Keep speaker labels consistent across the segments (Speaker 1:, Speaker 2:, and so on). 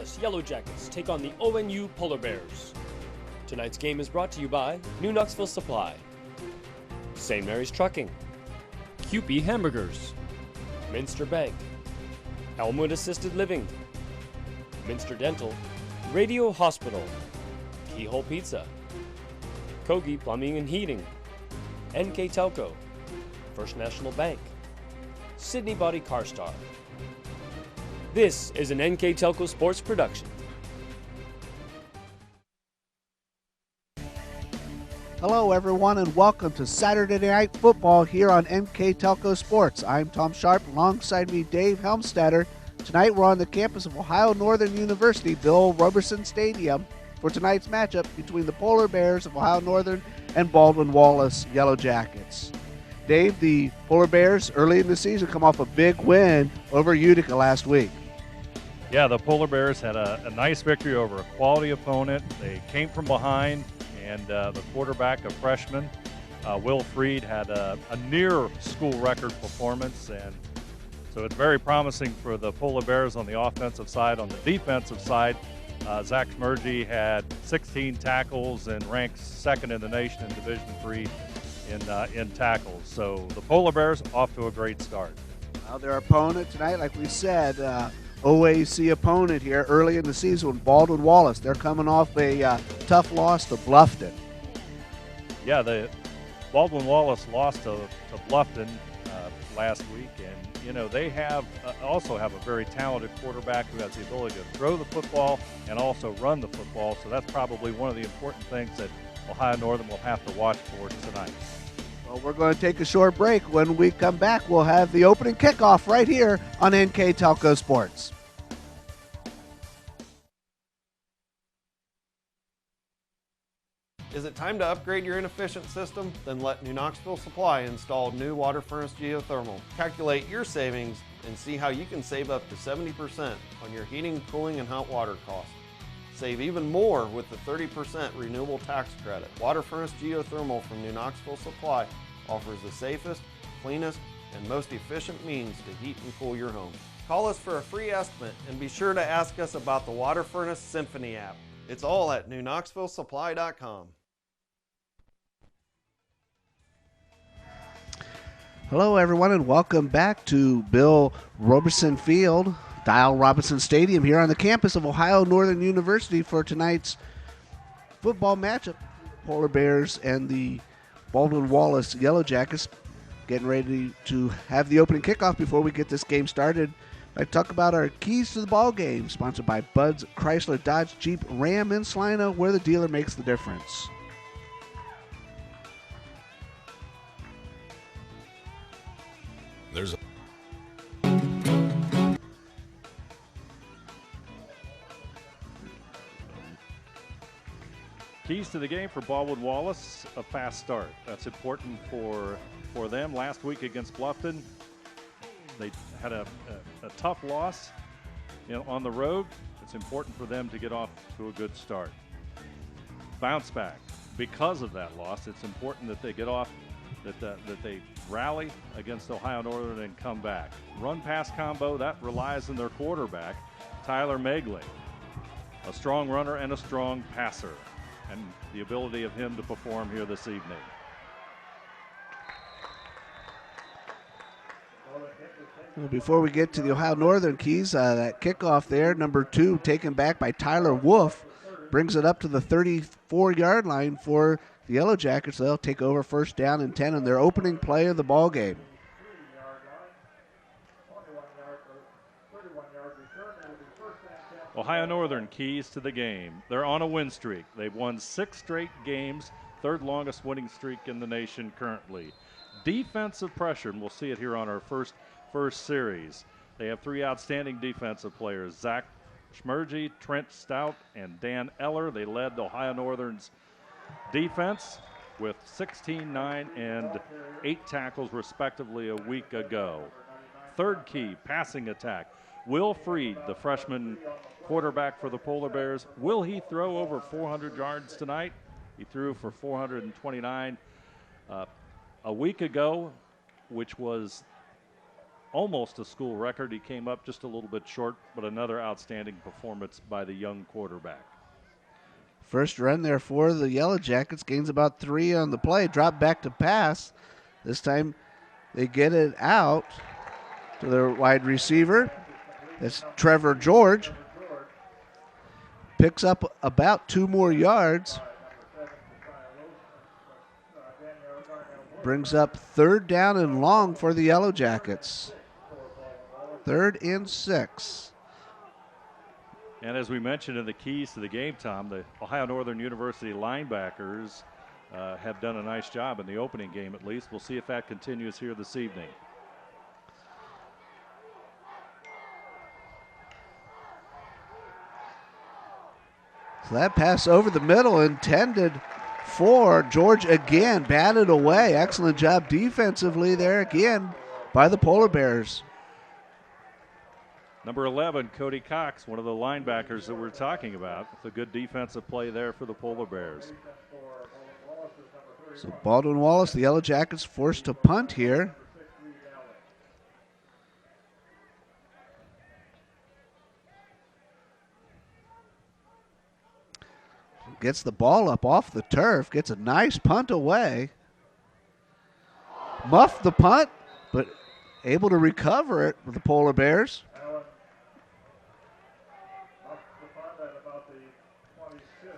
Speaker 1: Wallace Yellow Jackets take on the ONU Polar Bears. Tonight's game is brought to you by New Knoxville Supply, St. Mary's Trucking, QP Hamburgers, Minster Bank, Elmwood Assisted Living, Minster Dental, Radio Hospital, Keyhole Pizza, Kogi Plumbing and Heating, NK Telco, First National Bank, Sydney Body Car Star. This is an NK Telco Sports production.
Speaker 2: Hello everyone and welcome to Saturday Night Football here on NK Telco Sports. I'm Tom Sharp, alongside me Dave Helmstetter. Tonight we're on the campus of Ohio Northern University, Bill Roberson Stadium, for tonight's matchup between the Polar Bears of Ohio Northern and Baldwin Wallace Yellow Jackets. Dave, the Polar Bears early in the season come off a big win over Utica last week.
Speaker 3: Yeah, the Polar Bears had a nice victory over a quality opponent. They came from behind, and the quarterback, a freshman, Will Freed, had a near school record performance, and so it's very promising for the Polar Bears on the offensive side. On the defensive side, Zach Schmergy had 16 tackles and ranks second in the nation in Division III in tackles. So the Polar Bears off to a great start.
Speaker 2: Well, their opponent tonight, like we said, OAC opponent here early in the season, Baldwin Wallace. They're coming off a tough loss to Bluffton.
Speaker 3: Yeah, the Baldwin Wallace lost to Bluffton last week, and you know they also have a very talented quarterback who has the ability to throw the football and also run the football. So that's probably one of the important things that Ohio Northern will have to watch for tonight.
Speaker 2: Well, we're going to take a short break. When we come back, we'll have the opening kickoff right here on NK Telco Sports.
Speaker 4: Is it time to upgrade your inefficient system? Then let New Knoxville Supply install new water furnace geothermal. Calculate your savings and see how you can save up to 70% on your heating, cooling, and hot water costs. Save even more with the 30% renewable tax credit. Water furnace geothermal from New Knoxville Supply offers the safest, cleanest, and most efficient means to heat and cool your home. Call us for a free estimate and be sure to ask us about the Water Furnace Symphony app. It's all at newknoxvillesupply.com.
Speaker 2: Hello everyone and welcome back to Bill Roberson Field, Dial Robinson Stadium here on the campus of Ohio Northern University for tonight's football matchup. Polar Bears and the Baldwin Wallace Yellow Jackets getting ready to have the opening kickoff. Before we get this game started, I talk about our keys to the ball game, sponsored by Bud's Chrysler Dodge Jeep Ram in Salina, where the dealer makes the difference.
Speaker 5: There's
Speaker 3: Keys to the game for Baldwin Wallace, a fast start. That's important for them. Last week against Bluffton, they had a tough loss on the road. It's important for them to get off to a good start. Bounce back. Because of that loss, it's important that they get off, that they rally against Ohio Northern and come back. Run-pass combo, that relies on their quarterback, Tyler Megley. A strong runner and a strong passer, and the ability of him to perform here this evening.
Speaker 2: Well, before we get to the Ohio Northern keys, that kickoff there, number 2, taken back by Tyler Wolf, brings it up to the 34-yard line for the Yellow Jackets. They'll take over first down and 10 in their opening play of the ball game.
Speaker 3: Ohio Northern keys to the game. They're on a win streak. They've won 6 straight games, third longest winning streak in the nation currently. Defensive pressure, and we'll see it here on our first series. They have 3 outstanding defensive players, Zach Schmergy, Trent Stout, and Dan Eller. They led Ohio Northern's defense with 16, 9, and 8 tackles respectively a week ago. Third key, passing attack. Will Freed, the freshman quarterback for the Polar Bears, will he throw over 400 yards tonight? He threw for 429 a week ago, which was almost a school record. He came up just a little bit short, but another outstanding performance by the young quarterback.
Speaker 2: First run there for the Yellow Jackets. Gains about 3 on the play. Drop back to pass. This time they get it out to their wide receiver. That's Trevor George. Picks up about 2 more yards. Brings up 3rd down and long for the Yellow Jackets. 3rd and 6.
Speaker 3: And as we mentioned in the keys to the game, Tom, the Ohio Northern University linebackers have done a nice job in the opening game at least. We'll see if that continues here this evening.
Speaker 2: So that pass over the middle intended for George again. Batted away. Excellent job defensively there again by the Polar Bears.
Speaker 3: Number 11, Cody Cox, one of the linebackers that we're talking about. It's a good defensive play there for the Polar Bears.
Speaker 2: So Baldwin Wallace, the Yellow Jackets, forced to punt here. Gets the ball up off the turf, gets a nice punt away. Muffed the punt, but able to recover it with the Polar Bears.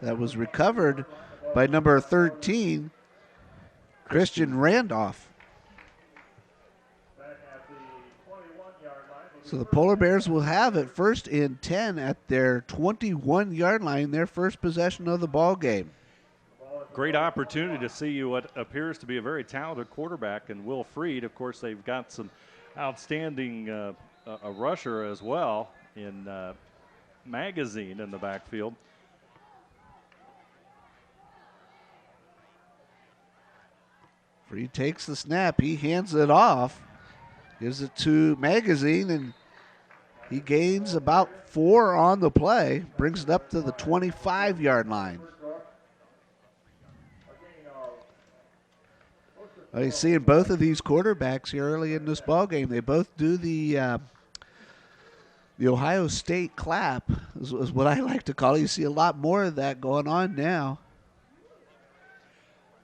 Speaker 2: That was recovered by number 13, Christian Randolph. So the Polar Bears will have it 1st and 10 at their 21-yard line, their first possession of the ball game.
Speaker 3: Great opportunity to see what appears to be a very talented quarterback in Will Freed. Of course, they've got some outstanding a rusher as well in Magazine in the backfield.
Speaker 2: Freed takes the snap. He hands it off. Gives it to Magazine, and he gains about 4 on the play. Brings it up to the 25-yard line. Well, you're seeing both of these quarterbacks here early in this ball game. They both do the Ohio State clap, is what I like to call it. You see a lot more of that going on now.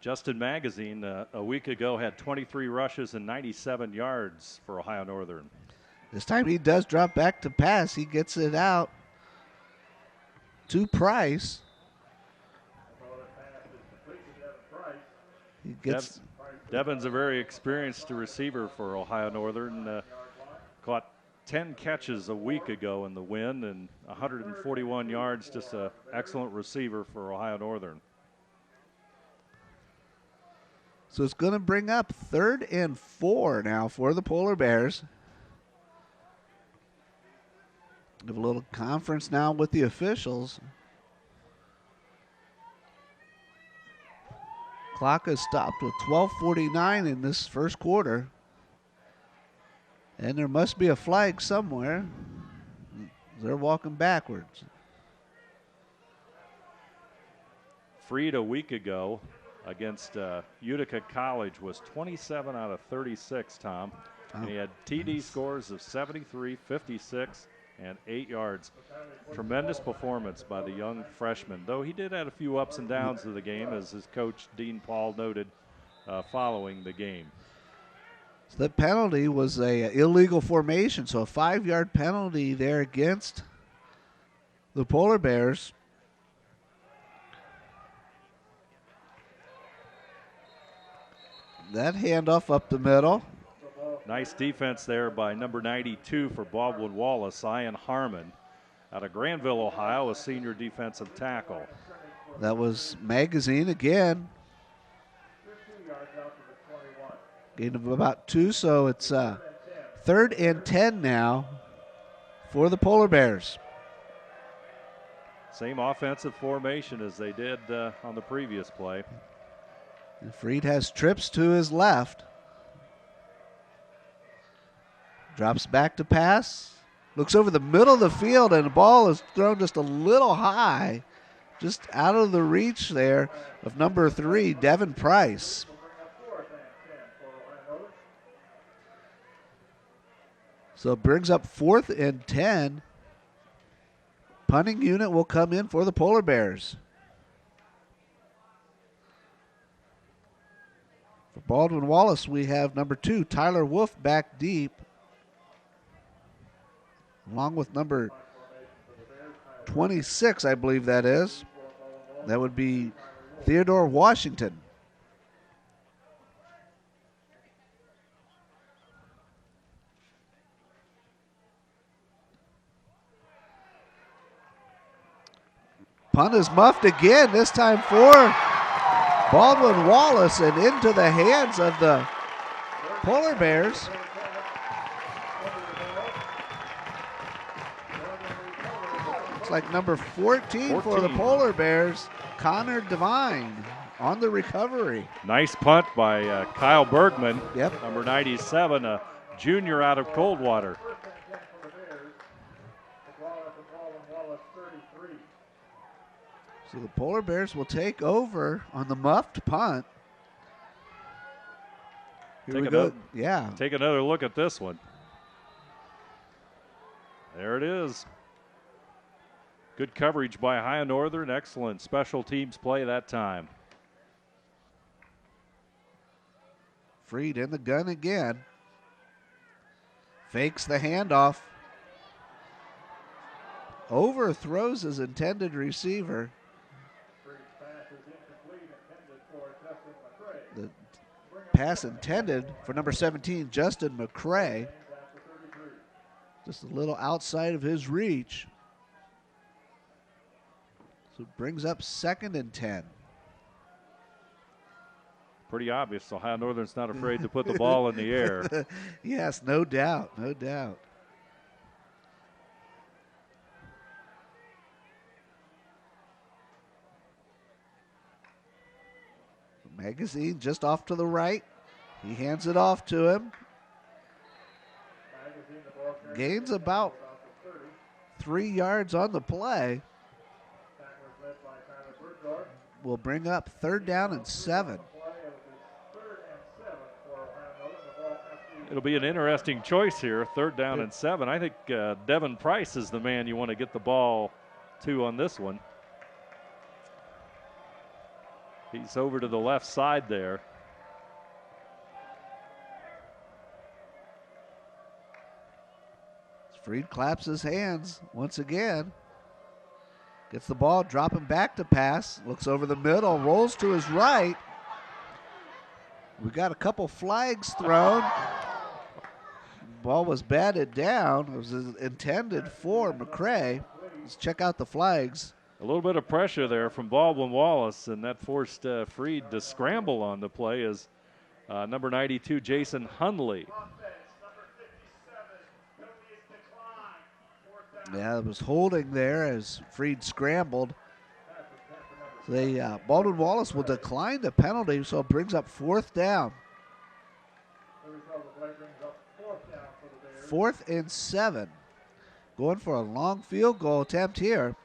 Speaker 3: Justin Magazine a week ago had 23 rushes and 97 yards for Ohio Northern.
Speaker 2: This time he does drop back to pass. He gets it out to Price. He gets
Speaker 3: Devin's a very experienced receiver for Ohio Northern. Caught 10 catches a week ago in the win and 141 yards. Just an excellent receiver for Ohio Northern.
Speaker 2: So it's going to bring up 3rd and 4 now for the Polar Bears. Have a little conference now with the officials. Clock has stopped with 12:49 in this first quarter. And there must be a flag somewhere. They're walking backwards.
Speaker 3: Freed a week ago against Utica College was 27 out of 36, Tom. And he had TD scores of 73, 56, and 8 yards. Tremendous performance by the young freshman, though he did have a few ups and downs of the game, as his coach, Dean Paul, noted following the game.
Speaker 2: So the penalty was a illegal formation, so a 5-yard penalty there against the Polar Bears. That handoff up the middle.
Speaker 3: Nice defense there by number 92 for Baldwin Wallace, Ian Harmon, out of Granville, Ohio, a senior defensive tackle.
Speaker 2: That was Magazine again. Gain of about 2, so it's 3rd and 10 now for the Polar Bears.
Speaker 3: Same offensive formation as they did on the previous play.
Speaker 2: And Freed has trips to his left. Drops back to pass. Looks over the middle of the field, and the ball is thrown just a little high. Just out of the reach there of number 3, Devin Price. So it brings up 4th and 10. Punting unit will come in for the Polar Bears. For Baldwin Wallace, we have number 2, Tyler Wolf, back deep, along with number 26, I believe that is. That would be Theodore Washington. Punt is muffed again, this time for Baldwin Wallace, and into the hands of the Polar Bears. Looks like number 14 for the Polar Bears, Connor Devine, on the recovery.
Speaker 3: Nice punt by Kyle Bergman,
Speaker 2: Yep.
Speaker 3: number 97, a junior out of Coldwater.
Speaker 2: So the Polar Bears will take over on the muffed punt. Here we go. Yeah.
Speaker 3: Take another look at this one. There it is. Good coverage by Ohio Northern. Excellent special teams play that time.
Speaker 2: Freed in the gun again. Fakes the handoff. Overthrows his intended receiver. The pass intended for number 17, Justin McCrae. Just a little outside of his reach. So it brings up 2nd and 10.
Speaker 3: Pretty obvious. Ohio Northern's not afraid to put the ball in the air.
Speaker 2: Yes, no doubt, no doubt. Magazine just off to the right. He hands it off to him. Gains about 3 yards on the play. Will bring up 3rd down and 7.
Speaker 3: It'll be an interesting choice here, 3rd down and 7. I think Devin Price is the man you want to get the ball to on this one. He's over to the left side there.
Speaker 2: Freed claps his hands once again. Gets the ball, dropping back to pass. Looks over the middle, rolls to his right. We got a couple flags thrown. Ball was batted down. It was intended for McCrae. Let's check out the flags.
Speaker 3: A little bit of pressure there from Baldwin Wallace, and that forced Freed to scramble on the play as number 92, Jason Hundley.
Speaker 2: Yeah, it was holding there as Freed scrambled. Baldwin Wallace will decline the penalty, so it brings up 4th down. 4th and 7. Going for a long field goal attempt here.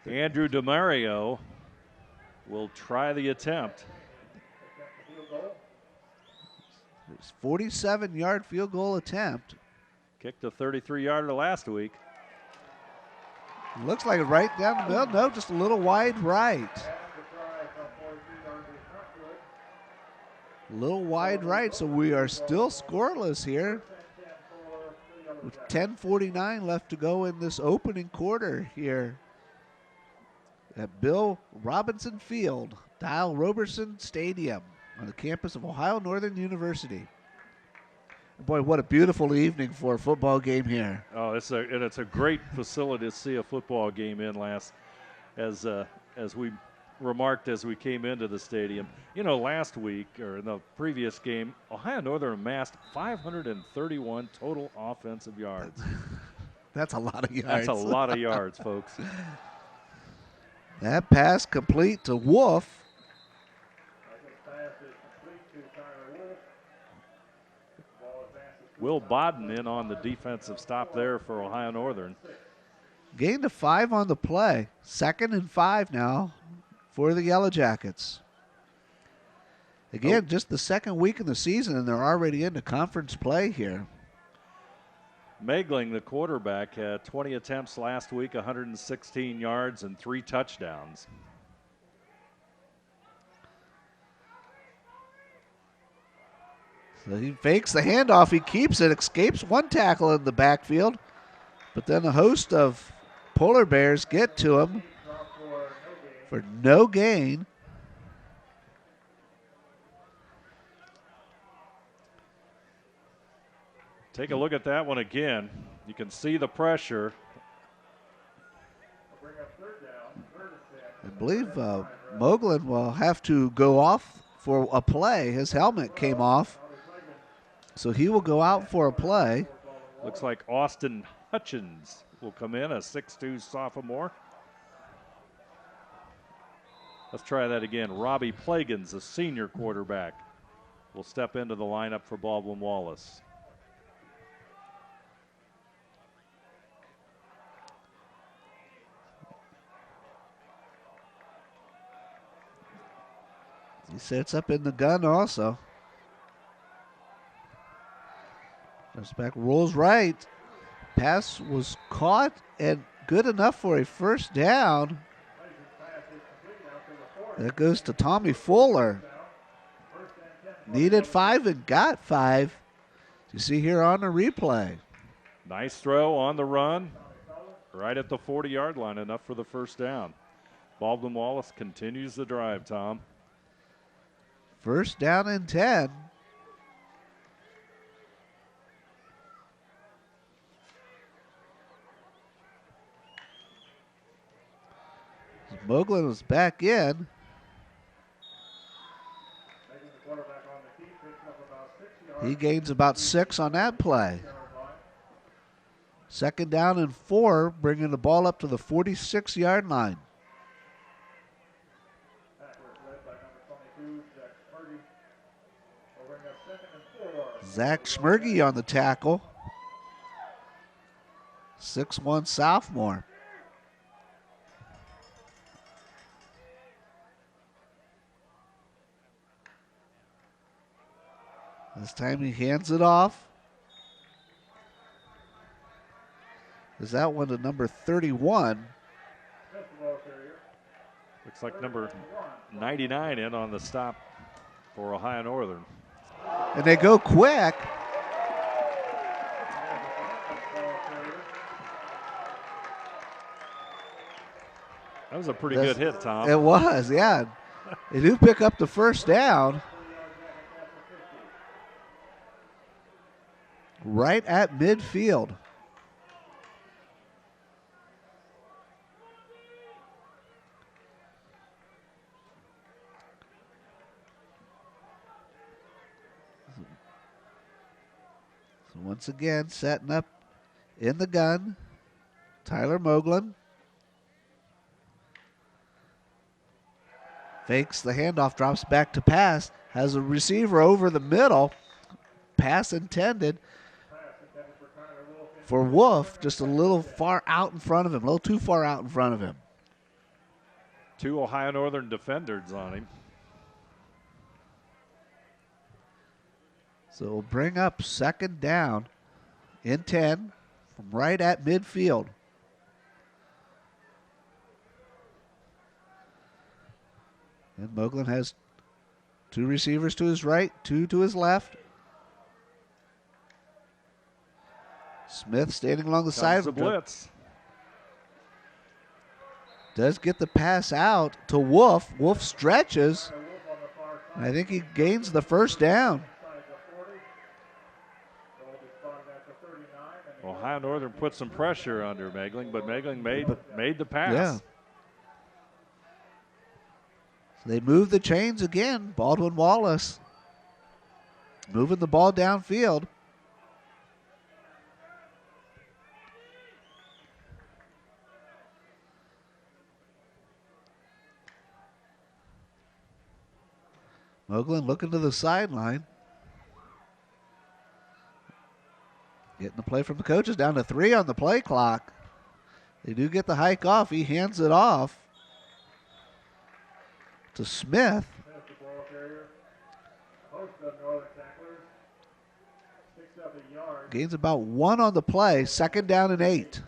Speaker 3: Andrew DeMario will try the attempt.
Speaker 2: It's 47-yard field goal attempt.
Speaker 3: Kicked a 33-yarder last week.
Speaker 2: Looks like it right down the middle. No, just a little wide right. A little wide right, so we are still scoreless here. With 10:49 left to go in this opening quarter here at Bill Robinson Field, Dial Roberson Stadium on the campus of Ohio Northern University. Boy, what a beautiful evening for a football game here.
Speaker 3: Oh, it's a great facility to see a football game in. As we remarked as we came into the stadium. You know, last week or in the previous game, Ohio Northern amassed 531 total offensive yards.
Speaker 2: That's a lot of yards.
Speaker 3: That's a lot of yards, folks.
Speaker 2: That pass complete to Wolf.
Speaker 3: Will Bodden in on the defensive stop there for Ohio Northern.
Speaker 2: Gain to 5 on the play. 2nd and 5 now for the Yellow Jackets. Again, just the second week in the season, and they're already into conference play here.
Speaker 3: Megling, the quarterback, had 20 attempts last week, 116 yards and 3 touchdowns.
Speaker 2: So he fakes the handoff. He keeps it, escapes one tackle in the backfield. But then a host of Polar Bears get to him for no gain.
Speaker 3: Take a look at that one again. You can see the pressure.
Speaker 2: I believe Moglen will have to go off for a play. His helmet came off, so he will go out for a play.
Speaker 3: Looks like Austin Hutchins will come in, a 6'2" sophomore. Let's try that again. Robbie Plagans, a senior quarterback, will step into the lineup for Baldwin Wallace.
Speaker 2: He sets up in the gun also. Comes back, rolls right. Pass was caught and good enough for a first down. That goes to Tommy Fuller. Needed 5 and got 5. You see here on the replay.
Speaker 3: Nice throw on the run, right at the 40-yard line, enough for the first down. Baldwin Wallace continues the drive, Tom.
Speaker 2: First down and 10. Moglen was back in. He gains about 6 on that play. Second down and 4, bringing the ball up to the 46-yard line. Zach Schmergy on the tackle. 6'1" sophomore. This time he hands it off. Is that one to number 31?
Speaker 3: Looks like number 99 in on the stop for Ohio Northern.
Speaker 2: And they go quick.
Speaker 3: That was a pretty good hit, Tom.
Speaker 2: It was, yeah. They do pick up the first down. Right at midfield. So once again, setting up in the gun, Tyler Moglen. Fakes the handoff, drops back to pass, has a receiver over the middle. Pass intended for Wolf, just a little far out in front of him, a little too far out in front of him.
Speaker 3: 2 Ohio Northern defenders on him.
Speaker 2: So we'll bring up second down in 10 from right at midfield. And Moglen has 2 receivers to his right, 2 to his left. Smith standing along the side.
Speaker 3: The blitz.
Speaker 2: Does get the pass out to Wolf. Wolf stretches. I think he gains the first down.
Speaker 3: Ohio Northern put some pressure under Megling, but Megling made the pass.
Speaker 2: Yeah. So they move the chains again. Baldwin Wallace moving the ball downfield. Moglen looking to the sideline. Getting the play from the coaches, down to 3 on the play clock. They do get the hike off. He hands it off to Smith. Gains about 1 on the play. 2nd down and 8.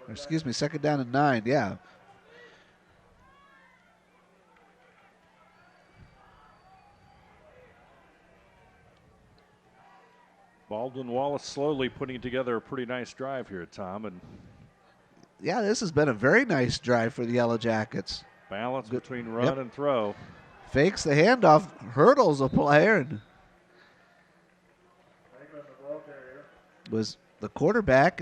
Speaker 2: Or excuse me, 2nd down and 9, yeah.
Speaker 3: Baldwin Wallace slowly putting together a pretty nice drive here, Tom. And
Speaker 2: yeah, this has been a very nice drive for the Yellow Jackets.
Speaker 3: Balance between run and throw.
Speaker 2: Fakes the handoff, hurdles a player, and was the quarterback.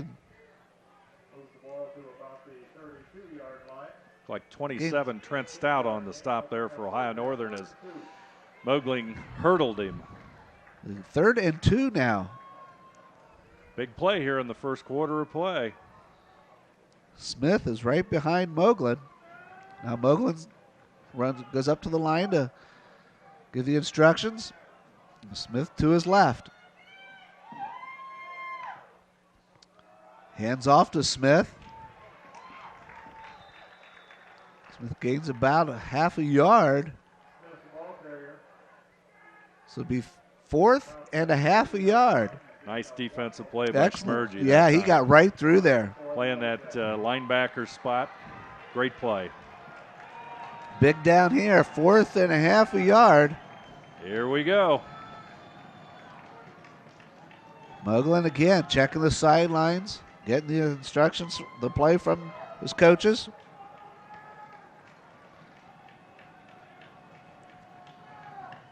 Speaker 3: Like 27, Trent Stout on the stop there for Ohio Northern as Mogling hurdled him.
Speaker 2: 3rd and 2 now.
Speaker 3: Big play here in the first quarter of play.
Speaker 2: Smith is right behind Moglen. Now Moglen goes up to the line to give the instructions. Smith to his left. Hands off to Smith. Smith gains about a half a yard. So it'll be 4th and a half a yard.
Speaker 3: Nice defensive play by Schmergy.
Speaker 2: Yeah, he got right through there.
Speaker 3: Playing that linebacker spot. Great play.
Speaker 2: Big down here, 4th and a half a yard.
Speaker 3: Here we go.
Speaker 2: Moglen again checking the sidelines, getting the instructions, the play from his coaches.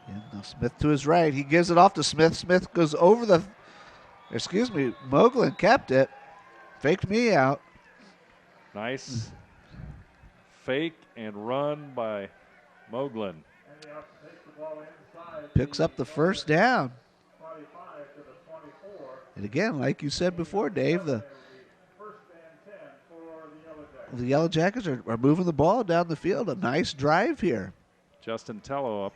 Speaker 2: And now Smith to his right. He gives it off to Smith. Smith goes over the, Moglen kept it. Faked me out.
Speaker 3: Nice fake and run by Moglen.
Speaker 2: Picks up the 1st down. And again, like you said before, Dave, the Yellow Jackets are moving the ball down the field. A nice drive here.
Speaker 3: Justin Tello up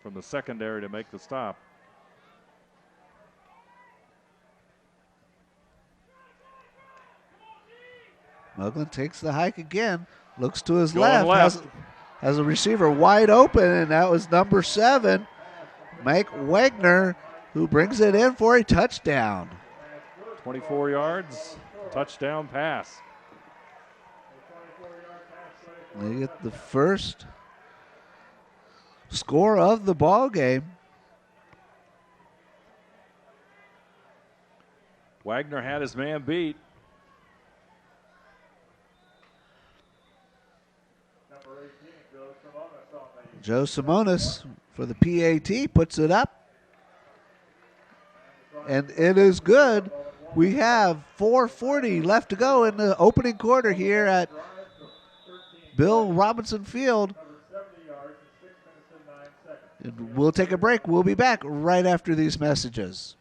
Speaker 3: from the secondary to make the stop.
Speaker 2: Moglen takes the hike again, looks to his
Speaker 3: Going
Speaker 2: left. Has a receiver wide open, and that was number 7, Mike Wagner, who brings it in for a touchdown.
Speaker 3: 24 yards, touchdown pass.
Speaker 2: They get the first score of the ball game.
Speaker 3: Wagner had his man beat.
Speaker 2: Joe Simonis for the PAT puts it up. And it is good. We have 4:40 left to go in the opening quarter here at Bill Robinson Field. And we'll take a break. We'll be back right after these messages.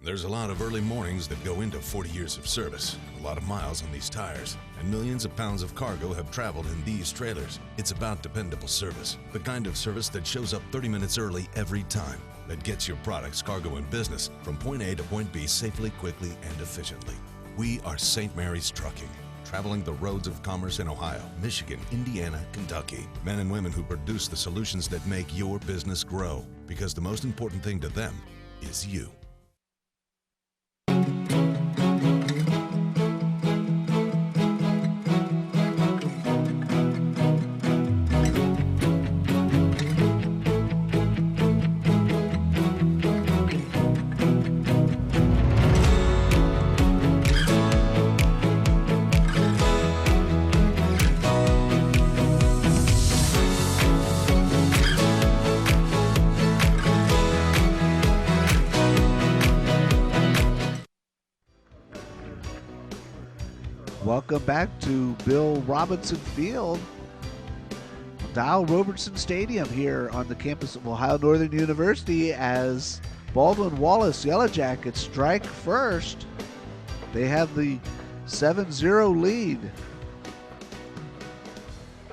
Speaker 5: There's a lot of early mornings that go into 40 years of service, a lot of miles on these tires, and millions of pounds of cargo have traveled in these trailers. It's about dependable service, the kind of service that shows up 30 minutes early every time, that gets your products, cargo, and business from point A to point B safely, quickly, and efficiently. We are St. Mary's Trucking, traveling the roads of commerce in Ohio, Michigan, Indiana, Kentucky. Men and women who produce the solutions that make your business grow, because the most important thing to them is you.
Speaker 2: Welcome back to Bill Robinson Field, Dial Robertson Stadium here on the campus of Ohio Northern University as Baldwin Wallace Yellow Jackets strike first. They have the 7-0 lead.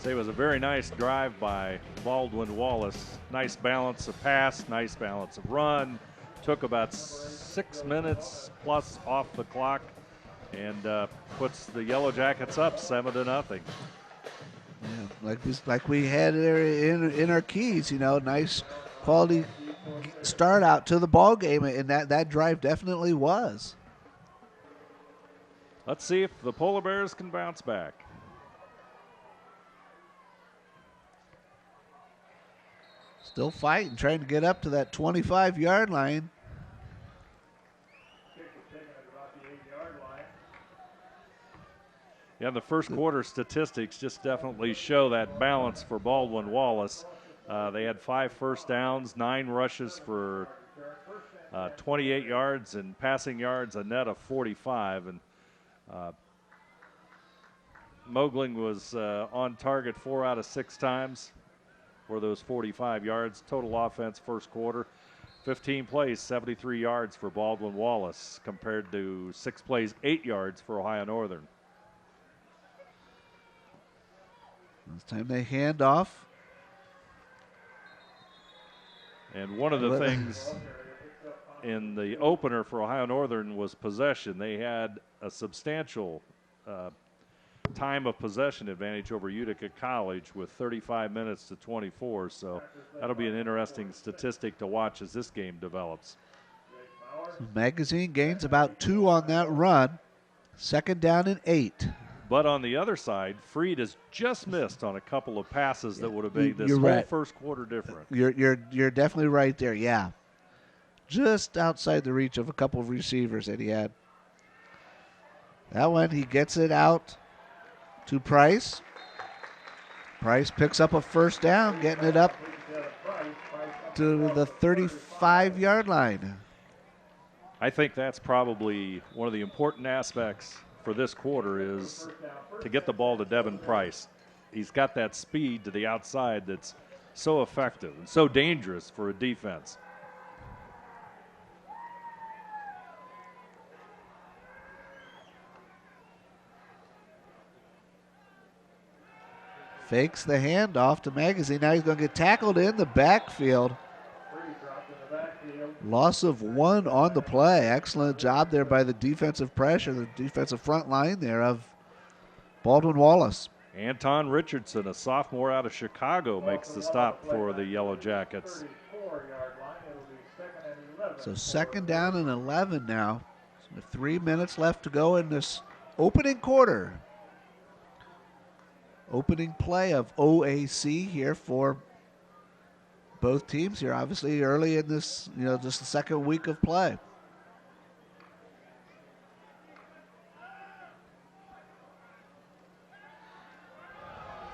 Speaker 3: It was a very nice drive by Baldwin Wallace. Nice balance of pass, nice balance of run. Took about 6 minutes plus off the clock and puts the Yellow Jackets up 7-0.
Speaker 2: Yeah, like we had there in our keys, nice quality start out to the ball game, and that drive definitely was.
Speaker 3: Let's see if the Polar Bears can bounce back.
Speaker 2: Still fighting, trying to get up to that 25-yard line.
Speaker 3: Yeah, the first quarter statistics just definitely show that balance for Baldwin Wallace. They had 5 first downs, 9 rushes for 28 yards, and passing yards a net of 45. And Mogling was on target 4 out of 6 times for those 45 yards. Total offense first quarter, 15 plays, 73 yards for Baldwin Wallace compared to 6 plays, 8 yards for Ohio Northern.
Speaker 2: This time they hand off.
Speaker 3: And one of the things in the opener for Ohio Northern was possession. They had a substantial time of possession advantage over Utica College with 35 minutes to 24. So that'll be an interesting statistic to watch as this game develops.
Speaker 2: Magazine gains about 2 on that run. 2nd down and 8.
Speaker 3: But on the other side, Freed has just missed on a couple of passes that would have made this whole
Speaker 2: right.
Speaker 3: first quarter different.
Speaker 2: You're definitely right there, yeah. Just outside the reach of a couple of receivers that he had. That one, he gets it out to Price. Price picks up a first down, getting it up to the 35-yard line.
Speaker 3: I think that's probably one of the important aspects for this quarter is to get the ball to Devin Price. He's got that speed to the outside that's so effective and so dangerous for a defense.
Speaker 2: Fakes the handoff to Magazine. Now he's going to get tackled in the backfield. Loss of 1 on the play. Excellent job there by the defensive pressure, the defensive front line there of Baldwin Wallace.
Speaker 3: Anton Richardson, a sophomore out of Chicago, makes the stop for the Yellow Jackets.
Speaker 2: So 2nd down and 11 now. So 3 minutes left to go in this opening quarter. Opening play of OAC here for both teams here, obviously early in this, just the second week of play.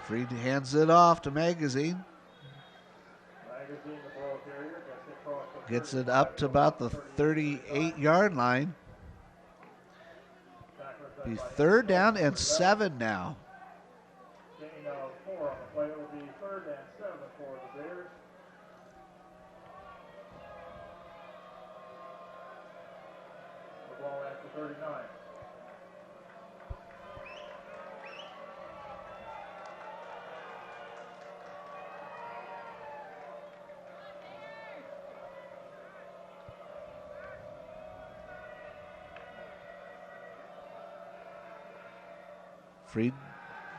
Speaker 2: Freed hands it off to Magazine. Gets it up to about the 38-yard line. Be 3rd down and 7 now. Freed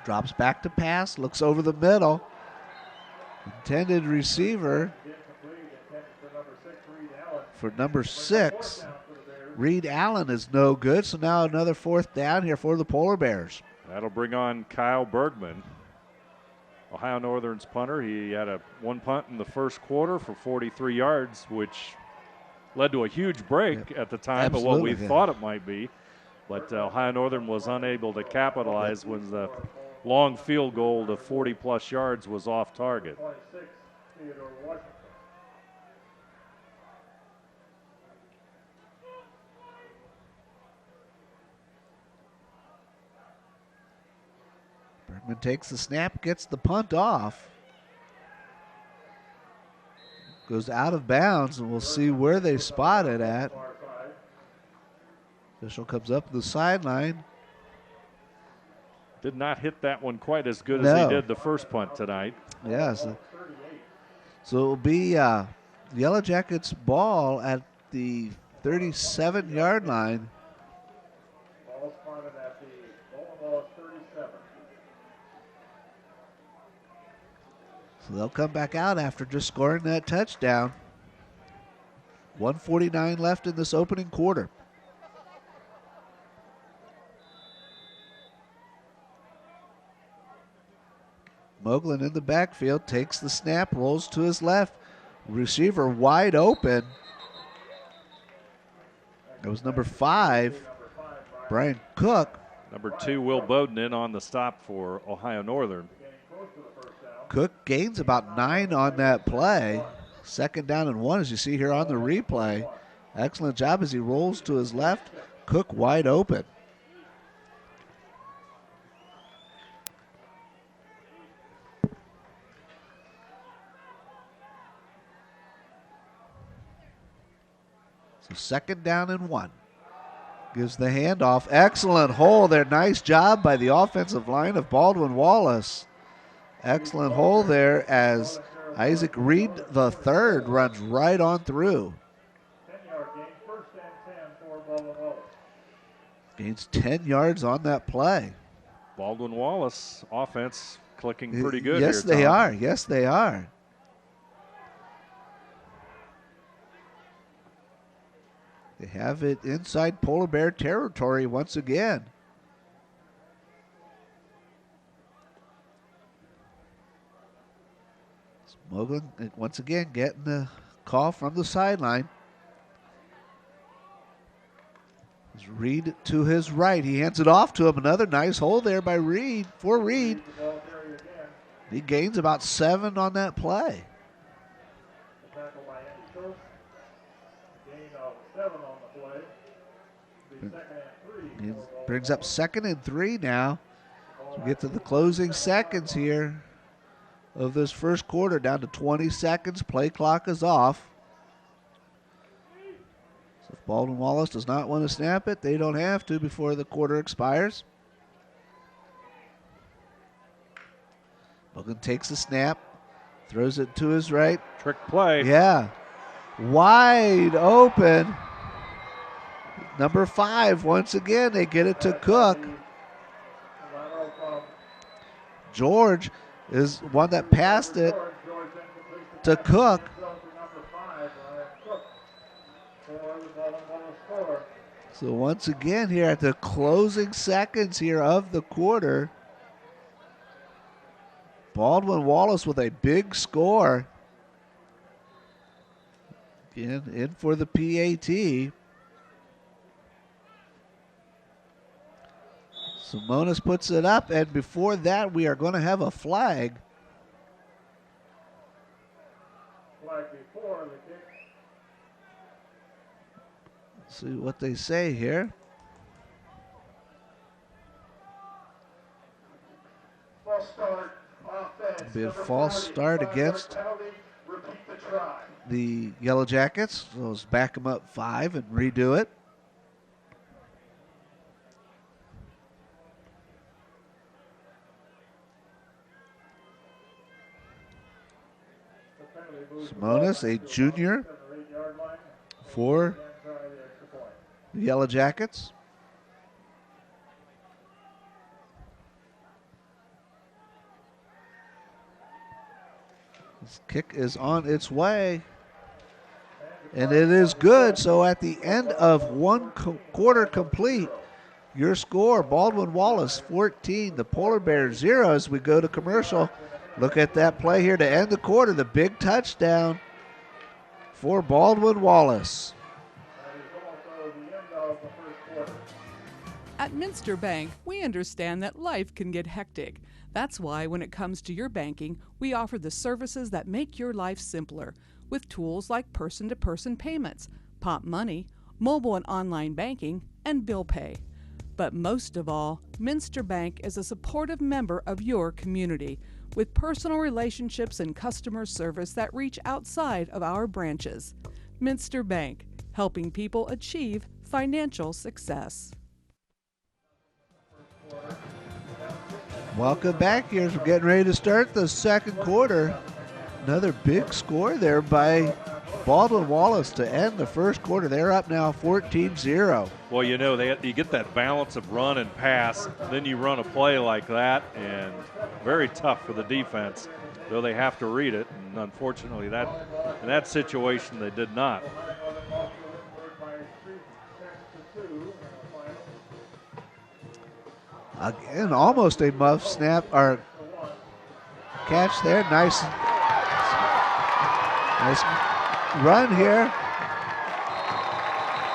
Speaker 2: drops back to pass, looks over the middle. Intended receiver for number 6. Reed Allen is no good, so now another 4th down here for the Polar Bears.
Speaker 3: That'll bring on Kyle Bergman, Ohio Northern's punter. He had one punt in the first quarter for 43 yards, which led to a huge break at the time of what we thought it might be. But Ohio Northern was unable to capitalize when the long field goal to 40-plus yards was off target.
Speaker 2: Bergman takes the snap, gets the punt off. Goes out of bounds, and we'll see where they spot it at. Official comes up the sideline.
Speaker 3: Did not hit that one quite as good as he did the first punt tonight.
Speaker 2: Yes. So it will be Yellow Jackets ball at the 37-yard line. So they'll come back out after just scoring that touchdown. 1:49 left in this opening quarter. Moglen in the backfield, takes the snap, rolls to his left. Receiver wide open. That was number 5, Brian Cook.
Speaker 3: Number 2, Will Bowden in on the stop for Ohio Northern.
Speaker 2: Cook gains about 9 on that play. 2nd down and 1, as you see here on the replay. Excellent job as he rolls to his left. Cook wide open. So 2nd down and 1. Gives the handoff. Excellent hole there. Nice job by the offensive line of Baldwin Wallace. Excellent hole there as Isaac Reed III runs right on through. Gains 10 yards on that play.
Speaker 3: Baldwin Wallace offense clicking pretty good
Speaker 2: yes,
Speaker 3: here,
Speaker 2: they
Speaker 3: Tom.
Speaker 2: are. Yes, they are. They have it inside Polar Bear territory once again. Moglen once again getting the call from the sideline. Reed to his right. He hands it off to him. Another nice hole there by Reed, for Reed. He gains about 7 on that play. He brings up 2nd and 3 now. So we get to the closing seconds here of this first quarter, down to 20 seconds. Play clock is off. So if Baldwin Wallace does not want to snap it, they don't have to before the quarter expires. Moglen takes the snap, throws it to his right.
Speaker 3: Trick play.
Speaker 2: Yeah. Wide open. Number 5, once again, they get it to Cook. George is one that passed it to Cook. So once again here at the closing seconds here of the quarter, Baldwin Wallace with a big score. Again, in for the PAT. Simonis puts it up, and before that, we are going to have a flag.
Speaker 6: Flag before the kick.
Speaker 2: Let's see what they say here.
Speaker 6: False start, offense.
Speaker 2: Be a false start against the Yellow Jackets. So let's back them up 5 and redo it. Simonis, a junior for the Yellow Jackets. This kick is on its way, and it is good. So at the end of one quarter complete, your score, Baldwin Wallace 14, the Polar Bears 0 as we go to commercial. Look at that play here to end the quarter, the big touchdown for Baldwin Wallace.
Speaker 7: At Minster Bank, we understand that life can get hectic. That's why when it comes to your banking, we offer the services that make your life simpler with tools like person-to-person payments, Pop Money, mobile and online banking, and bill pay. But most of all, Minster Bank is a supportive member of your community with personal relationships and customer service that reach outside of our branches. Minster Bank, helping people achieve financial success.
Speaker 2: Welcome back here as we're getting ready to start the second quarter. Another big score there by Baldwin Wallace to end the first quarter. They're up now 14-0.
Speaker 3: Well, you know, you get that balance of run and pass, then you run a play like that, and very tough for the defense, though they have to read it. And unfortunately, in that situation, they did not.
Speaker 2: Again, almost a muff snap or catch there. Nice run here.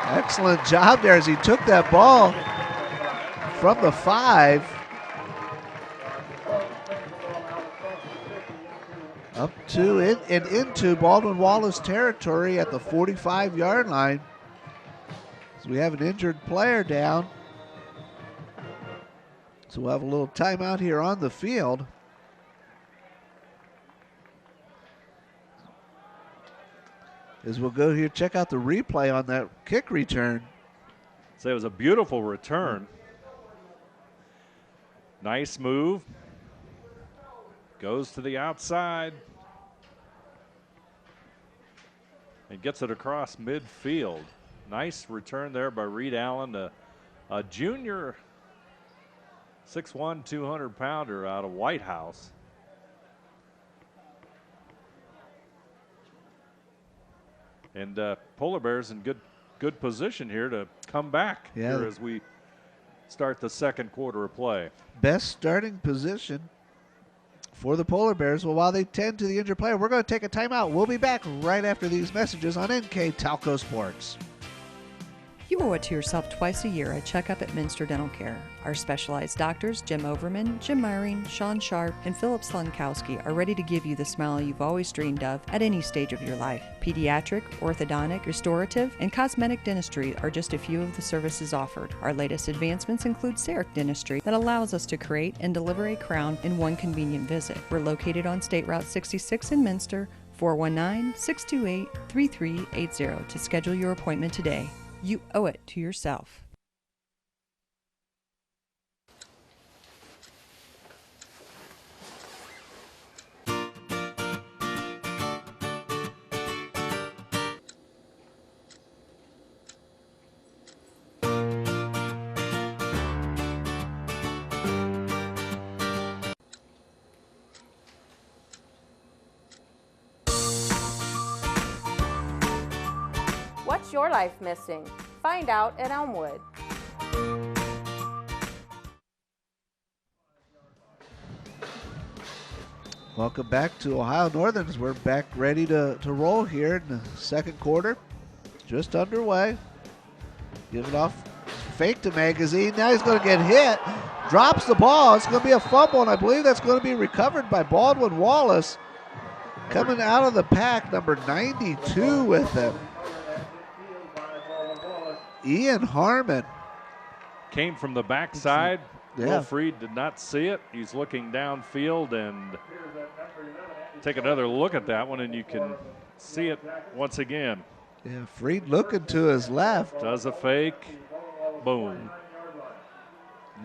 Speaker 2: Excellent job there as he took that ball from the 5 up to and into Baldwin Wallace territory at the 45-yard line. So we have an injured player down. So we'll have a little timeout here on the field. As we'll go here, check out the replay on that kick return.
Speaker 3: So it was a beautiful return. Nice move. Goes to the outside. And gets it across midfield. Nice return there by Reed Allen, a junior 6'1", 200-pounder out of White House. And Polar Bears in good position here to come back here as we start the second quarter of play.
Speaker 2: Best starting position for the Polar Bears. Well, while they tend to the injured player, we're going to take a timeout. We'll be back right after these messages on NK Talco Sports.
Speaker 8: You owe it to yourself twice a year a checkup at Minster Dental Care. Our specialized doctors, Jim Overman, Jim Myring, Sean Sharp, and Philip Slunkowski, are ready to give you the smile you've always dreamed of at any stage of your life. Pediatric, orthodontic, restorative, and cosmetic dentistry are just a few of the services offered. Our latest advancements include CEREC dentistry that allows us to create and deliver a crown in one convenient visit. We're located on State Route 66 in Minster, 419-628-3380 to schedule your appointment today. You owe it to yourself.
Speaker 9: What's your life missing? Find out at Elmwood.
Speaker 2: Welcome back to Ohio Northerns. We're back ready to roll here in the second quarter. Just underway. Give it off. Fake to Magazine. Now he's going to get hit. Drops the ball. It's going to be a fumble, and I believe that's going to be recovered by Baldwin Wallace. Coming out of the pack, number 92 with him. Ian Harmon.
Speaker 3: Came from the backside.
Speaker 2: Yeah.
Speaker 3: Will Freed did not see it. He's looking downfield, and take another look at that one, and you can see it once again.
Speaker 2: Yeah, Freed looking to his left.
Speaker 3: Does a fake. Boom.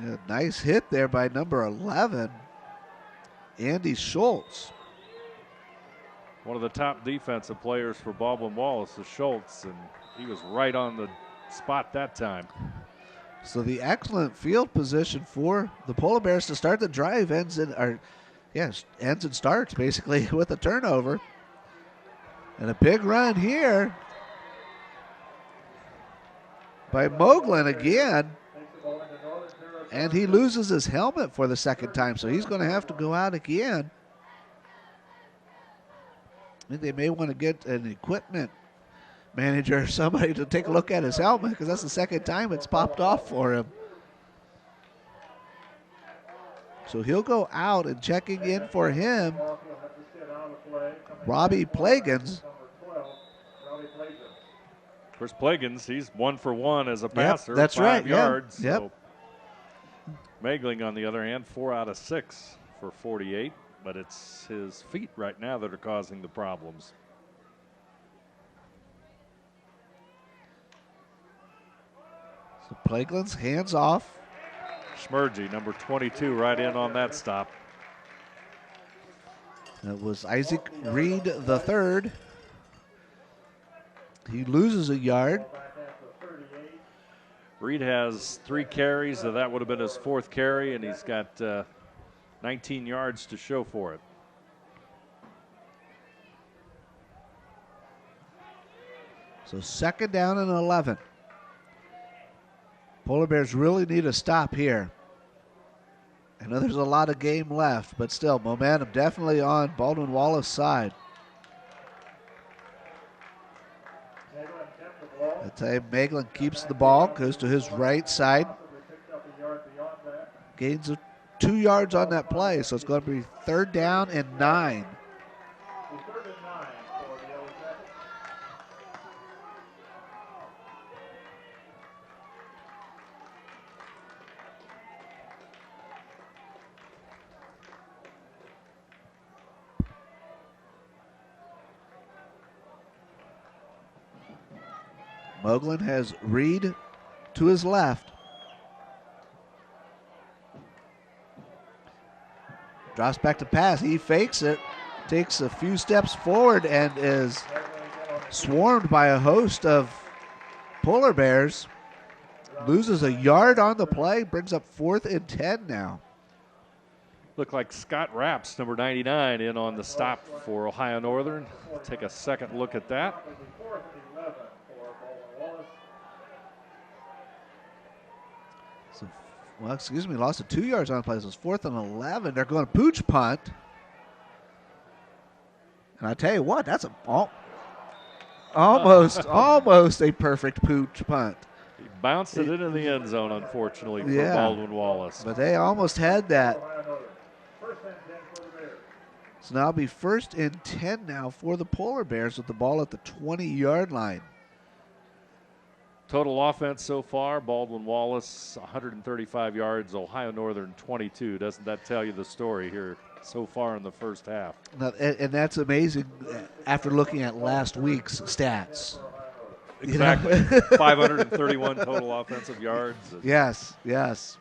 Speaker 2: Yeah, nice hit there by number 11, Andy Schultz.
Speaker 3: One of the top defensive players for Baldwin Wallace is Schultz, and he was right on the spot that time.
Speaker 2: So the excellent field position for the Polar Bears to start the drive ends and starts basically with a turnover. And a big run here by Moglin again. And he loses his helmet for the second time, so he's going to have to go out again. I think they may want to get an equipment manager or somebody to take a look at his helmet, because that's the second time it's popped off for him. So he'll go out, and checking in for him, Robbie Plagans.
Speaker 3: Of course, Plagans, he's 1 for 1 as a passer.
Speaker 2: Yep, that's
Speaker 3: 5
Speaker 2: right.
Speaker 3: yards.
Speaker 2: Yep.
Speaker 3: So Megling, on the other hand, 4 out of 6 for 48, but it's his feet right now that are causing the problems.
Speaker 2: So Plagans hands off.
Speaker 3: Schmergy, number 22, right in on that stop.
Speaker 2: That was Isaac Reed III. He loses a yard.
Speaker 3: Reed has 3 carries, so that would have been his 4th carry, and he's got 19 yards to show for it.
Speaker 2: So 2nd down and 11. Polar Bears really need a stop here. I know there's a lot of game left, but still, momentum definitely on Baldwin Wallace's side. I tell you, Meglin keeps the ball, goes to his right side. Gains 2 yards on that play, so it's going to be 3rd down and 9. Meglin has Reed to his left. Drops back to pass. He fakes it, takes a few steps forward, and is swarmed by a host of Polar Bears. Loses a yard on the play, brings up 4th and 10 now.
Speaker 3: Looked like Scott Rapps, number 99, in on the stop for Ohio Northern. Take a second look at that.
Speaker 2: Well, excuse me, lost 2 yards on the play. So it's 4th and 11. They're going to pooch punt. And I tell you what, that's almost a perfect pooch punt.
Speaker 3: He bounced it into the end zone, unfortunately, for Baldwin Wallace.
Speaker 2: But they almost had that. So now it'll be 1st and 10 now for the Polar Bears with the ball at the 20-yard line.
Speaker 3: Total offense so far, Baldwin Wallace 135 yards, Ohio Northern 22. Doesn't that tell you the story here so far in the first half?
Speaker 2: And that's amazing after looking at last week's stats.
Speaker 3: Exactly. 531 total offensive yards.
Speaker 2: Yes, yes.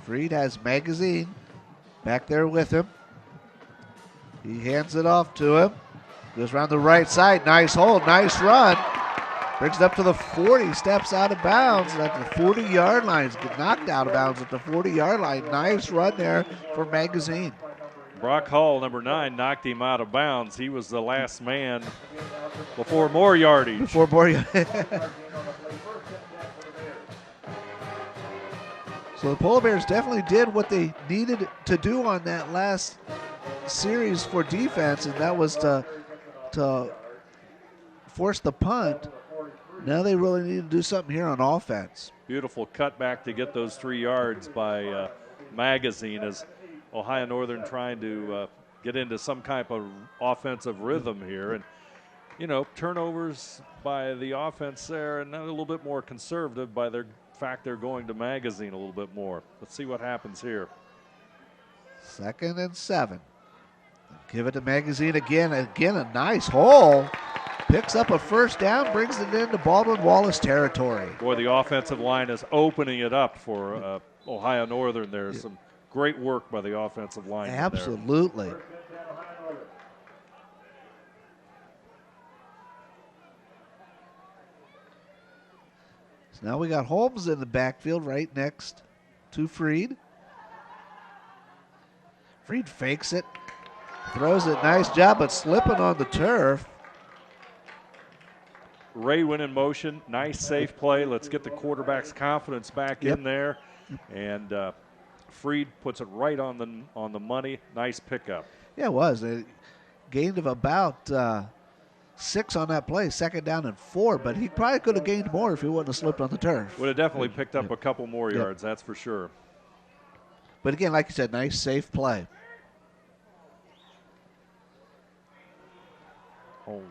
Speaker 2: Freed has Magazine back there with him. He hands it off to him. Goes around the right side. Nice hold, nice run. Brings it up to the 40, steps out of bounds at the 40-yard line. Gets knocked out of bounds at the 40-yard line. Nice run there for Magazine.
Speaker 3: Brock Hall, number 9, knocked him out of bounds. He was the last man before more yardage.
Speaker 2: So the Polar Bears definitely did what they needed to do on that last series for defense, and that was to force the punt. Now they really need to do something here on offense.
Speaker 3: Beautiful cutback to get those 3 yards by Magazine as Ohio Northern trying to get into some kind of offensive rhythm here. And, you know, turnovers by the offense there, and a little bit more conservative by their fact they're going to Magazine a little bit more. Let's see what happens here.
Speaker 2: 2nd and 7. Give it to Magazine again. Again, a nice hole. Picks up a 1st down, brings it into Baldwin Wallace territory.
Speaker 3: Boy, the offensive line is opening it up for Ohio Northern. There's some great work by the offensive line.
Speaker 2: Absolutely. So now we got Holmes in the backfield right next to Freed. Freed fakes it, throws it. Nice job, but slipping on the turf.
Speaker 3: Ray went in motion. Nice, safe play. Let's get the quarterback's confidence back in there. And Freed puts it right on the money. Nice pickup.
Speaker 2: Yeah, it was. A gain of about 6 on that play, 2nd down and 4, but he probably could have gained more if he wouldn't have slipped on the turf.
Speaker 3: Would have definitely picked up a couple more yards, that's for sure.
Speaker 2: But again, like you said, nice, safe play.
Speaker 3: Holmes.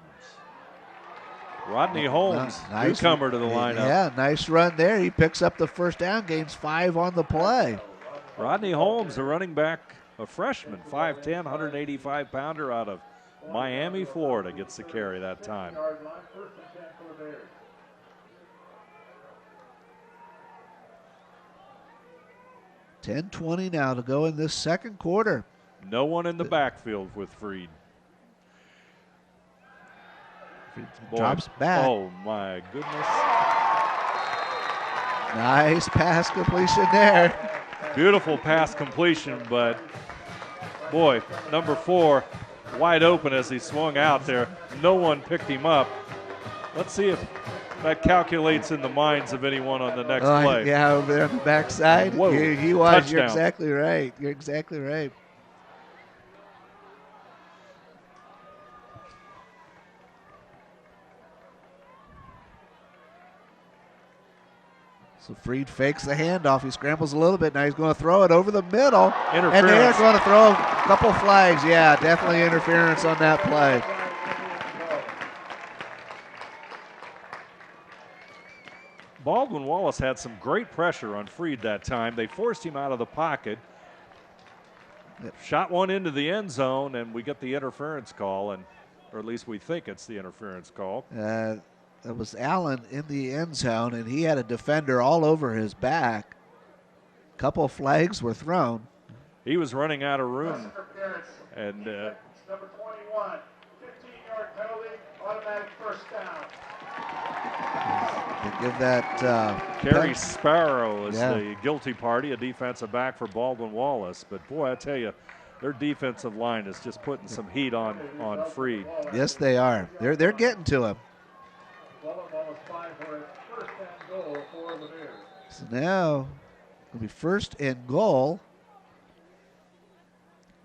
Speaker 3: Rodney Holmes, newcomer to the lineup.
Speaker 2: Yeah, nice run there. He picks up the 1st down, gains 5 on the play.
Speaker 3: Rodney Holmes, a running back, a freshman, 5'10", 185-pounder out of Miami, Florida, gets the carry that time.
Speaker 2: 10:20 now to go in this second quarter.
Speaker 3: No one in the backfield with Freed.
Speaker 2: Drops back.
Speaker 3: Oh, my goodness.
Speaker 2: Nice pass completion there.
Speaker 3: Beautiful pass completion, but, boy, number 4 wide open as he swung out there. No one picked him up. Let's see if that calculates in the minds of anyone on the next play.
Speaker 2: Yeah, over there on the backside.
Speaker 3: Whoa,
Speaker 2: He was.
Speaker 3: touchdown.
Speaker 2: You're exactly right. You're exactly right. So Freed fakes the handoff. He scrambles a little bit. Now he's going to throw it over the middle.
Speaker 3: Interference.
Speaker 2: And they're going to throw a couple flags. Yeah, definitely interference on that play.
Speaker 3: Baldwin Wallace had some great pressure on Freed that time. They forced him out of the pocket. Shot one into the end zone, and we get the interference call, or at least we think it's the interference call.
Speaker 2: It was Allen in the end zone, and he had a defender all over his back. A couple of flags were thrown.
Speaker 3: He was running out of room. And
Speaker 6: number 21, 15-yard penalty, automatic first down.
Speaker 2: They give that.
Speaker 3: Kerry Sparrow is the guilty party, a defensive back for Baldwin Wallace. But, boy, I tell you, their defensive line is just putting some heat on Freed.
Speaker 2: Yes, they are. They're getting to him. So now it'll be first and goal.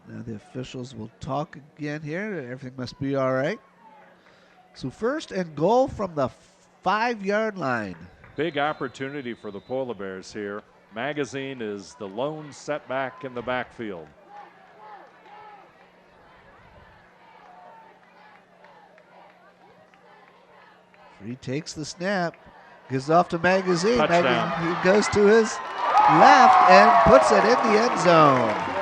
Speaker 2: Now the officials will talk again here. Everything must be all right. So first and goal from the 5-yard line.
Speaker 3: Big opportunity for the Polar Bears here. Magazine is the lone setback in the backfield.
Speaker 2: He takes the snap, gives it off to Magazine.
Speaker 3: Touchdown.
Speaker 2: He goes to his left and puts it in the end zone.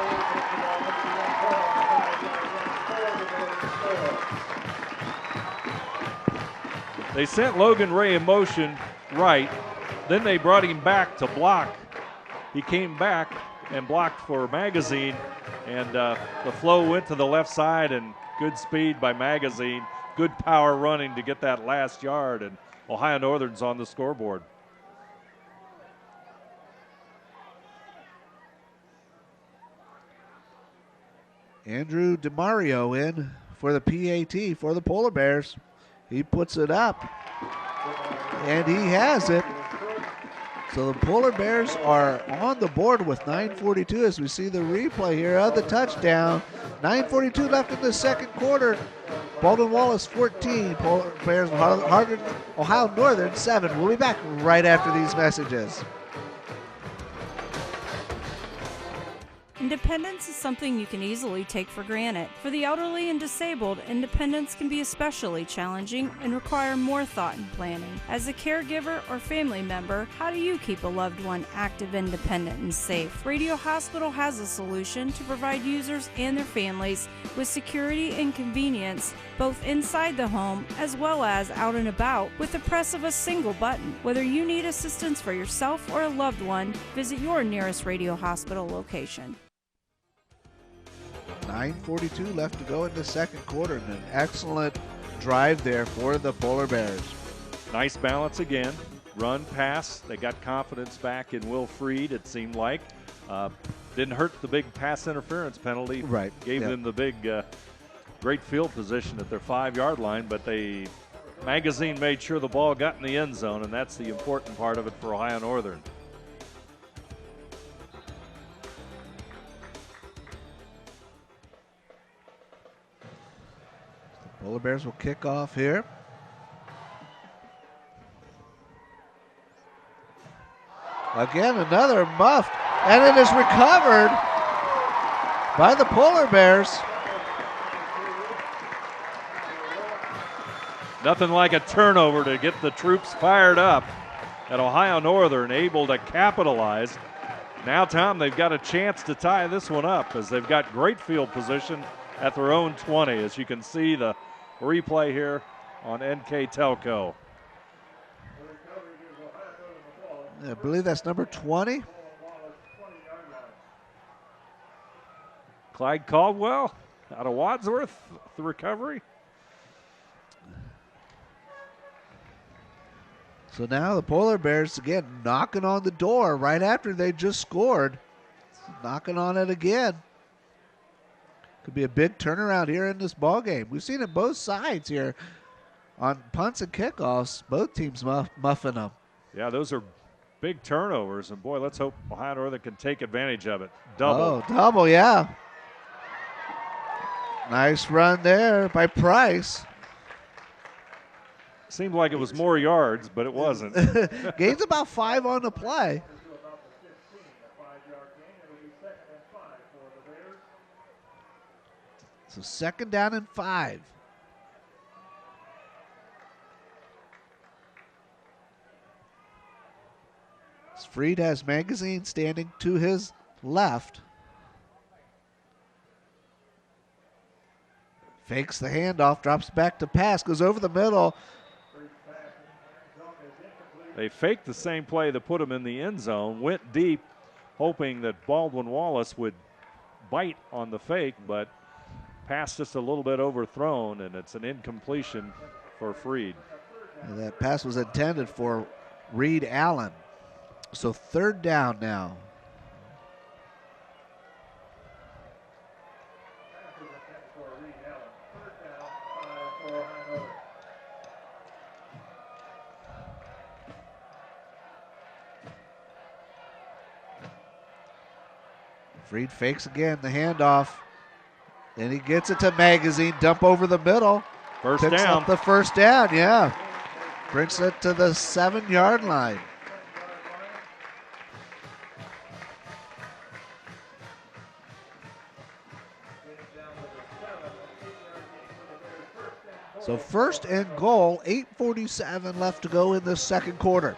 Speaker 3: They sent Logan Ray in motion right. Then they brought him back to block. He came back and blocked for Magazine, and the flow went to the left side, and good speed by Magazine. Good power running to get that last yard, and Ohio Northern's on the scoreboard.
Speaker 2: Andrew DeMario in for the PAT for the Polar Bears. He puts it up, and he has it. So the Polar Bears are on the board with 9:42 as we see the replay here of the touchdown. 9:42 left in the second quarter. Baldwin Wallace 14, Polar Bears Ohio Northern 7. We'll be back right after these messages.
Speaker 10: Independence is something you can easily take for granted. For the elderly and disabled, independence can be especially challenging and require more thought and planning. As a caregiver or family member, how do you keep a loved one active, independent, and safe? Radio Hospital has a solution to provide users and their families with security and convenience, both inside the home as well as out and about, with the press of a single button. Whether you need assistance for yourself or a loved one, visit your nearest Radio Hospital location.
Speaker 2: 9:42 left to go in the second quarter, and an excellent drive there for the Polar Bears.
Speaker 3: Nice balance again. Run, pass. They got confidence back in Will Freed, it seemed like. Didn't hurt the big pass interference penalty.
Speaker 2: Right.
Speaker 3: Gave them the big, great field position at their 5-yard line, but Magazine made sure the ball got in the end zone, and that's the important part of it for Ohio Northern.
Speaker 2: Polar Bears will kick off here. Again, another muffed, and it is recovered by the Polar Bears.
Speaker 3: Nothing like a turnover to get the troops fired up. And Ohio Northern able to capitalize. Now, Tom, they've got a chance to tie this one up as they've got great field position at their own 20, as you can see the replay here on NK Telco.
Speaker 2: I believe that's number 20.
Speaker 3: Clyde Caldwell out of Wadsworth, the recovery.
Speaker 2: So now the Polar Bears again knocking on the door right after they just scored. Knocking on it again. Could be a big turnaround here in this ball game. We've seen it both sides here on punts and kickoffs. Both teams muffing them.
Speaker 3: Yeah, those are big turnovers, and boy, let's hope Ohio Northern can take advantage of it. Double.
Speaker 2: Oh, double, yeah. Nice run there by Price.
Speaker 3: Seemed like it was more yards, but it wasn't.
Speaker 2: Gains about 5 on the play. So 2nd down and 5. Freed has Magazine standing to his left. Fakes the handoff, drops back to pass, goes over the middle.
Speaker 3: They faked the same play that put him in the end zone, went deep, hoping that Baldwin Wallace would bite on the fake, but pass just a little bit overthrown, and it's an incompletion for Freed.
Speaker 2: And that pass was intended for Reed Allen. So 3rd down now. Freed fakes again the handoff. And he gets it to Magazine. Dump over the middle.
Speaker 3: First
Speaker 2: Picks
Speaker 3: down.
Speaker 2: up the 1st down, yeah. Brings it to the 7-yard line. So 1st and goal, 8:47 left to go in the 2nd quarter.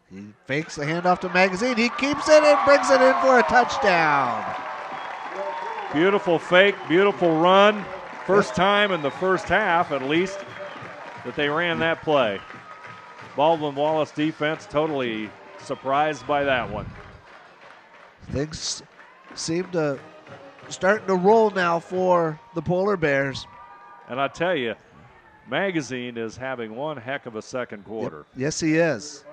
Speaker 2: He fakes the handoff to Magazine. He keeps it and brings it in for a touchdown.
Speaker 3: Beautiful fake, beautiful run. First time in the first half, at least, that they ran that play. Baldwin Wallace defense totally surprised by that one.
Speaker 2: Things seem to starting to roll now for the Polar Bears.
Speaker 3: And I tell you, Magazine is having one heck of a second quarter.
Speaker 2: Yep. Yes, he is.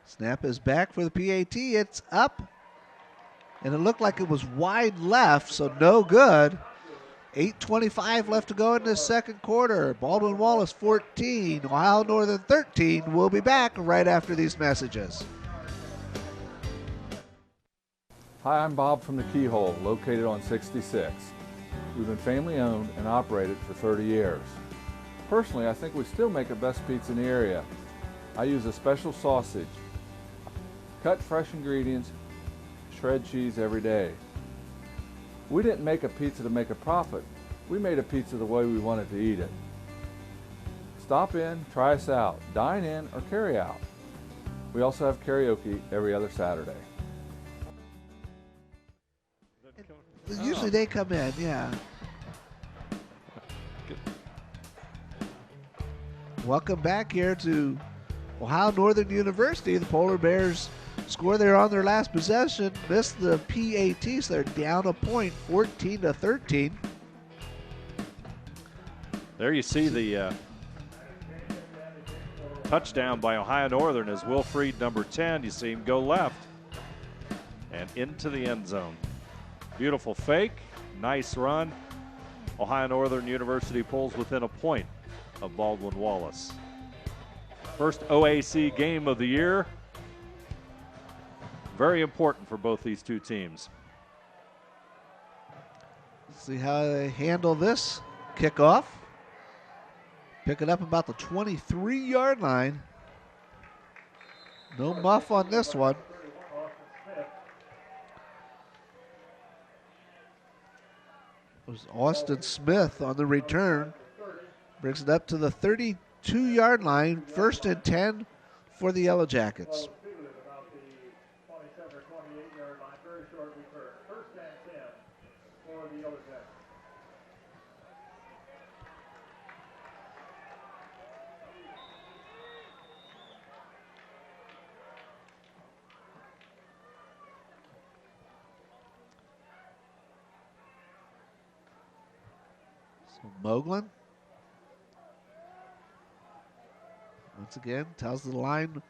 Speaker 2: Snap is back for the PAT. It's up. And it looked like it was wide left, so no good. 8:25 left to go in the 2nd quarter. Baldwin Wallace 14, Ohio Northern 13. We'll be back right after these messages.
Speaker 11: Hi, I'm Bob from the Keyhole, located on 66. We've been family owned and operated for 30 years. Personally, I think we still make the best pizza in the area. I use a special sausage. Cut fresh ingredients, shred cheese every day. We didn't make a pizza to make a profit. We made a pizza the way we wanted to eat it. Stop in, try us out, dine in, or carry out. We also have karaoke every other Saturday.
Speaker 2: Usually they come in, yeah. Welcome back here to Ohio Northern University. The Polar Bears score there on their last possession. Missed the PAT, so they're down a point, 14-13.
Speaker 3: There you see the touchdown by Ohio Northern as Will Freed, number 10. You see him go left and into the end zone. Beautiful fake, nice run. Ohio Northern University pulls within a point of Baldwin Wallace. First OAC game of the year. Very important for both these two teams.
Speaker 2: See how they handle this kickoff. Pick it up about the 23-yard line. No muff on this one. It was Austin Smith on the return. Brings it up to the 32 2-yard line, 1st and 10 for the Yellow Jackets.
Speaker 6: About the 27 or 28-yard line, very short return. 1st and 10 for the Yellow Jackets.
Speaker 2: Moglen, once again, tells the line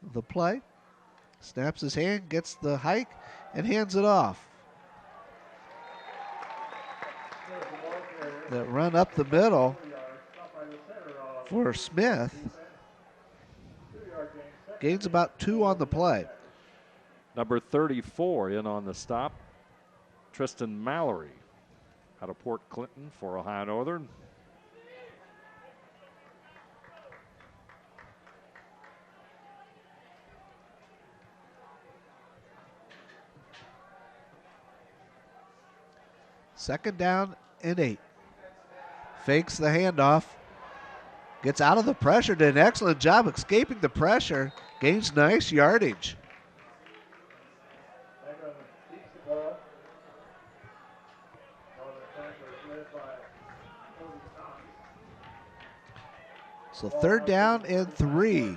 Speaker 2: of the play. Snaps his hand, gets the hike, and hands it off. That run up the middle for Smith. Gains about 2 on the play.
Speaker 3: Number 34 in on the stop, Tristan Mallory, out of Port Clinton for Ohio Northern.
Speaker 2: Second down and 8. Fakes the handoff. Gets out of the pressure. Did an excellent job escaping the pressure. Gains nice yardage. So 3rd down and 3.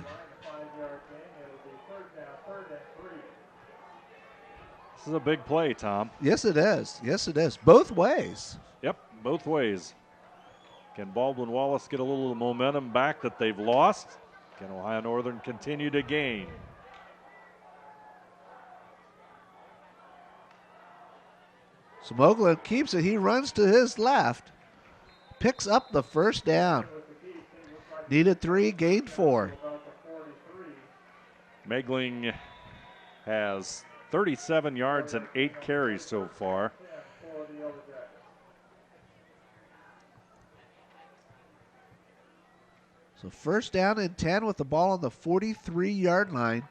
Speaker 3: This is a big play, Tom.
Speaker 2: Yes, it is. Yes, it is. Both ways.
Speaker 3: Yep, both ways. Can Baldwin Wallace get a little momentum back that they've lost? Can Ohio Northern continue to gain?
Speaker 2: So Moglen keeps it. He runs to his left. Picks up the 1st down. Needed 3, gained 4.
Speaker 3: Megling has 37 yards and 8 carries so far.
Speaker 2: So 1st down and 10 with the ball on the 43-yard line.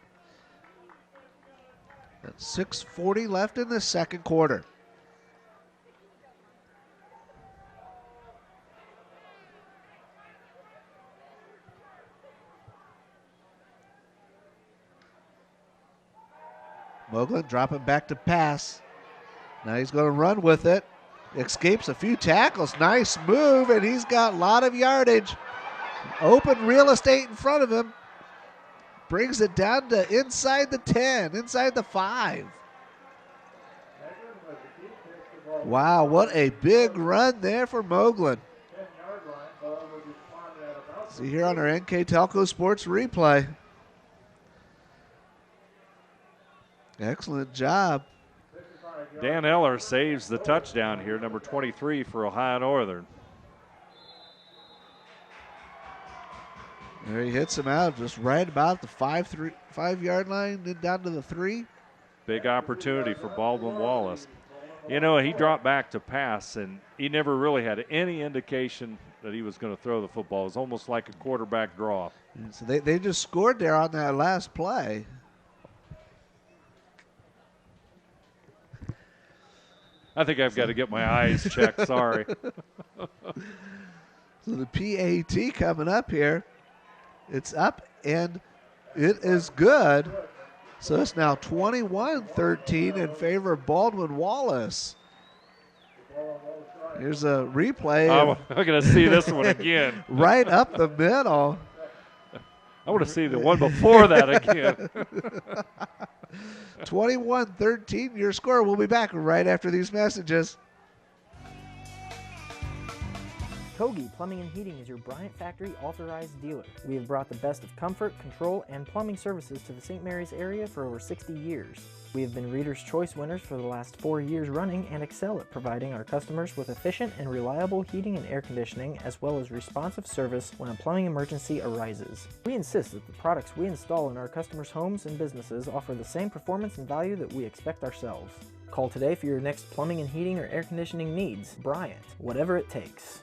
Speaker 2: That's 6:40 left in the second quarter. Moglen dropping back to pass. Now he's going to run with it. Escapes a few tackles. Nice move, and he's got a lot of yardage. Open real estate in front of him. Brings it down to inside the 10, inside the 5. Wow, what a big run there for Moglen. See here on our NK Telco Sports replay. Excellent job.
Speaker 3: Dan Eller saves the touchdown here, number 23 for Ohio Northern.
Speaker 2: There he hits him out just right about the 5-yard line, then down to the 3.
Speaker 3: Big opportunity for Baldwin Wallace. You know, he dropped back to pass, and he never really had any indication that he was going to throw the football. It was almost like a quarterback draw.
Speaker 2: And so they just scored there on that last play.
Speaker 3: I think I've got to get my eyes checked. Sorry.
Speaker 2: So the PAT coming up here. It's up, and it is good. So it's now 21-13 in favor of Baldwin Wallace. Here's a replay.
Speaker 3: I'm going to see this one again.
Speaker 2: Right up the middle.
Speaker 3: I want to see the one before that again.
Speaker 2: 21-13, your score. We'll be back right after these messages.
Speaker 12: Kogi Plumbing and Heating is your Bryant Factory authorized dealer. We have brought the best of comfort, control, and plumbing services to the St. Mary's area for over 60 years. We have been Reader's Choice winners for the last 4 years running and excel at providing our customers with efficient and reliable heating and air conditioning, as well as responsive service when a plumbing emergency arises. We insist that the products we install in our customers' homes and businesses offer the same performance and value that we expect ourselves. Call today for your next plumbing and heating or air conditioning needs. Bryant, whatever it takes.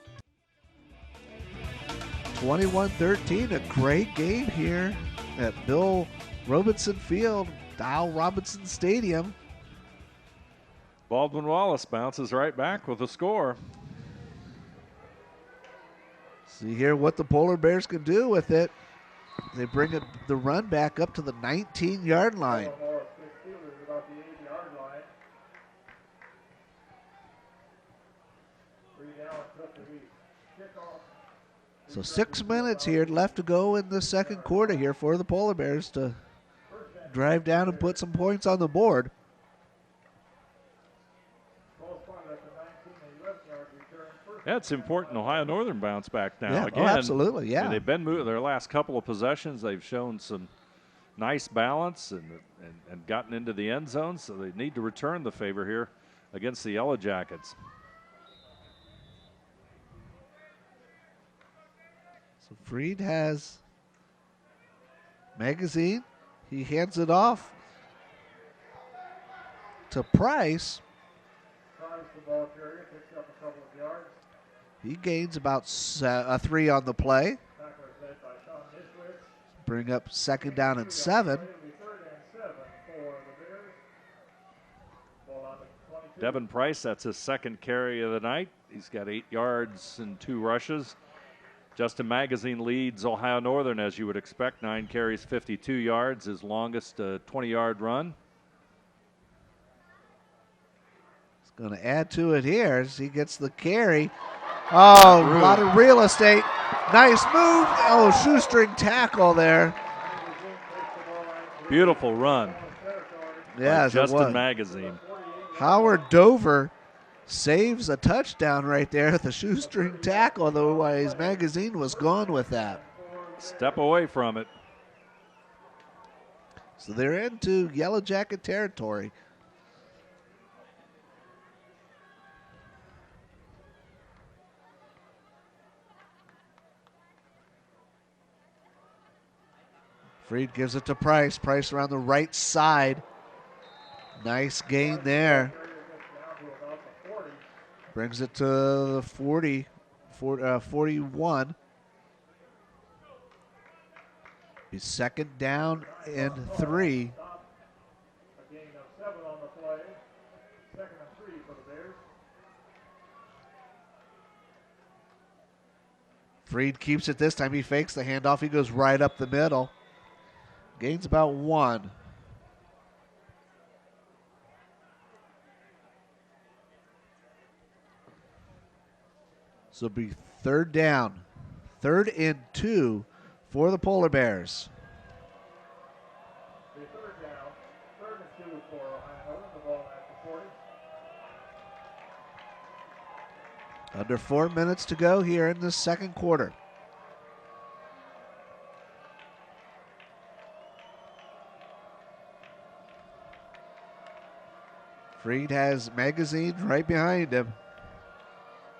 Speaker 2: 21-13, a great game here at Bill Robinson Field, Dial Robinson Stadium.
Speaker 3: Baldwin Wallace bounces right back with a score.
Speaker 2: See here what the Polar Bears can do with it. They bring the run back up to the 19-yard line.
Speaker 6: About the 8-yard line. 3 down, kickoff.
Speaker 2: So 6 minutes here left to go in the second quarter here for the Polar Bears to drive down and put some points on the board.
Speaker 3: That's important. Ohio Northern bounce back now.
Speaker 2: Yeah,
Speaker 3: Again,
Speaker 2: absolutely, yeah.
Speaker 3: And they've been moving their last couple of possessions. They've shown some nice balance and gotten into the end zone, so they need to return the favor here against the Yellow Jackets.
Speaker 2: So Freed has Magazine. He hands it off to Price.
Speaker 6: The ball carrier picks up a couple of yards.
Speaker 2: He gains about 3 on the play. Bring up 2nd down and 7.
Speaker 3: Devin Price, that's his second carry of the night. He's got 8 yards and 2 rushes. Justin Magazine leads Ohio Northern, as you would expect. 9 carries, 52 yards, his longest 20-yard run.
Speaker 2: He's going to add to it here as he gets the carry. Oh, a lot of real estate. Nice move. Oh, shoestring tackle there.
Speaker 3: Beautiful run.
Speaker 2: Yes,
Speaker 3: Justin Magazine.
Speaker 2: Howard Dover saves a touchdown right there with the shoestring tackle, otherwise Magazine was gone with that.
Speaker 3: Step away from it.
Speaker 2: So they're into Yellow Jacket territory. Freed gives it to Price. Price around the right side. Nice gain there. Brings it to the 41. He's 2nd down and 3.
Speaker 6: A gain of 7 on the play. 2nd and 3 for the Bears.
Speaker 2: Freed keeps it this time. He fakes the handoff. He goes right up the middle. Gains about 1. So it'll be 3rd down. 3rd and 2 for the Polar Bears.
Speaker 6: 3rd down. 3rd and 2 for Ohio. The ball at the 40.
Speaker 2: Under 4 minutes to go here in the second quarter. Freed has Magazine right behind him.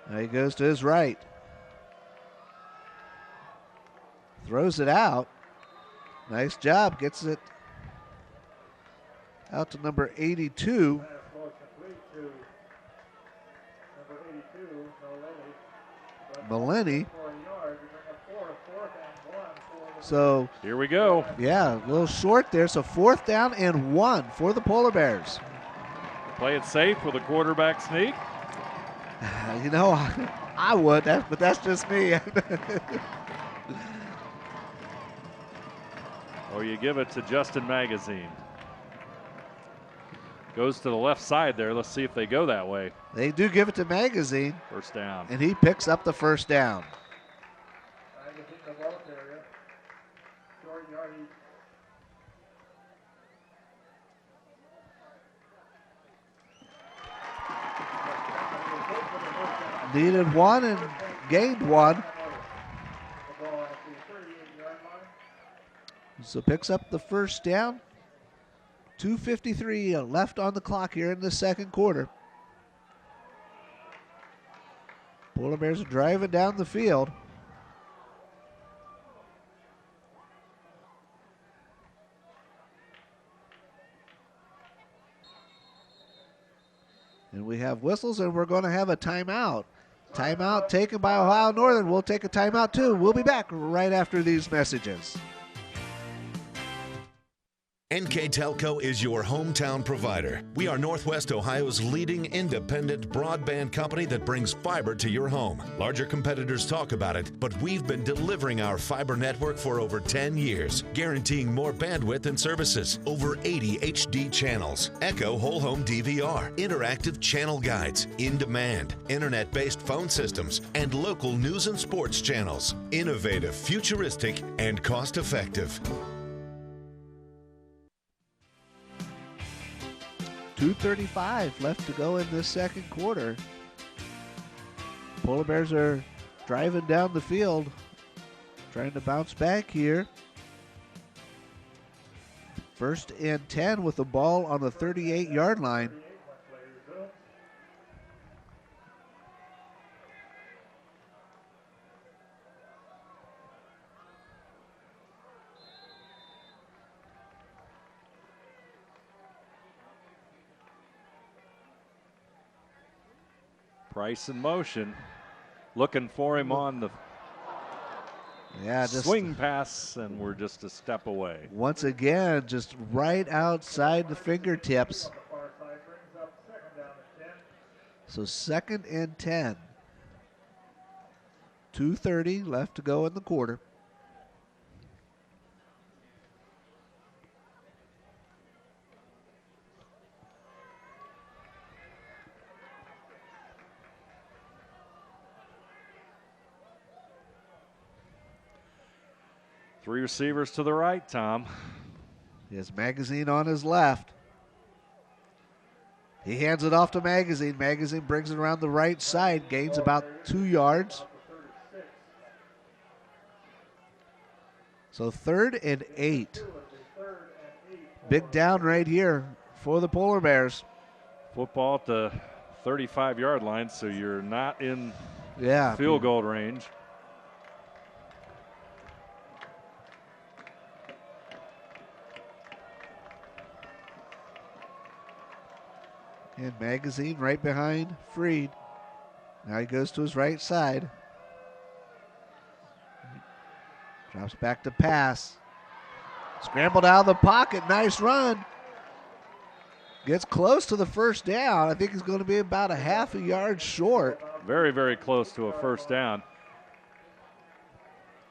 Speaker 2: Now he goes to his right. Throws it out. Nice job. Gets it out to number 82. Maleni. So
Speaker 3: here we go.
Speaker 2: Yeah, a little short there. So 4th down and 1 for the Polar Bears.
Speaker 3: Play it safe with a quarterback sneak.
Speaker 2: You know, I would, but that's just me.
Speaker 3: Or you give it to Justin Magazine. Goes to the left side there. Let's see if they go that way.
Speaker 2: They do give it to Magazine.
Speaker 3: 1st down.
Speaker 2: And he picks up the 1st down.
Speaker 6: Magazine, the ball carrier. Short yardage.
Speaker 2: Needed 1 and gained 1. So picks up the 1st down. 2:53 left on the clock here in the second quarter. Polar Bears are driving down the field. And we have whistles, and we're going to have a timeout. Timeout taken by Ohio Northern. We'll take a timeout too. We'll be back right after these messages.
Speaker 5: NK Telco is your hometown provider. We are Northwest Ohio's leading independent broadband company that brings fiber to your home. Larger competitors talk about it, but we've been delivering our fiber network for over 10 years, guaranteeing more bandwidth and services, over 80 HD channels, Echo whole home DVR, interactive channel guides, in-demand, internet-based phone systems, and local news and sports channels. Innovative, futuristic, and cost-effective.
Speaker 2: 2:35 left to go in this second quarter. Polar Bears are driving down the field, trying to bounce back here. 1st and 10 with the ball on the 38-yard line.
Speaker 3: Price in motion, looking for him on the swing pass, and we're just a step away.
Speaker 2: Once again, just right outside the fingertips. So 2nd and 10. 2:30 left to go in the quarter.
Speaker 3: Three receivers to the right, Tom.
Speaker 2: He has Magazine on his left. He hands it off to Magazine. Magazine brings it around the right side, gains about 2 yards. So 3rd and 8. Big down right here for the Polar Bears.
Speaker 3: Football at the 35-yard line, so you're not in field goal range.
Speaker 2: And Magazine right behind Freed. Now he goes to his right side. Drops back to pass. Scrambled out of the pocket. Nice run. Gets close to the first down. I think he's going to be about a half a yard short.
Speaker 3: Very, very close to a first down.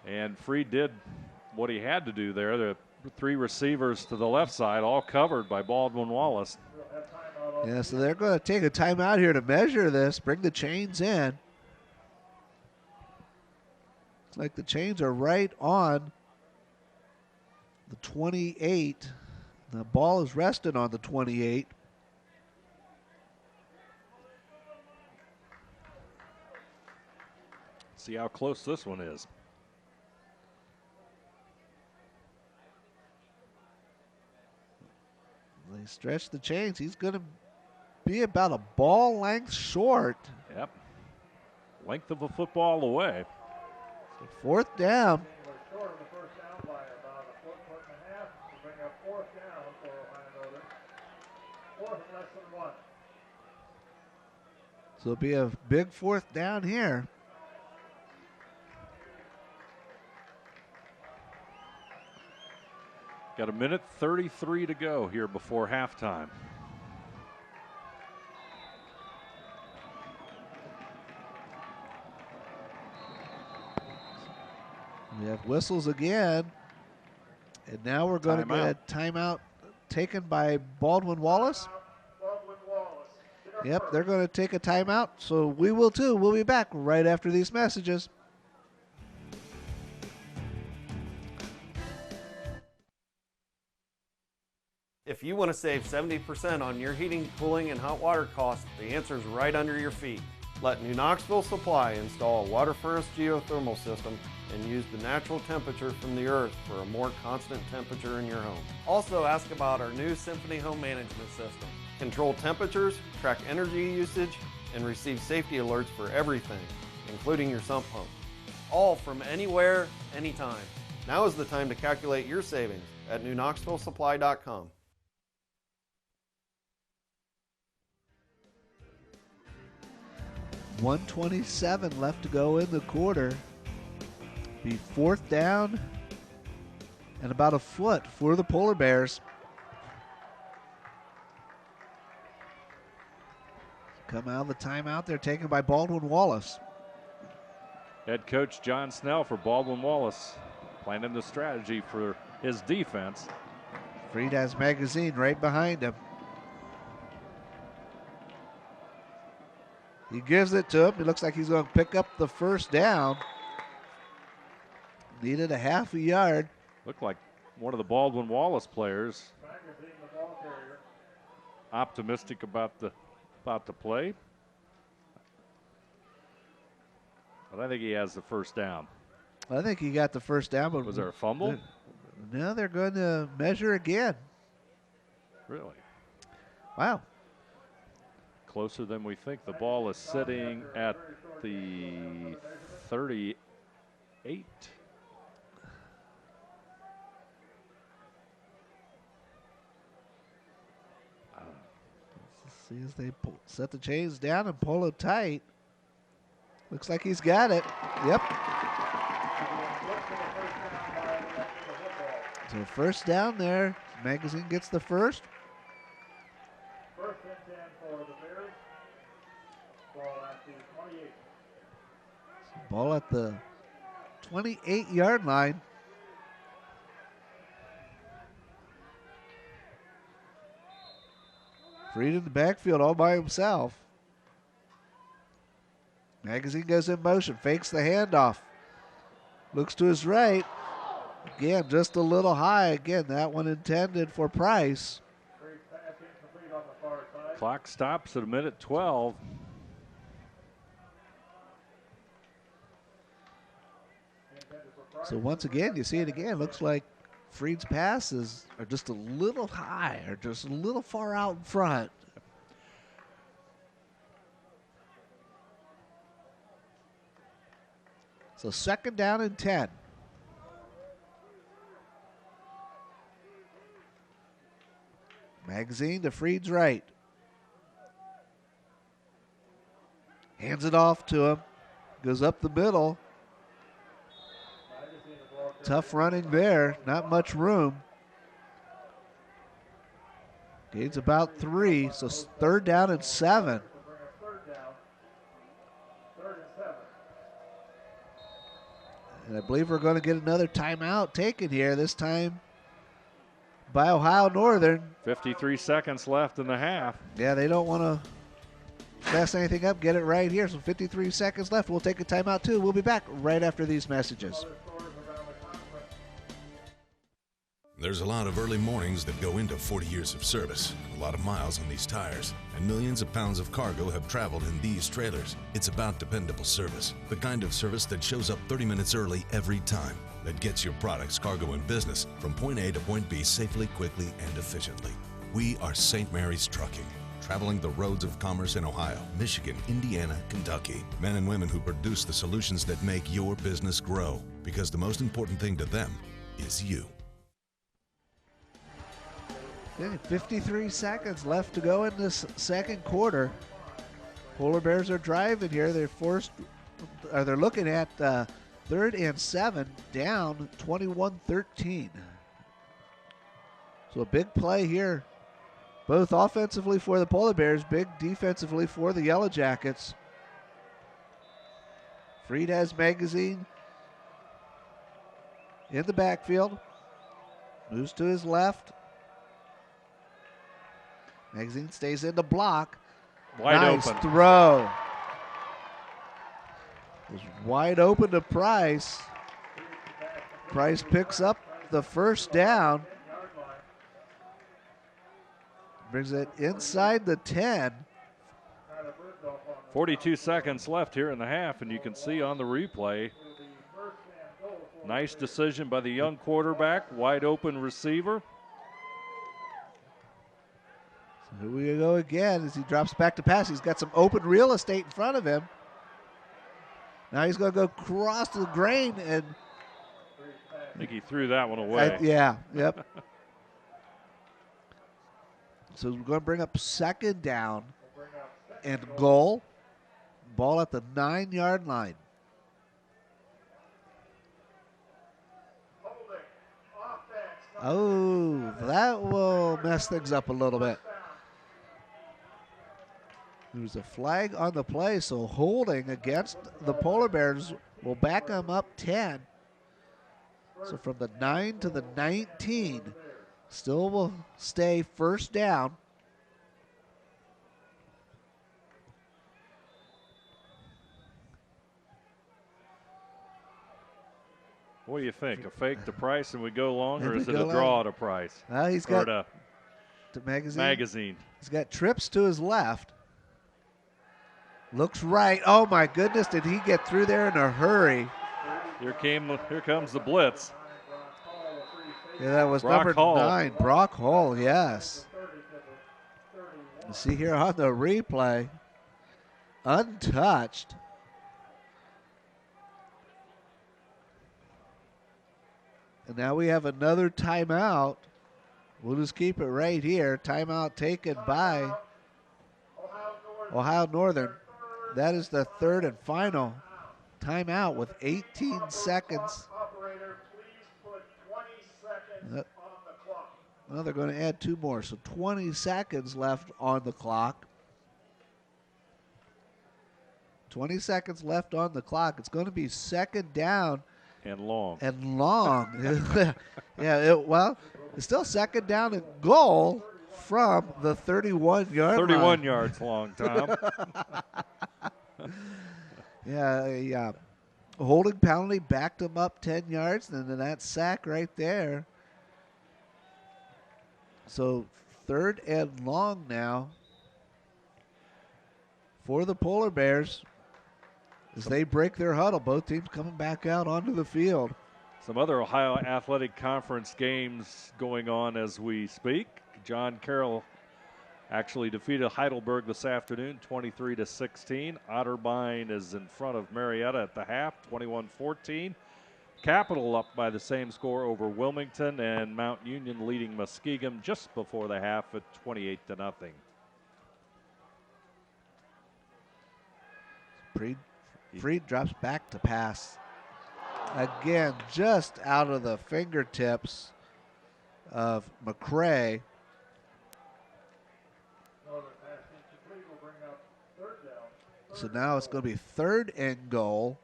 Speaker 3: And Freed did what he had to do there. The three receivers to the left side, all covered by Baldwin Wallace.
Speaker 2: Yeah, so they're going to take a timeout here to measure this, bring the chains in. Looks like the chains are right on the 28. The ball is rested on the 28.
Speaker 3: See how close this one is.
Speaker 2: They stretch the chains. He's going to be about a ball length short.
Speaker 3: Yep. Length of a football away.
Speaker 2: So 4th down. So it'll be a big 4th down here.
Speaker 3: Got a minute 33 to go here before halftime.
Speaker 2: We have whistles again. And now we're going to get a timeout taken by Baldwin Wallace. Yep, they're going to take a timeout, so we will too. We'll be back right after these messages.
Speaker 4: If you want to save 70% on your heating, cooling, and hot water costs, the answer is right under your feet. Let New Knoxville Supply install a water furnace geothermal system and use the natural temperature from the earth for a more constant temperature in your home. Also ask about our new Symphony home management system. Control temperatures, track energy usage, and receive safety alerts for everything, including your sump pump. All from anywhere, anytime. Now is the time to calculate your savings at newknoxvillesupply.com.
Speaker 2: .127 left to go in the quarter. Be 4th down and about a foot for the Polar Bears. come out of the timeout. They're taken by Baldwin Wallace.
Speaker 3: Head coach John Snell for Baldwin Wallace planning the strategy for his defense.
Speaker 2: Freed has Magazine right behind him. He gives it to him. It looks like he's going to pick up the first down. Needed a half a yard.
Speaker 3: Looked like one of the Baldwin Wallace players optimistic about the play. But I think he has the first down.
Speaker 2: I think he got the first down. But
Speaker 3: was there a fumble?
Speaker 2: No, they're going to measure again.
Speaker 3: Really?
Speaker 2: Wow.
Speaker 3: Closer than we think. The ball is sitting at the 38.
Speaker 2: Let's see as they set the chains down and pull it tight. Looks like he's got it. Yep. So first down there. Magazine gets the first.
Speaker 6: First and 10 for the Bears. Ball at the 28.
Speaker 2: Ball at the 28-yard line. Freed in the backfield all by himself. Magazine goes in motion, fakes the handoff. Looks to his right. Again, just a little high. Again, that one intended for Price.
Speaker 3: Clock stops at a minute 12.
Speaker 2: So once again, you see it again. Looks like Freed's passes are just a little high or just a little far out in front. So second down and 10. Magazine to Freed's right. Hands it off to him. Goes up the middle. Tough running there. Not much room. Gains about 3. So third down and 7. And I believe we're going to get another timeout taken here, this time by Ohio Northern.
Speaker 3: 53 seconds left in the half.
Speaker 2: Yeah, they don't want to mess anything up. Get it right here. So 53 seconds left. We'll take a timeout too. We'll be back right after these messages.
Speaker 5: There's a lot of early mornings that go into 40 years of service, a lot of miles on these tires, and millions of pounds of cargo have traveled in these trailers. It's about dependable service, the kind of service that shows up 30 minutes early every time, that gets your products, cargo, and business from point A to point B safely, quickly, and efficiently. We are St. Mary's Trucking, traveling the roads of commerce in Ohio, Michigan, Indiana, Kentucky. Men and women who produce the solutions that make your business grow, because the most important thing to them is you.
Speaker 2: Okay, 53 seconds left to go in this second quarter. Polar Bears are driving here. They're looking at third and 7, down 21-13. So a big play here, both offensively for the Polar Bears, big defensively for the Yellow Jackets. Freed has Magazine in the backfield. Moves to his left. Magazine stays in the block.
Speaker 3: Nice
Speaker 2: open throw. It was wide open to Price. Price picks up the first down. Brings it inside the 10.
Speaker 3: 42 seconds left here in the half, and you can see on the replay, nice decision by the young quarterback, wide open receiver.
Speaker 2: Here we go again as he drops back to pass. He's got some open real estate in front of him. Now he's going to go cross the grain and...
Speaker 3: I think he threw that one away.
Speaker 2: Yep. So we're going to bring up second down and goal. Ball at the 9-yard line. Oh, that will mess things up a little bit. There's a flag on the play, so holding against the Polar Bears will back them up 10. So from the 9 to the 19, still will stay first down.
Speaker 3: What do you think? A fake to Price and we go long,
Speaker 2: And
Speaker 3: or
Speaker 2: we
Speaker 3: is it
Speaker 2: go
Speaker 3: a draw
Speaker 2: long.
Speaker 3: to Price?
Speaker 2: He's
Speaker 3: Or
Speaker 2: got
Speaker 3: to
Speaker 2: magazine. He's got trips to his left. Looks right. Oh my goodness, did he get through there in a hurry?
Speaker 3: Here comes the blitz.
Speaker 2: Yeah, that was
Speaker 3: Brock
Speaker 2: number
Speaker 3: Hall.
Speaker 2: 9, Brock Hall, yes. You see here on the replay, untouched. And now we have another timeout. We'll just keep it right here. Timeout taken by Ohio Northern. That is the third and final timeout with 18 seconds. Well, they're going to add 2 more, so 20 seconds left on the clock. 20 seconds left on the clock. It's going to be second down.
Speaker 3: And long.
Speaker 2: Yeah, well, it's still second down and goal from the 31-yard line.
Speaker 3: 31 yards long, Tom.
Speaker 2: Yeah, a holding penalty backed him up 10 yards, and then that sack right there. So third and long now for the Polar Bears as they break their huddle. Both teams coming back out onto the field.
Speaker 3: Some other Ohio Athletic Conference games going on as we speak. John Carroll actually defeated Heidelberg this afternoon, 23-16. Otterbein is in front of Marietta at the half, 21-14. Capital up by the same score over Wilmington, and Mount Union leading Muskegon just before the half at 28-0.
Speaker 2: Freed drops back to pass. Again, just out of the fingertips of McCray. So now it's going to be third and goal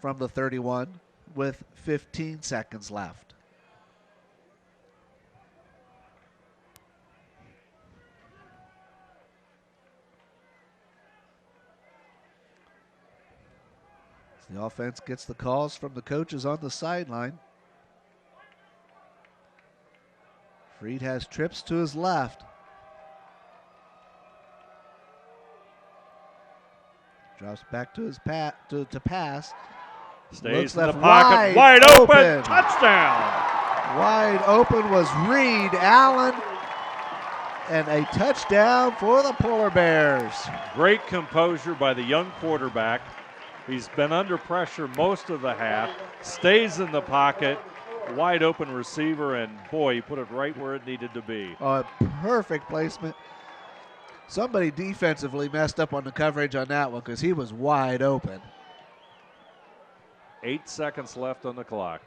Speaker 2: from the 31 with 15 seconds left. The offense gets the calls from the coaches on the sideline. Freed has trips to his left. Drops back to his to pass.
Speaker 3: Stays
Speaker 2: in
Speaker 3: the pocket. Wide open. Touchdown.
Speaker 2: Wide open was Reed Allen. And a touchdown for the Polar Bears.
Speaker 3: Great composure by the young quarterback. He's been under pressure most of the half. Stays in the pocket. Wide open receiver, and boy, he put it right where it needed to be.
Speaker 2: Oh, perfect placement. Somebody defensively messed up on the coverage on that one because he was wide open.
Speaker 3: 8 seconds left on the clock.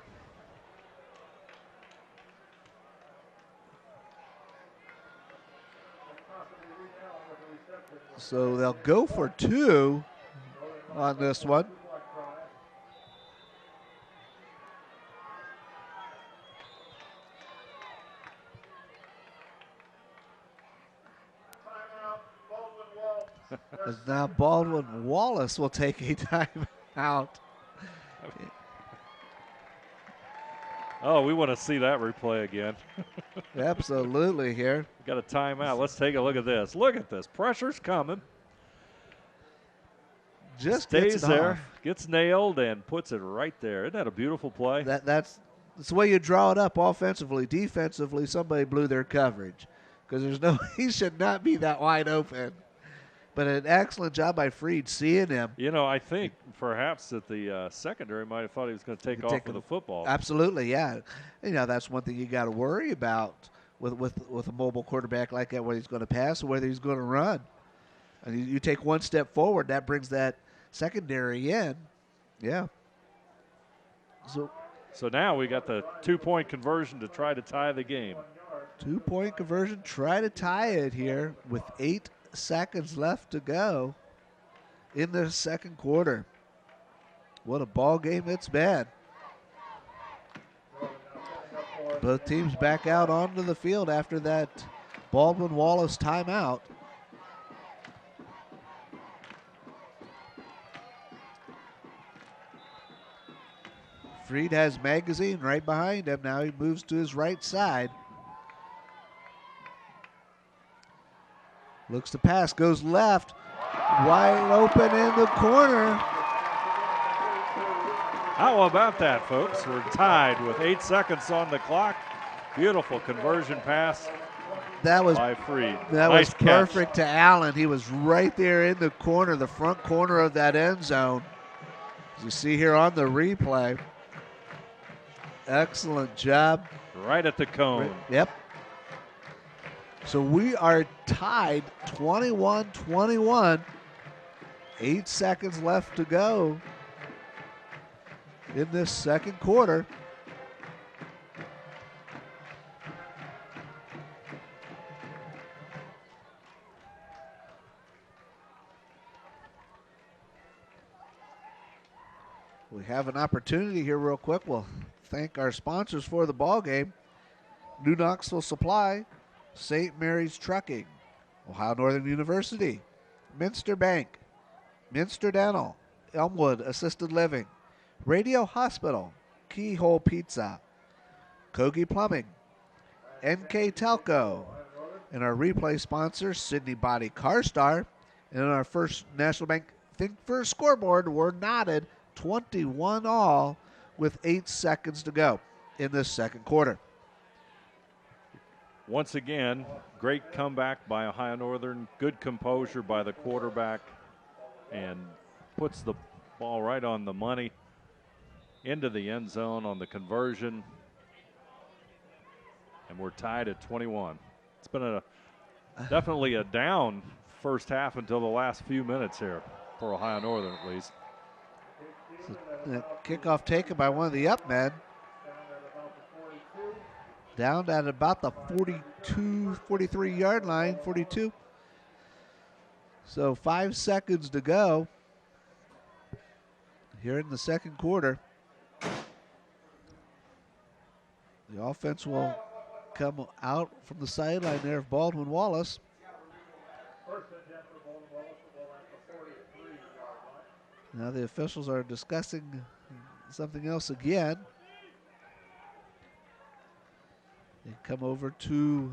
Speaker 2: So they'll go for 2 on this one. As now Baldwin Wallace will take a timeout.
Speaker 3: Oh, we want to see that replay again.
Speaker 2: Absolutely here.
Speaker 3: Got a timeout. Let's take a look at this. Look at this. Pressure's coming.
Speaker 2: Just
Speaker 3: stays there, gets nailed, and puts it right there. Isn't that a beautiful play?
Speaker 2: That's the way you draw it up offensively. Defensively, somebody blew their coverage because there's no he should not be that wide open. But an excellent job by Freed seeing him.
Speaker 3: You know, I think perhaps that the secondary might have thought he was going to take off with the football.
Speaker 2: Absolutely, yeah. You know, that's one thing you got to worry about with a mobile quarterback like that, whether he's going to pass or whether he's going to run. And you take one step forward, that brings that secondary in. Yeah.
Speaker 3: So now we got the 2-point conversion to try to tie the game.
Speaker 2: 2-point conversion, try to tie it here with 8 seconds left to go in the second quarter. What a ball game it's been. Both teams back out onto the field after that Baldwin Wallace timeout. Freed has Magazine right behind him. Now he moves to his right side. Looks to pass, goes left. Wide open in the corner.
Speaker 3: How about that, folks? We're tied with 8 seconds on the clock. Beautiful conversion pass by Freed.
Speaker 2: That
Speaker 3: Nice
Speaker 2: was
Speaker 3: catch.
Speaker 2: perfect to Allen. He was right there in the corner, the front corner of that end zone. As you see here on the replay. Excellent job.
Speaker 3: Right at the cone.
Speaker 2: Yep. So we are tied 21-21. 8 seconds left to go in this second quarter. We have an opportunity here real quick. We'll thank our sponsors for the ball game. New Knoxville Supply, St. Mary's Trucking, Ohio Northern University, Minster Bank, Minster Dental, Elmwood Assisted Living, Radio Hospital, Keyhole Pizza, Kogi Plumbing, NK Telco, and our replay sponsor, Sydney Body Car Star. And in our First National Bank Think First scoreboard, we're knotted 21 all with 8 seconds to go in this second quarter.
Speaker 3: Once again, great comeback by Ohio Northern. Good composure by the quarterback, and puts the ball right on the money into the end zone on the conversion. And we're tied at 21. It's been definitely a down first half until the last few minutes here for Ohio Northern, at least.
Speaker 2: So that kickoff taken by one of the up men. Down at about the 42, 43-yard line, 42. So 5 seconds to go here in the second quarter. The offense will come out from the sideline there of Baldwin Wallace. Now the officials are discussing something else again. They come over to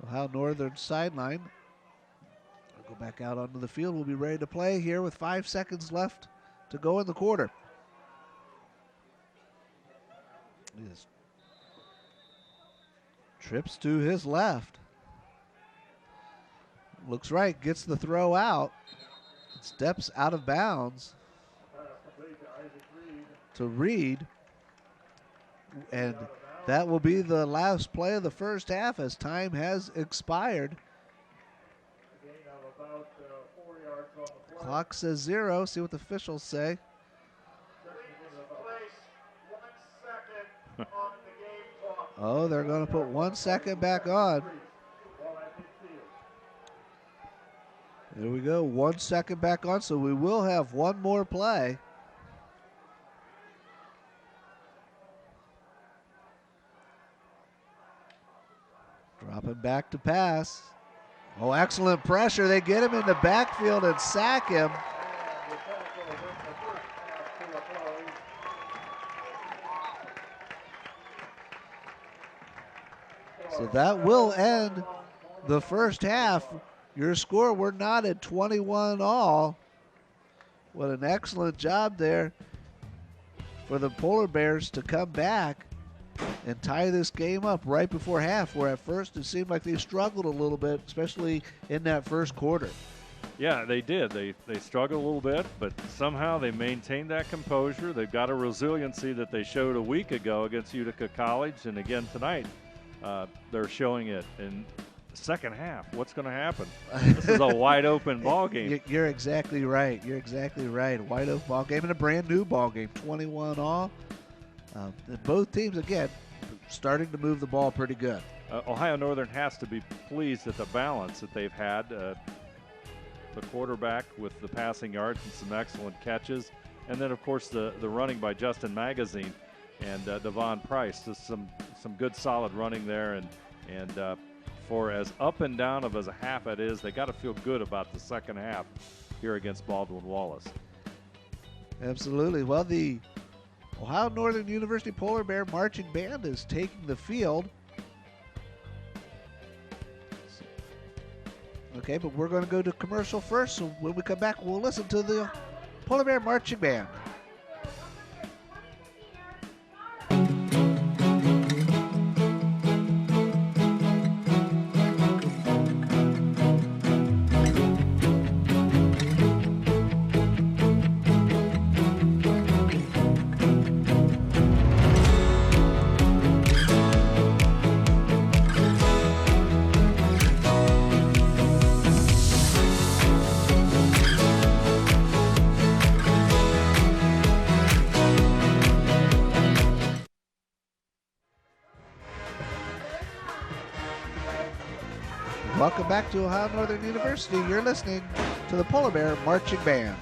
Speaker 2: Ohio Northern sideline. I'll go back out onto the field. We'll be ready to play here with 5 seconds left to go in the quarter. Yes. Trips to his left. Looks right, gets the throw out. Steps out of bounds to Reed. And that will be the last play of the first half as time has expired. Clock says 0. See what the officials say. Oh, they're going to put 1 second back on. There we go, 1 second back on, so we will have one more play. Dropping back to pass. Oh, excellent pressure. They get him in the backfield and sack him. So that will end the first half. Your score, we're not at 21 all. What an excellent job there for the Polar Bears to come back and tie this game up right before half, where at first it seemed like they struggled a little bit, especially in that first quarter.
Speaker 3: Yeah, they did. They struggled a little bit, but somehow they maintained that composure. They've got a resiliency that they showed a week ago against Utica College, and again tonight they're showing it. And second half, what's going to happen? This is a wide open ball game.
Speaker 2: You're exactly right. You're exactly right. Wide open ball game and a brand new ball game, 21 all. And both teams, again, starting to move the ball pretty good.
Speaker 3: Ohio Northern has to be pleased at the balance that they've had. The quarterback with the passing yards and some excellent catches. And then, of course, the running by Justin Magazine and Devon Price. Just some good solid running there. And for as up and down of as a half it is, they got to feel good about the second half here against Baldwin Wallace.
Speaker 2: Absolutely. Well, the Ohio Northern University Polar Bear Marching Band is taking the field. Okay, but we're going to go to commercial first, so when we come back, we'll listen to the Polar Bear Marching Band. Welcome back to Ohio Northern University. You're listening to the Polar Bear Marching Band.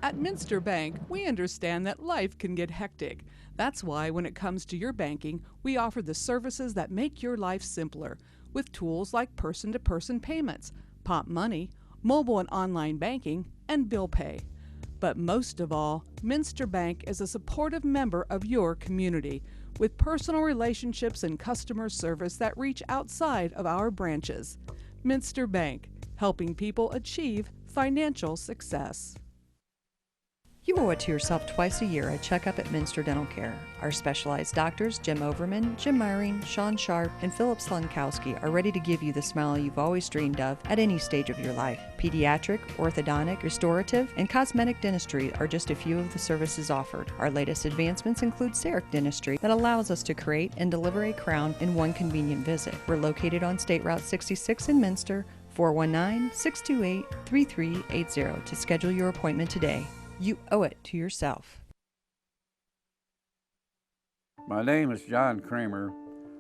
Speaker 7: At Minster Bank, we understand that life can get hectic. That's why when it comes to your banking, we offer the services that make your life simpler with tools like person-to-person payments, Pop Money, mobile and online banking, and bill pay. But most of all, Minster Bank is a supportive member of your community with personal relationships and customer service that reach outside of our branches. Minster Bank, helping people achieve financial success.
Speaker 8: You owe it to yourself twice a year a checkup at Minster Dental Care. Our specialized doctors, Jim Overman, Jim Myring, Sean Sharp, and Philip Slunkowski, are ready to give you the smile you've always dreamed of at any stage of your life. Pediatric, orthodontic, restorative, and cosmetic dentistry are just a few of the services offered. Our latest advancements include CEREC dentistry that allows us to create and deliver a crown in one convenient visit. We're located on State Route 66 in Minster, 419-628-3380 to schedule your appointment today. You owe it to yourself.
Speaker 13: My name is John Kramer.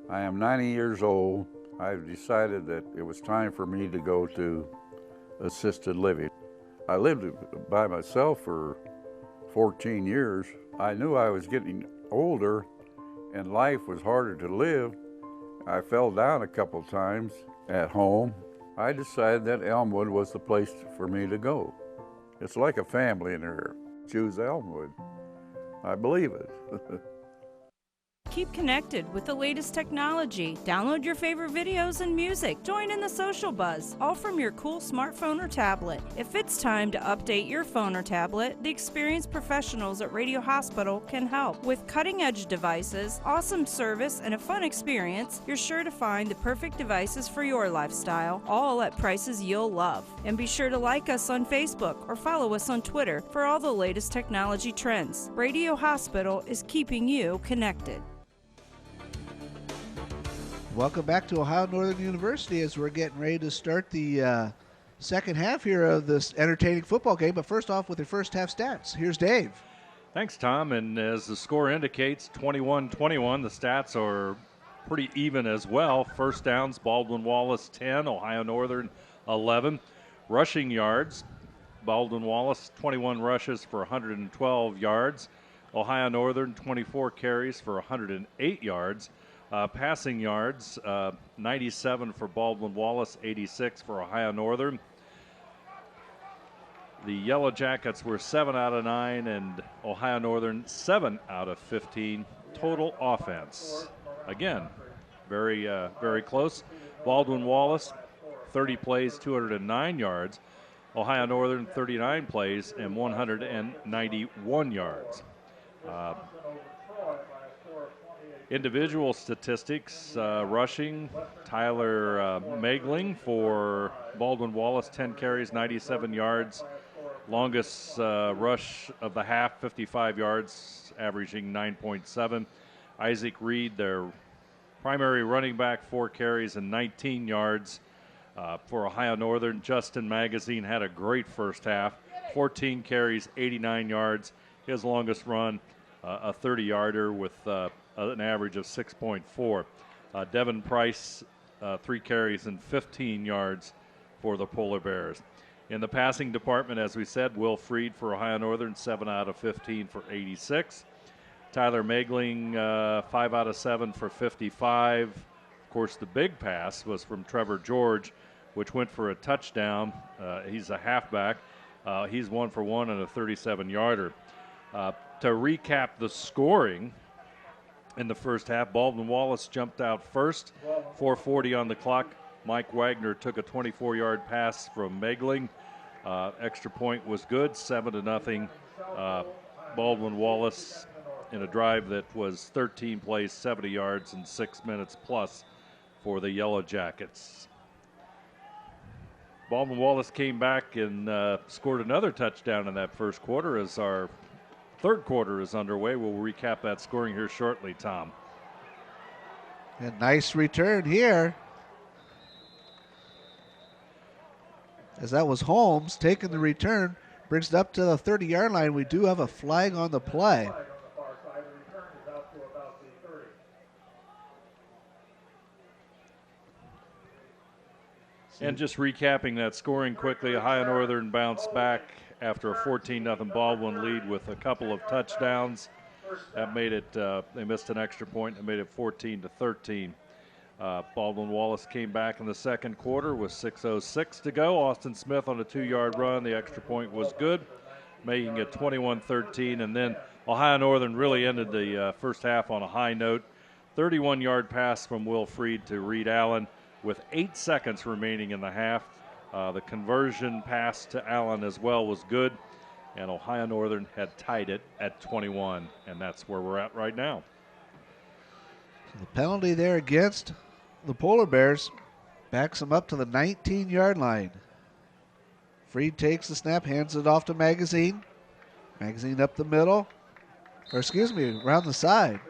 Speaker 13: I am 90 years old. I've decided that it was time for me to go to assisted living. I lived by myself for 14 years. I knew I was getting older and life was harder to live. I fell down a couple times at home. I decided that Elmwood was the place for me to go. It's like a family in there. Choose Elmwood. I believe it.
Speaker 10: Keep connected with the latest technology. Download your favorite videos and music. Join in the social buzz, all from your cool smartphone or tablet. If it's time to update your phone or tablet, the experienced professionals at Radio Hospital can help. With cutting-edge devices, awesome service, and a fun experience, you're sure to find the perfect devices for your lifestyle, all at prices you'll love. And be sure to like us on Facebook or follow us on Twitter for all the latest technology trends. Radio Hospital is keeping you connected.
Speaker 2: Welcome back to Ohio Northern University as we're getting ready to start the second half here of this entertaining football game. But first off with your first half stats, here's Dave.
Speaker 3: Thanks, Tom. And as the score indicates, 21-21, the stats are pretty even as well. First downs, Baldwin Wallace 10, Ohio Northern 11. Rushing yards, Baldwin Wallace 21 rushes for 112 yards. Ohio Northern 24 carries for 108 yards. Passing yards, 97 for Baldwin Wallace, 86 for Ohio Northern. The Yellow Jackets were 7 out of 9 and Ohio Northern 7 out of 15 total offense. Again, very close. Baldwin Wallace, 30 plays, 209 yards. Ohio Northern, 39 plays and 191 yards. Individual statistics, rushing, Tyler Megling for Baldwin Wallace, 10 carries, 97 yards. Longest rush of the half, 55 yards, averaging 9.7. Isaac Reed, their primary running back, 4 carries and 19 yards. For Ohio Northern, Justin Magazine had a great first half, 14 carries, 89 yards. His longest run, a 30-yarder with an average of 6.4. Devin Price, 3 carries and 15 yards for the Polar Bears. In the passing department, as we said, Will Freed for Ohio Northern, 7 out of 15 for 86. Tyler Megling, 5 out of 7 for 55. Of course, the big pass was from Trevor George, which went for a touchdown. He's a halfback. He's 1 for 1 and a 37-yarder. To recap the scoring in the first half, Baldwin Wallace jumped out first, 4:40 on the clock. Mike Wagner took a 24-yard pass from Megling. Extra point was good, 7-0. Baldwin Wallace in a drive that was 13 plays, 70 yards, and 6 minutes plus for the Yellow Jackets. Baldwin Wallace came back and scored another touchdown in that first quarter as our third quarter is underway. We'll recap that scoring here shortly, Tom.
Speaker 2: A nice return here. As that was Holmes taking the return, brings it up to the 30-yard line. We do have a flag on the play.
Speaker 3: And just recapping that scoring quickly, Ohio Northern bounced back after a 14-0 Baldwin lead with a couple of touchdowns. That made it, they missed an extra point and made it 14-13. Baldwin Wallace came back in the second quarter with 6:06 to go. Austin Smith on a 2-yard run. The extra point was good, making it 21-13. And then Ohio Northern really ended the first half on a high note. 31-yard pass from Will Freed to Reed Allen with 8 seconds remaining in the half. The conversion pass to Allen as well was good. And Ohio Northern had tied it at 21, and that's where we're at right now.
Speaker 2: The penalty there against the Polar Bears backs them up to the 19-yard line. Freed takes the snap, hands it off to Magazine. Magazine up the middle, or excuse me, around the side.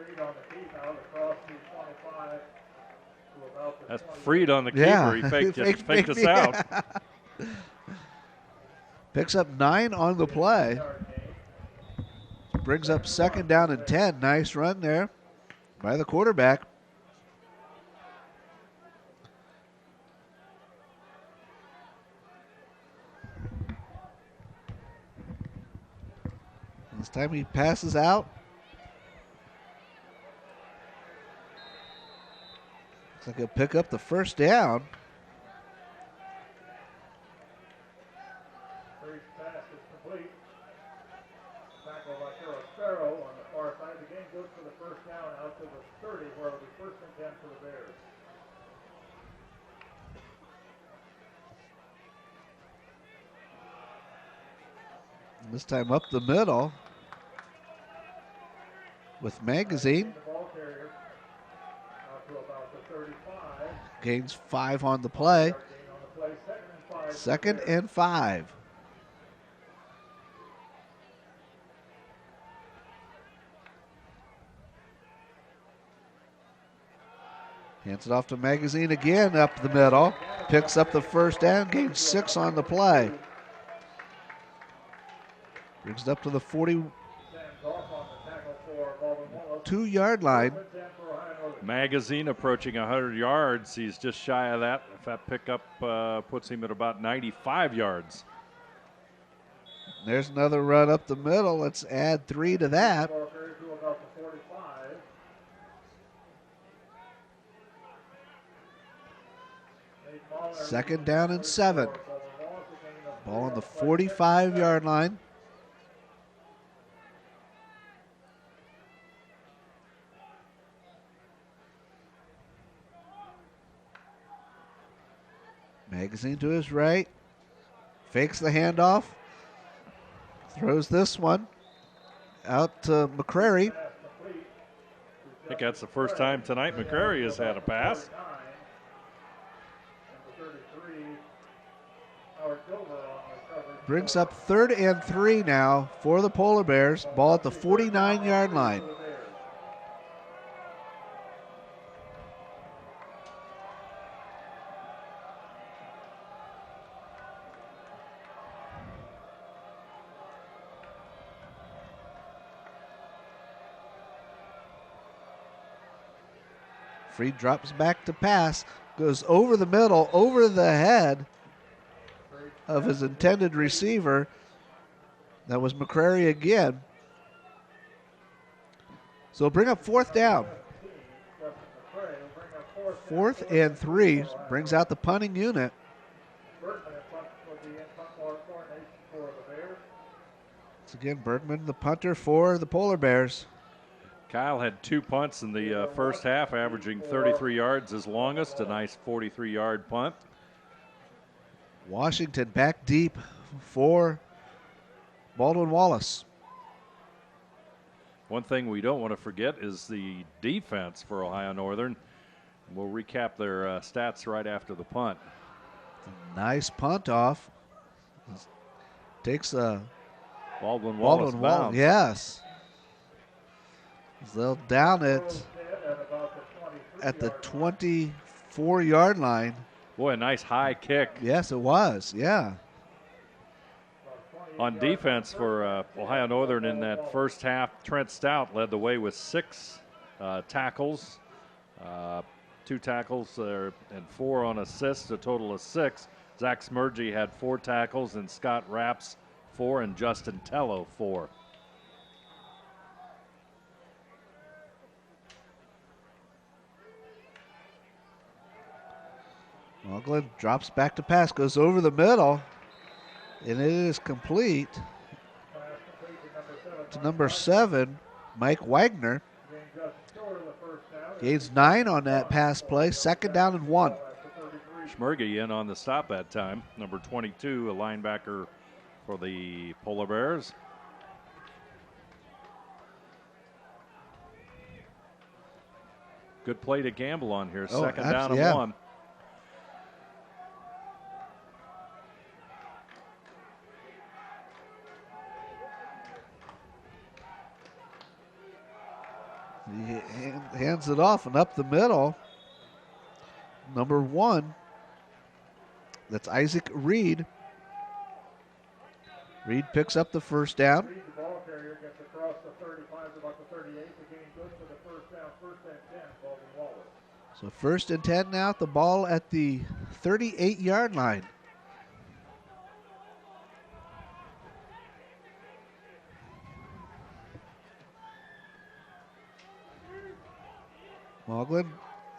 Speaker 3: That's Freed on the keeper.
Speaker 2: Yeah.
Speaker 3: He faked us out.
Speaker 2: Picks up 9 on the play. Brings up second down and 10. Nice run there by the quarterback. This time he passes out. Looks like he'll pick up the first down. This time up the middle with Magazine. Gains 5 on the play. 2nd and 5. Hands it off to Magazine again up the middle. Picks up the first down, gains 6 on the play. Brings it up to the 42-yard line.
Speaker 3: Magazine approaching 100 yards. He's just shy of that. If that pickup puts him at about 95 yards.
Speaker 2: There's another run up the middle. Let's add 3 to that. Second down and 7. Ball on the 45-yard line. Magazine to his right. Fakes the handoff. Throws this one out to McCrary.
Speaker 3: I think that's the first time tonight McCrary has had a pass.
Speaker 2: Brings up 3rd and 3 now for the Polar Bears. Ball at the 49-yard line. Freed drops back to pass, goes over the middle, over the head of his intended receiver. That was McCrary again. So bring up 4th down. 4th and 3, brings out the punting unit. Once again, Bergman, the punter for the Polar Bears.
Speaker 3: Kyle had 2 punts in the first half, averaging 33 yards his longest, a nice 43-yard punt.
Speaker 2: Washington back deep for Baldwin Wallace.
Speaker 3: One thing we don't want to forget is the defense for Ohio Northern. We'll recap their stats right after the punt.
Speaker 2: Nice punt off. Takes a
Speaker 3: Baldwin Wallace bounce.
Speaker 2: Yes. They'll down it at the 24-yard line.
Speaker 3: Boy, a nice high kick.
Speaker 2: Yes, it was. Yeah.
Speaker 3: On defense for Ohio Northern in that first half, Trent Stout led the way with 6 tackles, 2 tackles and 4 on assists, a total of 6. Zach Smergy had 4 tackles and Scott Rapps 4, and Justin Tello 4.
Speaker 2: Moglen drops back to pass, goes over the middle, and it is complete to number 7, Mike Wagner. Gains 9 on that pass play, 2nd down and 1.
Speaker 3: Schmerge in on the stop that time. Number 22, a linebacker for the Polar Bears. Good play to gamble on here. 2nd down and 1.
Speaker 2: He hands it off and up the middle. Number 1, that's Isaac Reed. Reed picks up the 1st down.
Speaker 6: Reed, the ball carrier, gets across the 35 to about the 38 to gain good for the 1st down, 1st and 10, Baldwin Wallace.
Speaker 2: So 1st and 10 now, the ball at the 38-yard line. Moglen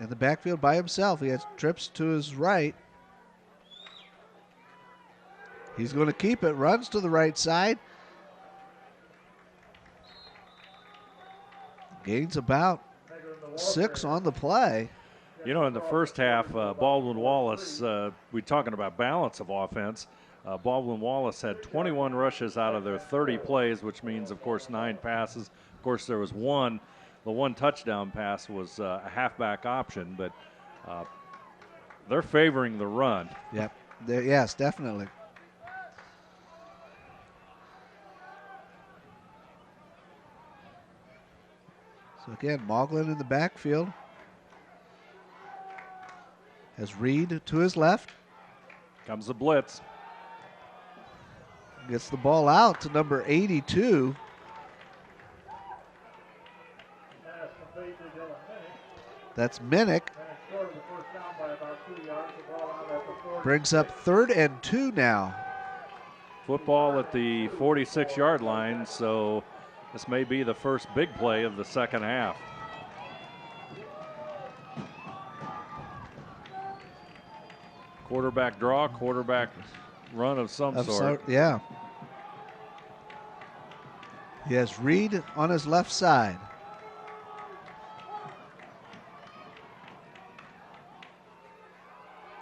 Speaker 2: in the backfield by himself. He has trips to his right. He's going to keep it, runs to the right side. Gains about 6 on the play.
Speaker 3: You know, in the first half, Baldwin Wallace, we're talking about balance of offense. Baldwin Wallace had 21 rushes out of their 30 plays, which means, of course, 9 passes. Of course, there was one. The one touchdown pass was a halfback option, but they're favoring the run.
Speaker 2: Yep. Yes, definitely. So again, Moglen in the backfield. Has Reed to his left.
Speaker 3: Comes the blitz.
Speaker 2: Gets the ball out to number 82. That's Minnick. Brings up 3rd and 2 now.
Speaker 3: Football at the 46-yard line, so this may be the first big play of the second half. Quarterback draw, quarterback run of some sort.
Speaker 2: Yeah. He has Reed on his left side.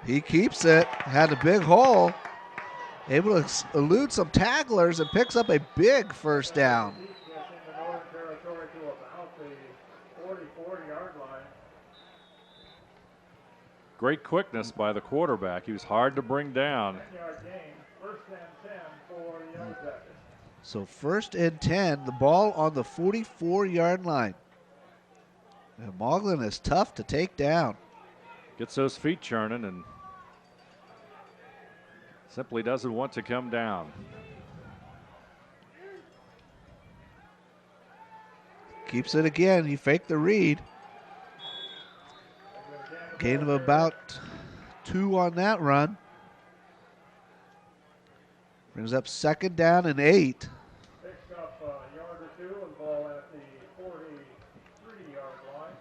Speaker 2: He keeps it, had a big hole, able to elude some tacklers and picks up a big 1st down.
Speaker 3: Great quickness by the quarterback. He was hard to bring down.
Speaker 2: So 1st and 10, the ball on the 44-yard line. And Moglen is tough to take down.
Speaker 3: Gets those feet churning and simply doesn't want to come down.
Speaker 2: Keeps it again. He faked the read. Gain of about 2 on that run. Brings up 2nd down and 8.
Speaker 6: Picks up a yard or 2 and the ball at the 43-yard line.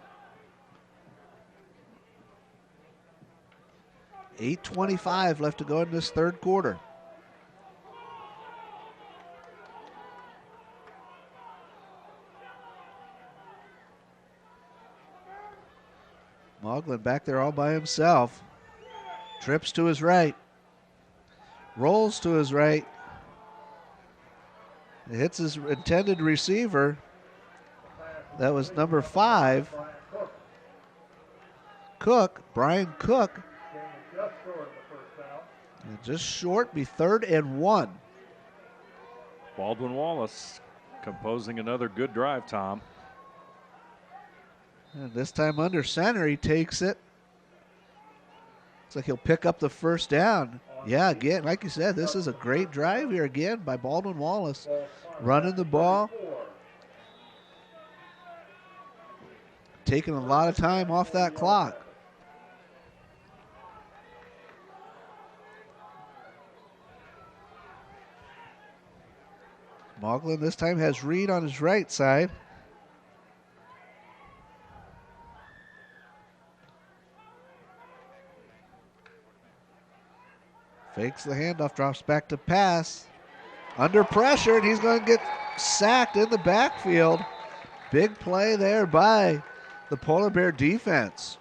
Speaker 2: 8:25 left to go in this 3rd quarter. Moglen back there all by himself. Trips to his right. Rolls to his right. It hits his intended receiver. That was number 5. Brian Cook. And just short, be 3rd and 1.
Speaker 3: Baldwin Wallace composing another good drive, Tom.
Speaker 2: And this time under center, he takes it. Looks like he'll pick up the 1st down. Yeah, again, like you said, this is a great drive here again by Baldwin Wallace. Running the ball. Taking a lot of time off that clock. Moglen this time has Reed on his right side. Fakes the handoff, drops back to pass. Under pressure, and he's going to get sacked in the backfield. Big play there by the Polar Bear defense.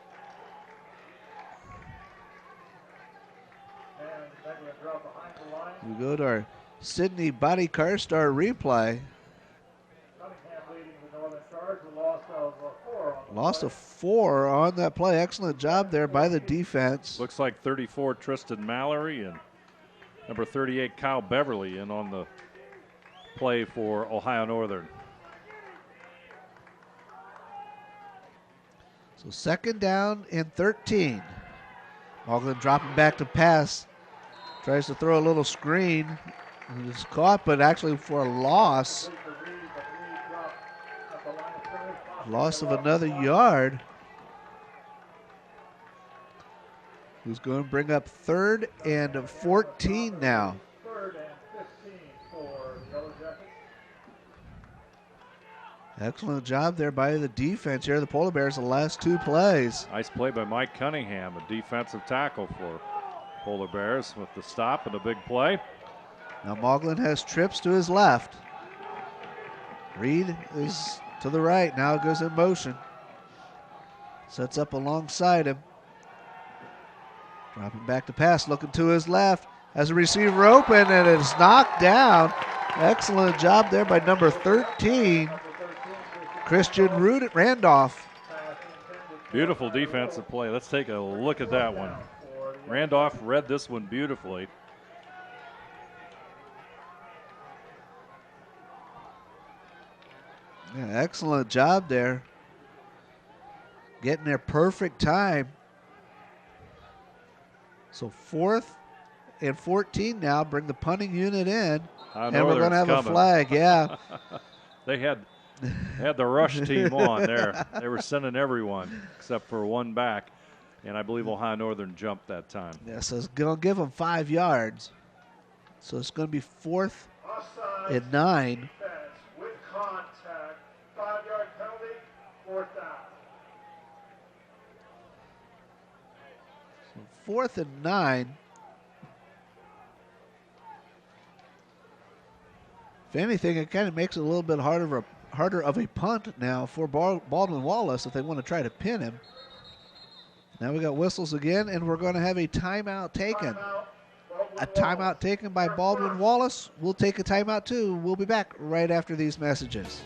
Speaker 2: We go to our Sydney Body Car Star replay. Loss of 4 on that play. Excellent job there by the defense.
Speaker 3: Looks like 34 Tristan Mallory and number 38 Kyle Beverly in on the play for Ohio Northern.
Speaker 2: So 2nd down and 13. Moglen dropping back to pass. Tries to throw a little screen. It's caught, but actually for a loss. Loss of another yard. Who's going to bring up 3rd and 14 now. Excellent job there by the defense here. The Polar Bears the last 2 plays.
Speaker 3: Nice play by Mike Cunningham, a defensive tackle for Polar Bears with the stop and a big play.
Speaker 2: Now Moglen has trips to his left. Reed is to the right. Now goes in motion. Sets up alongside him. Dropping back to pass, looking to his left. Has a receiver open, and it's knocked down. Excellent job there by number 13, Christian Randolph.
Speaker 3: Beautiful defensive play. Let's take a look at that one. Randolph read this one beautifully.
Speaker 2: Yeah, excellent job there. Getting there perfect time. So 4th and 14 now. Bring the punting unit in. And we're going to have a flag, yeah.
Speaker 3: They had the rush team on there. They were sending everyone except for one back. And I believe Ohio Northern jumped that time.
Speaker 2: Yeah, so it's going to give them 5 yards. So it's going to be 4th and 9.
Speaker 6: With contact, 5-yard penalty, 4th down.
Speaker 2: So 4th and 9. If anything, it kind of makes it a little bit harder of a punt now for Baldwin Wallace if they want to try to pin him. Now we got whistles again, and we're going to have a timeout taken. A timeout taken by Baldwin Wallace. We'll take a timeout too. We'll be back right after these messages.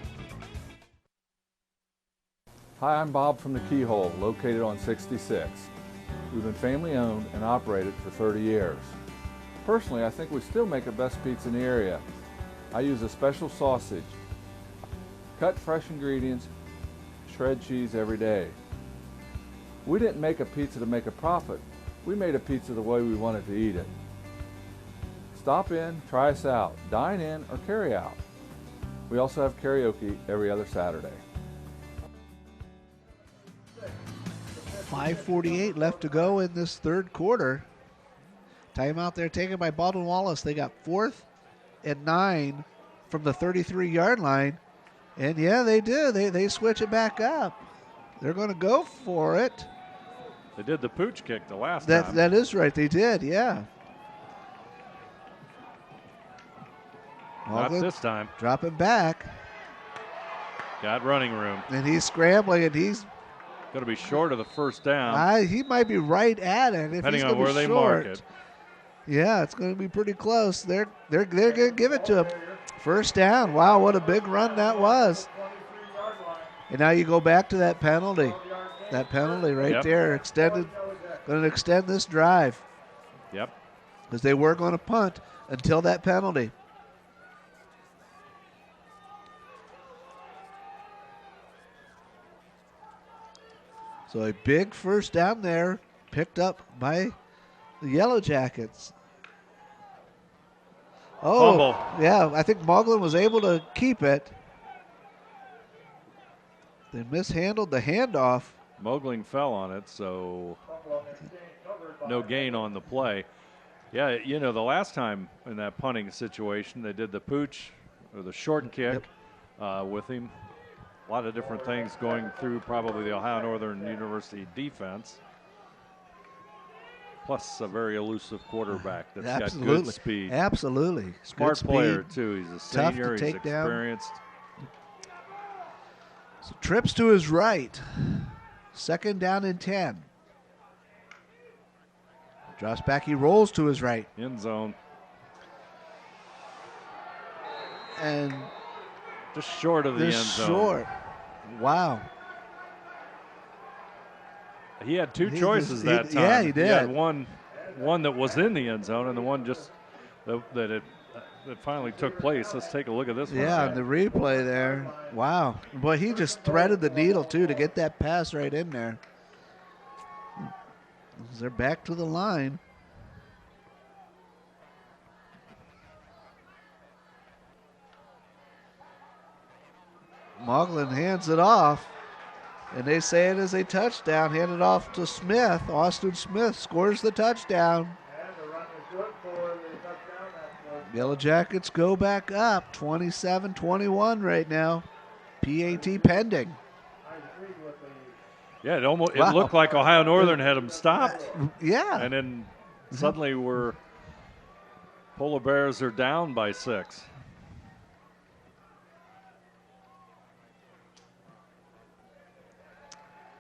Speaker 11: Hi, I'm Bob from the Keyhole, located on 66. We've been family owned and operated for 30 years. Personally, I think we still make the best pizza in the area. I use a special sausage. Cut fresh ingredients, shred cheese every day. We didn't make a pizza to make a profit. We made a pizza the way we wanted to eat it. Stop in, try us out, dine in, or carry out. We also have karaoke every other Saturday.
Speaker 2: 5:48 left to go in this 3rd quarter. Timeout there taken by Baldwin Wallace. They got 4th and 9 from the 33-yard line. And yeah, they do. They switch it back up. They're going to go for it.
Speaker 3: They did the pooch kick the last time.
Speaker 2: That is right. They did, yeah.
Speaker 3: Not this time.
Speaker 2: Dropping back.
Speaker 3: Got running room.
Speaker 2: And he's scrambling, and he's
Speaker 3: going to be short of the 1st down.
Speaker 2: He might be right at it.
Speaker 3: Depending on where they mark it.
Speaker 2: Yeah, it's going to be pretty close. They're going to give it to him. 1st down. Wow, what a big run that was. And now you go back to that penalty. That penalty right there extended, going to extend this drive.
Speaker 3: Yep.
Speaker 2: Because they were going to punt until that penalty. So a big 1st down there picked up by the Yellow Jackets. Oh,
Speaker 3: fumble.
Speaker 2: Yeah, I think Moglen was able to keep it. They mishandled the handoff.
Speaker 3: Mogling fell on it, so no gain on the play. Yeah, you know, the last time in that punting situation, they did the pooch or the short kick with him. A lot of different things going through probably the Ohio Northern University defense. Plus a very elusive quarterback that's got good speed.
Speaker 2: Absolutely.
Speaker 3: Smart
Speaker 2: good
Speaker 3: player,
Speaker 2: speed.
Speaker 3: too. He's a
Speaker 2: Tough
Speaker 3: senior.
Speaker 2: to
Speaker 3: He's
Speaker 2: take down.
Speaker 3: experienced.
Speaker 2: So trips to his right. 2nd down and 10. Drops back. He rolls to his right.
Speaker 3: End zone.
Speaker 2: And
Speaker 3: just short of the end zone.
Speaker 2: Short. Wow.
Speaker 3: He had two choices that time.
Speaker 2: Yeah, he did.
Speaker 3: He had one that was in the end zone, and the one just that finally took place. Let's take a look at this one.
Speaker 2: Yeah, the replay there. Wow. Boy, he just threaded the needle, too, to get that pass right in there. They're back to the line. Moglen hands it off, and they say it is a touchdown. Handed off to Smith. Austin Smith scores the touchdown. Yellow Jackets go back up, 27-21 right now. PAT pending.
Speaker 3: Yeah, it looked like Ohio Northern had them stopped.
Speaker 2: Yeah.
Speaker 3: And then suddenly Polar Bears are down by 6.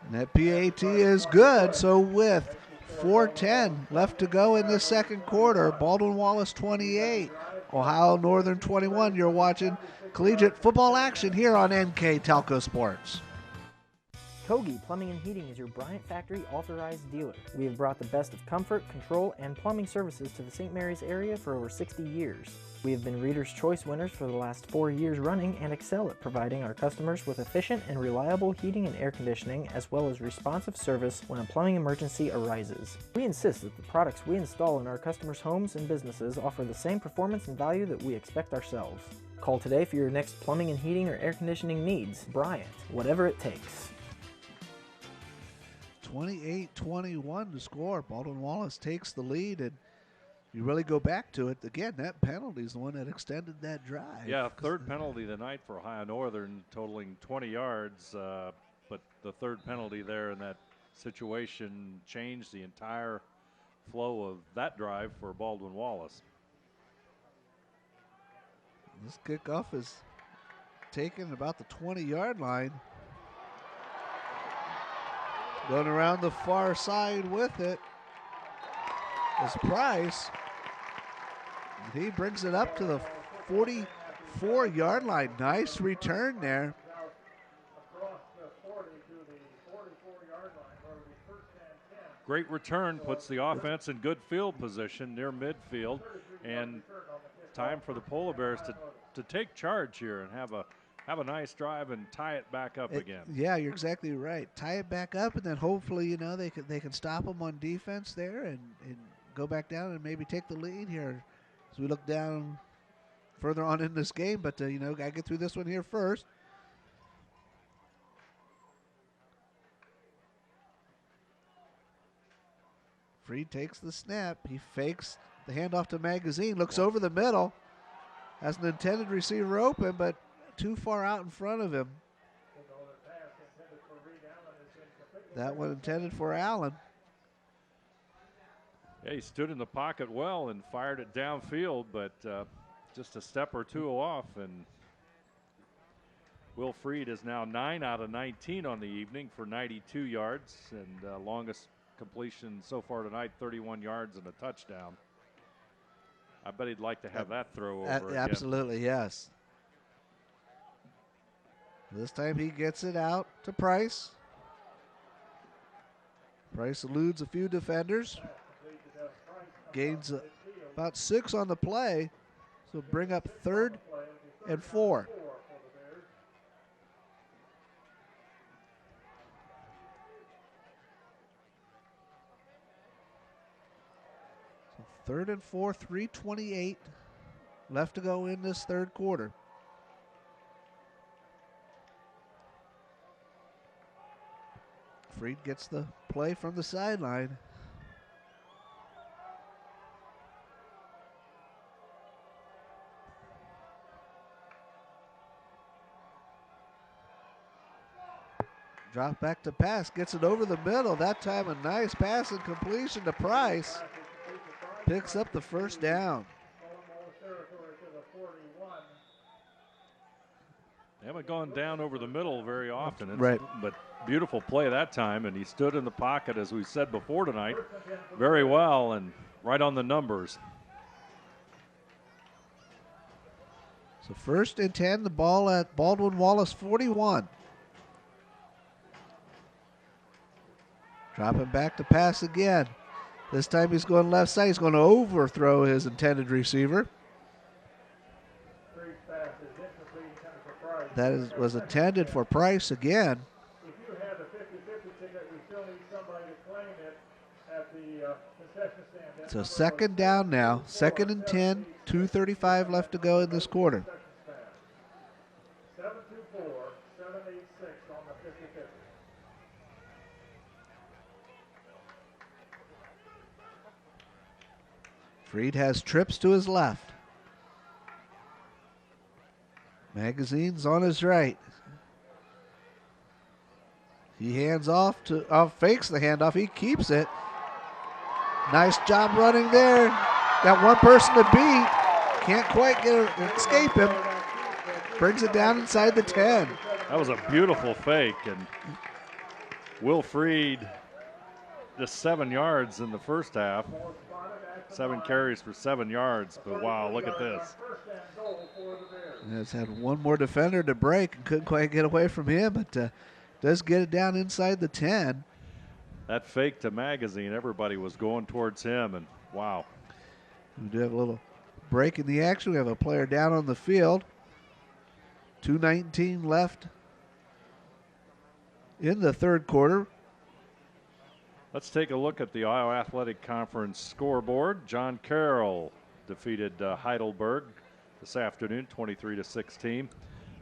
Speaker 2: And that PAT is good. So with 4:10 left to go in the second quarter, Baldwin Wallace 28, Ohio Northern 21. You're watching collegiate football action here on NK Telco Sports.
Speaker 12: Kogi Plumbing and Heating is your Bryant Factory authorized dealer. We have brought the best of comfort, control, and plumbing services to the St. Mary's area for over 60 years. We have been Reader's Choice winners for the last 4 years running and excel at providing our customers with efficient and reliable heating and air conditioning, as well as responsive service when a plumbing emergency arises. We insist that the products we install in our customers' homes and businesses offer the same performance and value that we expect ourselves. Call today for your next plumbing and heating or air conditioning needs. Bryant, whatever it takes.
Speaker 2: 28-21 to score. Baldwin Wallace takes the lead, and you really go back to it. Again, that penalty is the one that extended that drive.
Speaker 3: Yeah, third penalty of the night for Ohio Northern, totaling 20 yards. But the third penalty there in that situation changed the entire flow of that drive for Baldwin Wallace.
Speaker 2: This kickoff is taken about the 20-yard line. Going around the far side with it is Price. He brings it up to the 44-yard line. Nice return there.
Speaker 3: Great return, puts the offense in good field position near midfield, and time for the Polar Bears to take charge here and have a nice drive and tie it back up again.
Speaker 2: Yeah, you're exactly right. Tie it back up, and then hopefully, they can stop them on defense there and go back down and maybe take the lead here as we look down further on in this game. But, got to get through this one here first. Freed takes the snap. He fakes the handoff to Magazine, looks over the middle, has an intended receiver open, but too far out in front of him. That one intended for Allen.
Speaker 3: Yeah, he stood in the pocket well and fired it downfield, but just a step or two off. And Will Freed is now 9 out of 19 on the evening for 92 yards, and longest completion so far tonight, 31 yards and a touchdown. I bet he'd like to have that throw over again.
Speaker 2: Absolutely, yes. This time he gets it out to Price. Price eludes a few defenders. Gains about 6 on the play. So bring up 3rd and 4. So 3rd and 4, 3:28 left to go in this third quarter. Freed gets the play from the sideline. Drop back to pass, gets it over the middle. That time a nice pass and completion to Price. Picks up the first down.
Speaker 3: They haven't gone down over the middle very often.
Speaker 2: Right.
Speaker 3: But beautiful play that time, and he stood in the pocket, as we said before tonight, very well and right on the numbers.
Speaker 2: So 1st and 10, the ball at Baldwin Wallace 41. Dropping back to pass again. This time he's going left side. He's going to overthrow his intended receiver. That was intended for Price again.
Speaker 6: If you have a 50-50 ticket, we still need somebody to claim it at the concession stand.
Speaker 2: So 2nd down now. 2nd and 10. 2:35 left to go in this quarter.
Speaker 6: 7-2-4, 7-8-6 on the 50-50.
Speaker 2: Freed has trips to his left. Magazine's on his right. He hands off to, fakes the handoff. He keeps it. Nice job running there. Got one person to beat. Can't quite escape him. Brings it down inside the 10.
Speaker 3: That was a beautiful fake, and Will Freed just 7 yards in the first half. 7 carries for 7 yards, but wow, look at this.
Speaker 2: Has had one more defender to break and couldn't quite get away from him, but does get it down inside the 10.
Speaker 3: That fake to Magazine, everybody was going towards him, and wow.
Speaker 2: We do have a little break in the action. We have a player down on the field. 2:19 left in the 3rd quarter.
Speaker 3: Let's take a look at the Iowa Athletic Conference scoreboard. John Carroll defeated Heidelberg this afternoon, 23-16.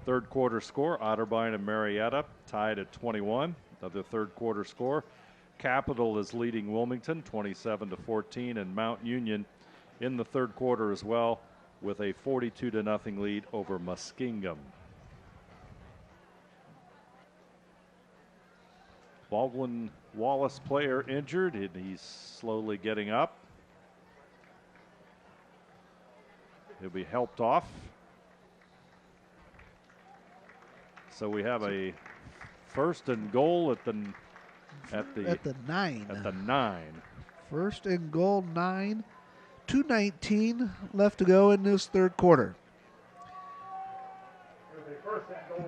Speaker 3: 3rd quarter score, Otterbein and Marietta tied at 21. Another 3rd quarter score. Capital is leading Wilmington 27-14, and Mount Union in the 3rd quarter as well with a 42-0 lead over Muskingum. Baldwin Wallace player injured, and he's slowly getting up. He'll be helped off. So we have a 1st and goal at the
Speaker 2: 9.
Speaker 3: At the 9.
Speaker 2: 1st and goal, 9. 2:19 left to go in this 3rd quarter.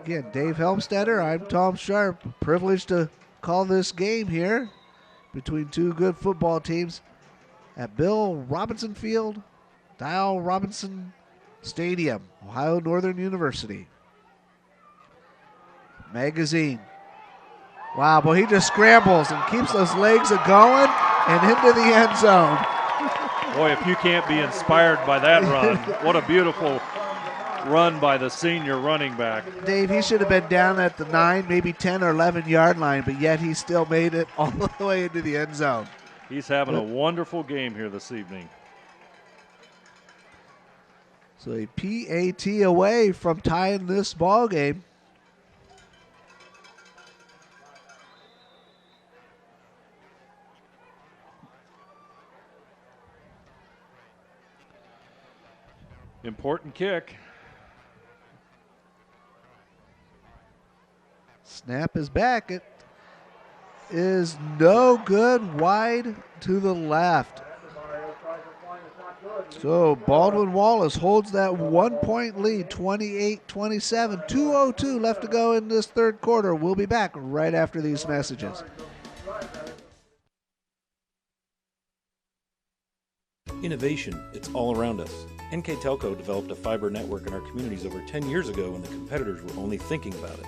Speaker 2: Again, Dave Helmstetter, I'm Tom Sharp. Privileged to call this game here between two good football teams at Bill Robinson Field, Dial Robinson Stadium, Ohio Northern University. Magazine. Wow, boy, he just scrambles and keeps those legs a-going and into the end zone.
Speaker 3: Boy, if you can't be inspired by that run, what a beautiful run by the senior running back.
Speaker 2: Dave, he should have been down at the 9, maybe 10 or 11 yard line, but yet he still made it all the way into the end zone.
Speaker 3: He's having a wonderful game here this evening.
Speaker 2: So a PAT away from tying this ball game.
Speaker 3: Important kick.
Speaker 2: Snap is back. It is no good, wide to the left. So Baldwin Wallace holds that 1-point lead, 28-27. 2:02 left to go in this 3rd quarter. We'll be back right after these messages.
Speaker 14: Innovation, it's all around us. NK Telco developed a fiber network in our communities over 10 years ago when the competitors were only thinking about it.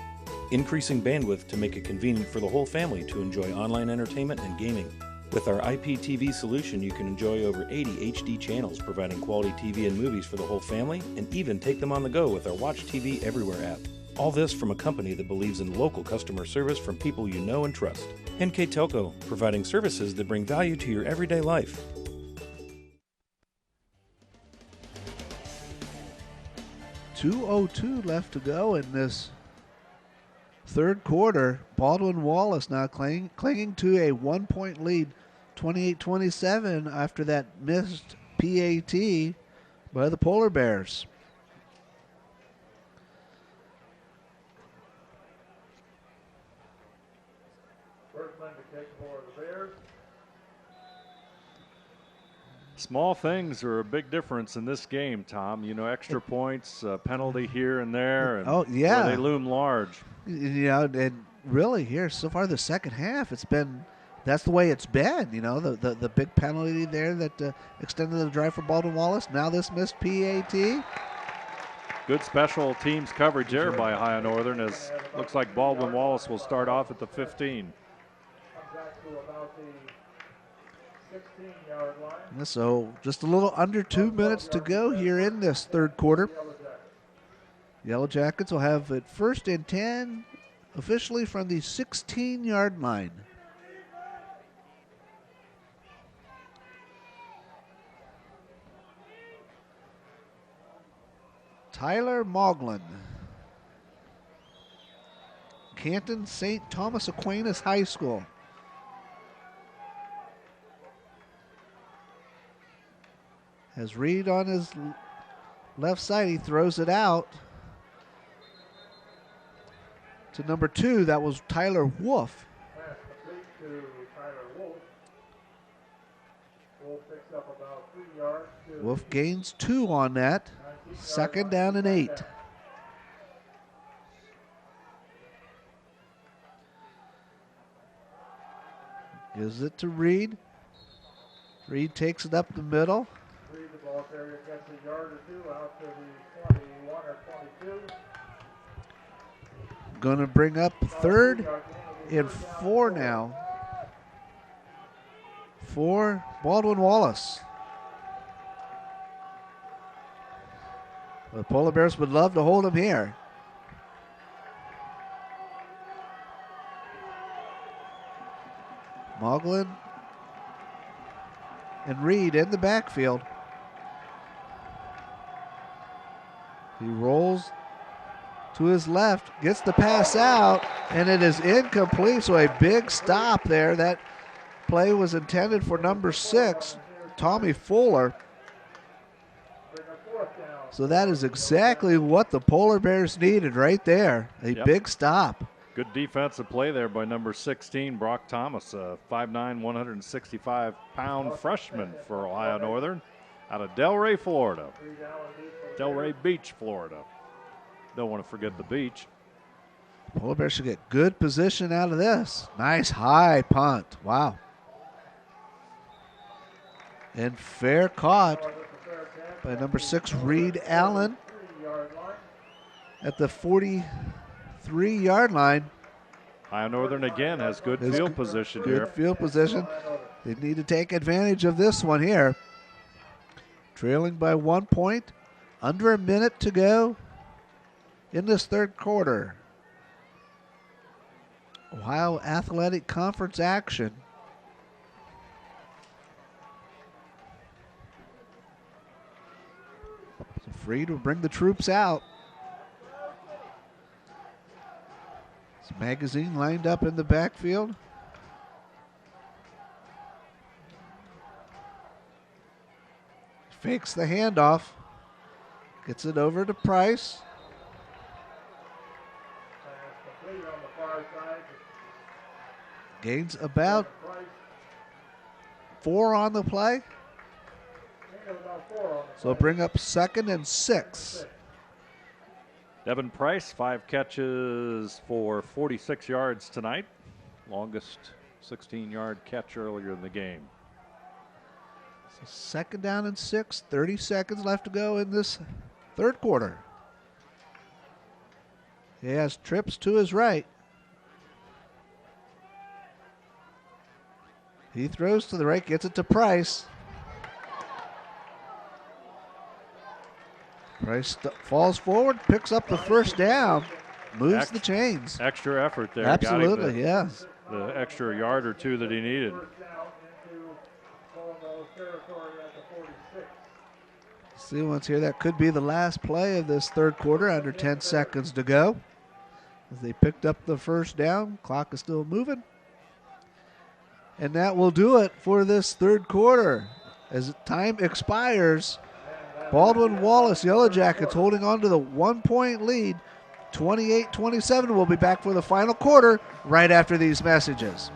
Speaker 14: Increasing bandwidth to make it convenient for the whole family to enjoy online entertainment and gaming. With our IPTV solution, you can enjoy over 80 HD channels, providing quality TV and movies for the whole family, and even take them on the go with our Watch TV Everywhere app. All this from a company that believes in local customer service from people you know and trust. NK Telco, providing services that bring value to your everyday life.
Speaker 2: .202 left to go in this third quarter. Baldwin Wallace now clinging to a 1-point lead, 28-27 after that missed PAT by the Polar Bears.
Speaker 6: Bergman to kick for the Bears.
Speaker 3: Small things are a big difference in this game, Tom. You know, extra points, penalty here and there, and
Speaker 2: Oh, yeah.
Speaker 3: they loom large.
Speaker 2: You know, and really here so far the second half, that's the way it's been. You know, the big penalty there that extended the drive for Baldwin Wallace. Now this missed PAT.
Speaker 3: Good special teams coverage there by Ohio Northern, as looks like Baldwin Wallace will start off at the 15.
Speaker 6: Back to about the 16-yard line.
Speaker 2: So just a little under 2 minutes to go here in this third quarter. Yellow Jackets will have it 1st and 10 officially from the 16-yard line. Tyler Moglin, Canton St. Thomas Aquinas High School. Has Reed on his left side, he throws it out to number 2. That was Tyler Wolf.
Speaker 6: Pass complete to Tyler Wolf. Wolf picks up about 3 yards.
Speaker 2: Wolf gains 2 on that. 2nd down and 8. Gives it to Reed. Reed takes it up the middle.
Speaker 6: Reed, the ball carrier gets a yard or 2 out to the 21 or 22.
Speaker 2: Going to bring up 3rd and 4 now for Baldwin Wallace. The Polar Bears would love to hold him here. Moglin and Reed in the backfield. He rolls to his left, gets the pass out, and it is incomplete, so a big stop there. That play was intended for number 6, Tommy Fuller. So that is exactly what the Polar Bears needed right there, a big stop.
Speaker 3: Good defensive play there by number 16, Brock Thomas, a 5'9", 165-pound freshman for Ohio Northern out of Delray, Florida. Delray Beach, Florida. Don't want to forget the beach.
Speaker 2: Polar Bears should get good position out of this. Nice high punt. Wow. And fair caught by number 6, Reed Allen at the 43-yard line.
Speaker 3: Ohio Northern again has good field position here.
Speaker 2: Good field position. They need to take advantage of this one here. Trailing by 1 point. Under a minute to go in this third quarter. Ohio Athletic Conference action. So Freed will bring the troops out. This Magazine lined up in the backfield. Fakes the handoff. Gets it over to Price. Gains about 4 on the play. So bring up 2nd and 6.
Speaker 3: Devin Price, 5 catches for 46 yards tonight. Longest 16-yard catch earlier in the game.
Speaker 2: So 2nd down and 6, 30 seconds left to go in this third quarter. He has trips to his right. He throws to the right, gets it to Price. Price falls forward, picks up the first down, moves the chains.
Speaker 3: Extra effort there.
Speaker 2: Absolutely, yeah.
Speaker 3: The extra yard or 2 that he needed.
Speaker 2: See once here, that could be the last play of this third quarter, under 10 seconds to go. as they picked up the first down. Clock is still moving. And that will do it for this third quarter. As time expires, Baldwin Wallace, Yellow Jackets, holding on to the 1-point lead. 28-27. We'll be back for the final quarter right after these messages.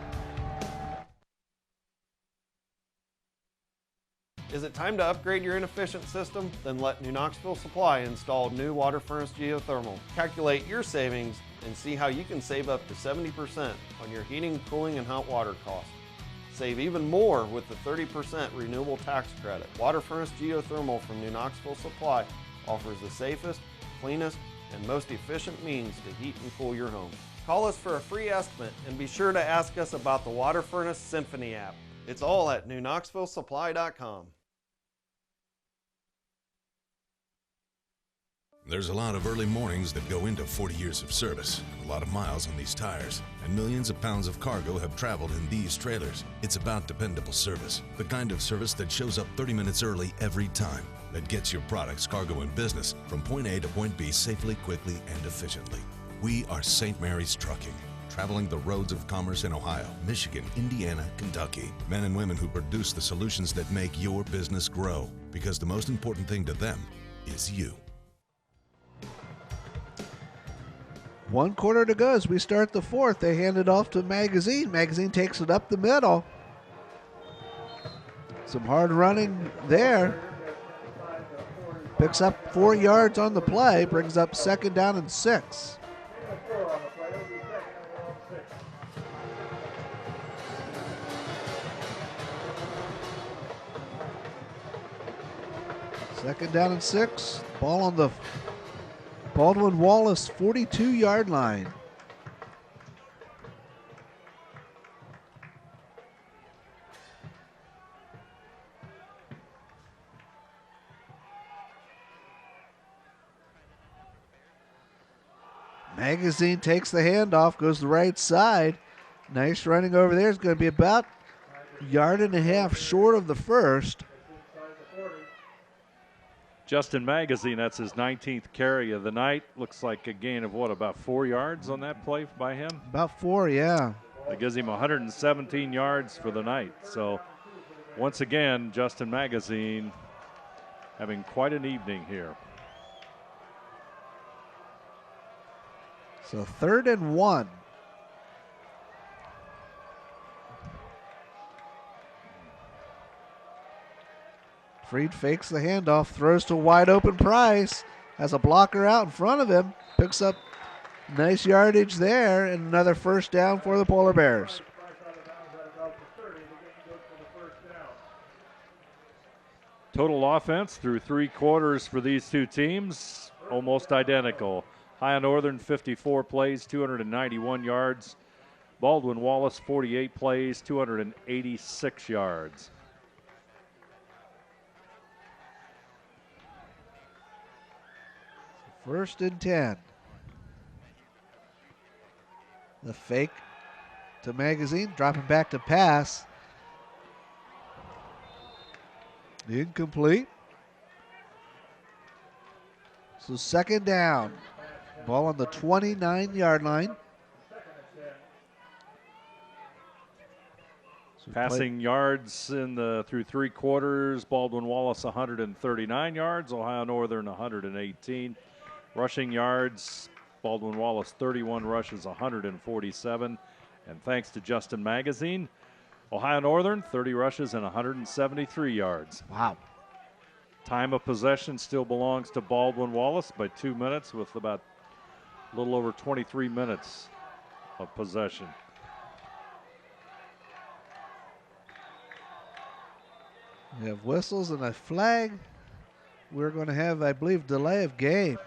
Speaker 4: Is it time to upgrade your inefficient system? Then let New Knoxville Supply install new water furnace geothermal. Calculate your savings and see how you can save up to 70% on your heating, cooling, and hot water costs. Save even more with the 30% renewable tax credit. Water furnace geothermal from New Knoxville Supply offers the safest, cleanest, and most efficient means to heat and cool your home. Call us for a free estimate and be sure to ask us about the Water Furnace Symphony app. It's all at newknoxvillesupply.com.
Speaker 5: There's a lot of early mornings that go into 40 years of service, a lot of miles on these tires, and millions of pounds of cargo have traveled in these trailers. It's about dependable service, the kind of service that shows up 30 minutes early every time, that gets your products, cargo, and business from point A to point B safely, quickly, and efficiently. We are St. Mary's Trucking, traveling the roads of commerce in Ohio, Michigan, Indiana, Kentucky. Men and women who produce the solutions that make your business grow, because the most important thing to them is you.
Speaker 2: 1 quarter to go as we start the fourth. They hand it off to Magazine. Magazine takes it up the middle. Some hard running there. Picks up 4 yards on the play. Brings up 2nd down and 6. Second down and 6. Ball on the Baldwin Wallace 42-yard line. Magazine takes the handoff, goes the right side. Nice running over there. It's going to be about a yard and a half short of the first.
Speaker 3: Justin Magazine, that's his 19th carry of the night. Looks like a gain of, what, about 4 yards on that play by him?
Speaker 2: About 4, yeah.
Speaker 3: That gives him 117 yards for the night. So, once again, Justin Magazine having quite an evening here.
Speaker 2: So 3rd and 1. Freed fakes the handoff, throws to wide open Price. Has a blocker out in front of him. Picks up nice yardage there, and another first down for the Polar Bears.
Speaker 3: Total offense through 3 quarters for these two teams, almost identical. Ohio Northern, 54 plays, 291 yards. Baldwin Wallace, 48 plays, 286 yards.
Speaker 2: First and 10. The fake to Magazine, dropping back to pass. Incomplete. So 2nd down. Ball on the 29-yard line.
Speaker 3: Passing yards through 3 quarters, Baldwin Wallace 139 yards, Ohio Northern 118. Rushing yards, Baldwin Wallace 31 rushes, 147. And thanks to Justin Magazine, Ohio Northern 30 rushes and 173 yards.
Speaker 2: Wow.
Speaker 3: Time of possession still belongs to Baldwin Wallace by 2 minutes, with about a little over 23 minutes of possession.
Speaker 2: We have whistles and a flag. We're going to have, I believe, delay of game.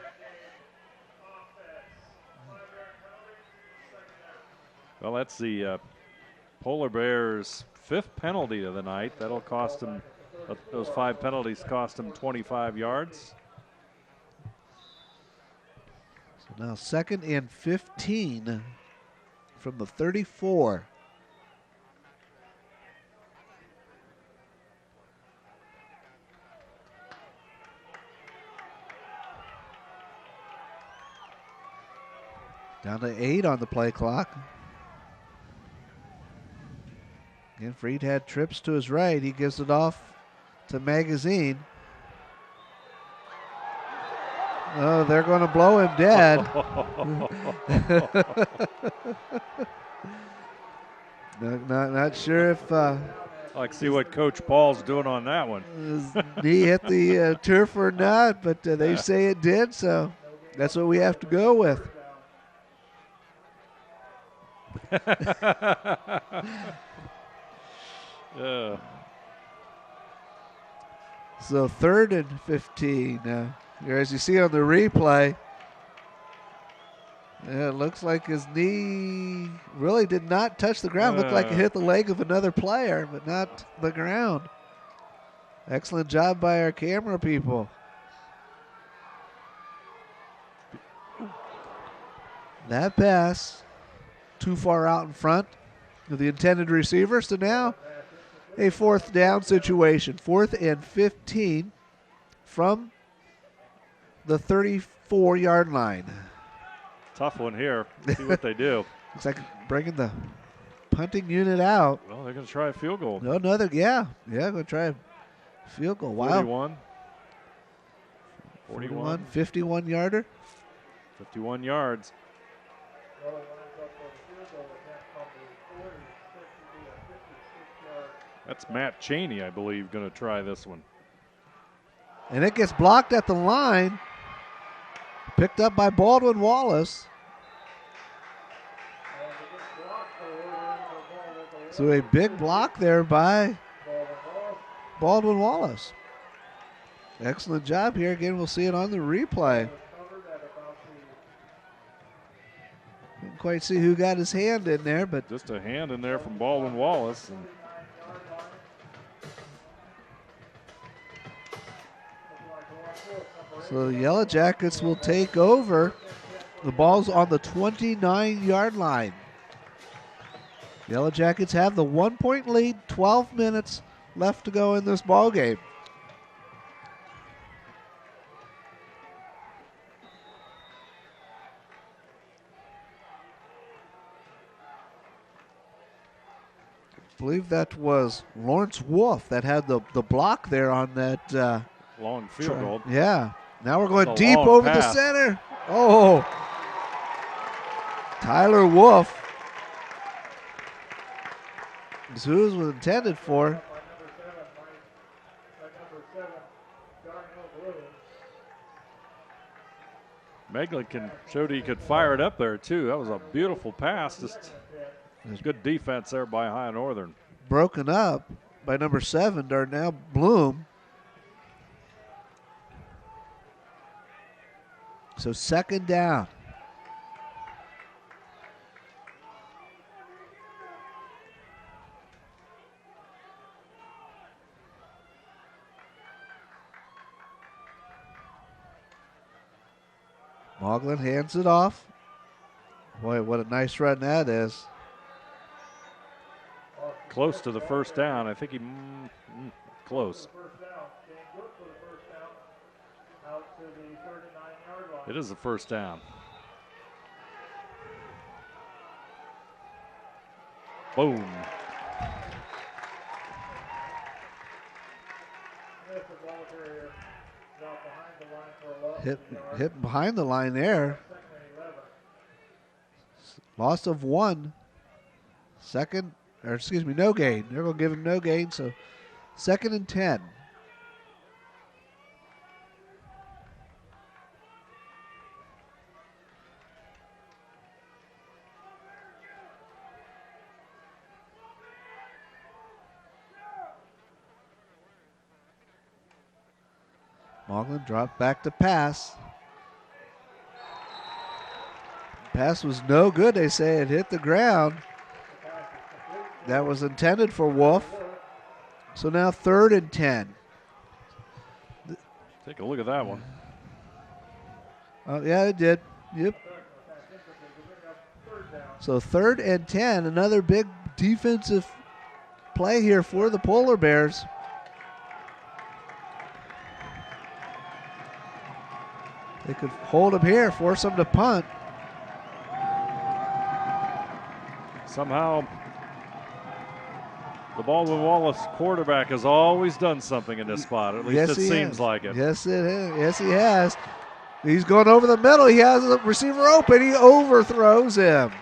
Speaker 3: Well, that's the Polar Bears' 5th penalty of the night. That'll cost them, those 5 penalties cost them 25 yards.
Speaker 2: So now 2nd and 15 from the 34. Down to 8 on the play clock. Again, Freed had trips to his right. He gives it off to Magazine. Oh, they're going to blow him dead. Not sure if...
Speaker 3: I like to see what Coach Paul's doing on that one.
Speaker 2: His knee hit the turf or not, but they say it did, so that's what we have to go with. So 3rd and 15. Here, as you see on the replay, it looks like his knee really did not touch the ground. Looked like it hit the leg of another player, but not the ground. Excellent job by our camera people. That pass too far out in front of the intended receiver. So now a 4th down situation. 4th and 15 from the 34-yard line.
Speaker 3: Tough one here. See what they do.
Speaker 2: Looks like bringing the punting unit out.
Speaker 3: Well, they're going to try a field goal.
Speaker 2: No, another, going to try a field goal. Wow.
Speaker 3: 41.
Speaker 2: 51-yarder.
Speaker 3: 51 yards. That's Matt Cheney, I believe, going to try this one.
Speaker 2: And it gets blocked at the line. Picked up by Baldwin Wallace. So a big block there by Baldwin Wallace. Excellent job here. Again, we'll see it on the replay. Didn't quite see who got his hand in there, but
Speaker 3: just a hand in there from Baldwin Wallace. And
Speaker 2: so the Yellow Jackets will take over. The ball's on the 29-yard line. Yellow Jackets have the 1-point lead, 12 minutes left to go in this ball game. I believe that was Lawrence Wolf that had the block there on that
Speaker 3: long field goal.
Speaker 2: Yeah. Now we're going deep over the center. Oh. Tyler Wolf is who it was intended for.
Speaker 3: Meglick showed he could fire it up there, too. That was a beautiful pass. Just good defense there by High Northern.
Speaker 2: Broken up by number 7, Darnell Bloom. So 2nd down. Moglen hands it off. Boy, what a nice run that is.
Speaker 3: Close to the first down. I think he close. It is the first down. Boom.
Speaker 2: Hit behind the line there. Loss of 1. No gain. They're going to give him no gain, so 2nd and 10. Moglen dropped back to pass. Pass was no good, they say. It hit the ground. That was intended for Wolf. So now 3rd and 10.
Speaker 3: Take a look at that one.
Speaker 2: Oh, yeah, it did. Yep. So 3rd and 10. Another big defensive play here for the Polar Bears. They could hold him here, force him to punt.
Speaker 3: Somehow, the Baldwin Wallace quarterback has always done something in this spot. At least it seems like it.
Speaker 2: Yes, it is. Yes, he has. He's going over the middle. He has the receiver open. He overthrows him.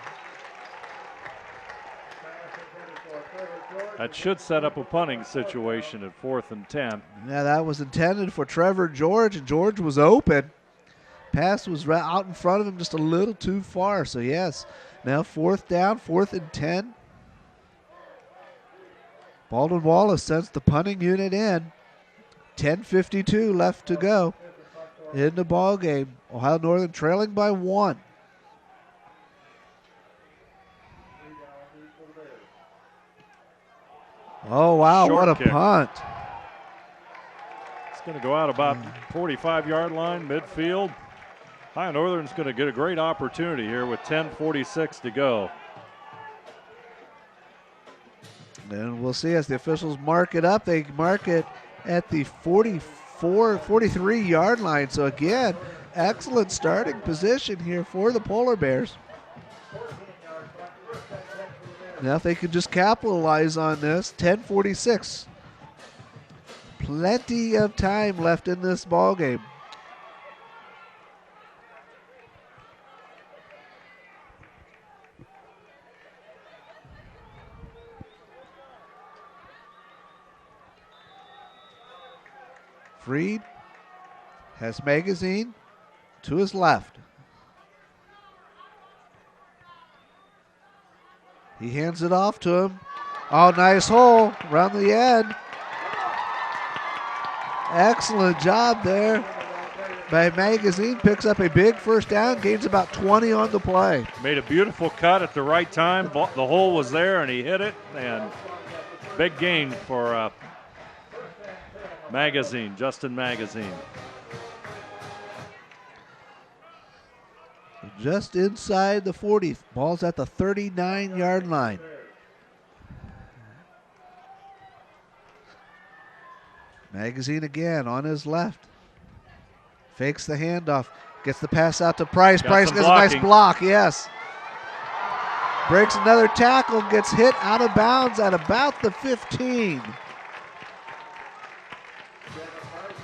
Speaker 3: That should set up a punting situation at 4th and 10.
Speaker 2: Yeah, that was intended for Trevor George, and George was open. Pass was right out in front of him just a little too far. So, yes, now 4th down, 4th and 10. Baldwin Wallace sends the punting unit in. 10:52 left to go in the ball game. Ohio Northern trailing by 1. Oh, wow,
Speaker 3: Short
Speaker 2: what a
Speaker 3: kick.
Speaker 2: punt.
Speaker 3: It's going to go out about 45-yard line, midfield. Ohio Northern's going to get a great opportunity here with 10:46 to go.
Speaker 2: And we'll see as the officials mark it up. They mark it at the 43-yard line. So again, excellent starting position here for the Polar Bears. Now if they could just capitalize on this, 10:46. Plenty of time left in this ball game. Freed has Magazine to his left. He hands it off to him. Oh, nice hole around the end. Excellent job there by Magazine. Picks up a big first down, gains about 20 on the play.
Speaker 3: Made a beautiful cut at the right time. The hole was there, and he hit it. And big gain for Magazine, Justin Magazine.
Speaker 2: Just inside the 40. Ball's at the 39-yard line. Magazine again on his left. Fakes the handoff. Gets the pass out to Price. Price gets a nice block, yes. Breaks another tackle, gets hit out of bounds at about the 15.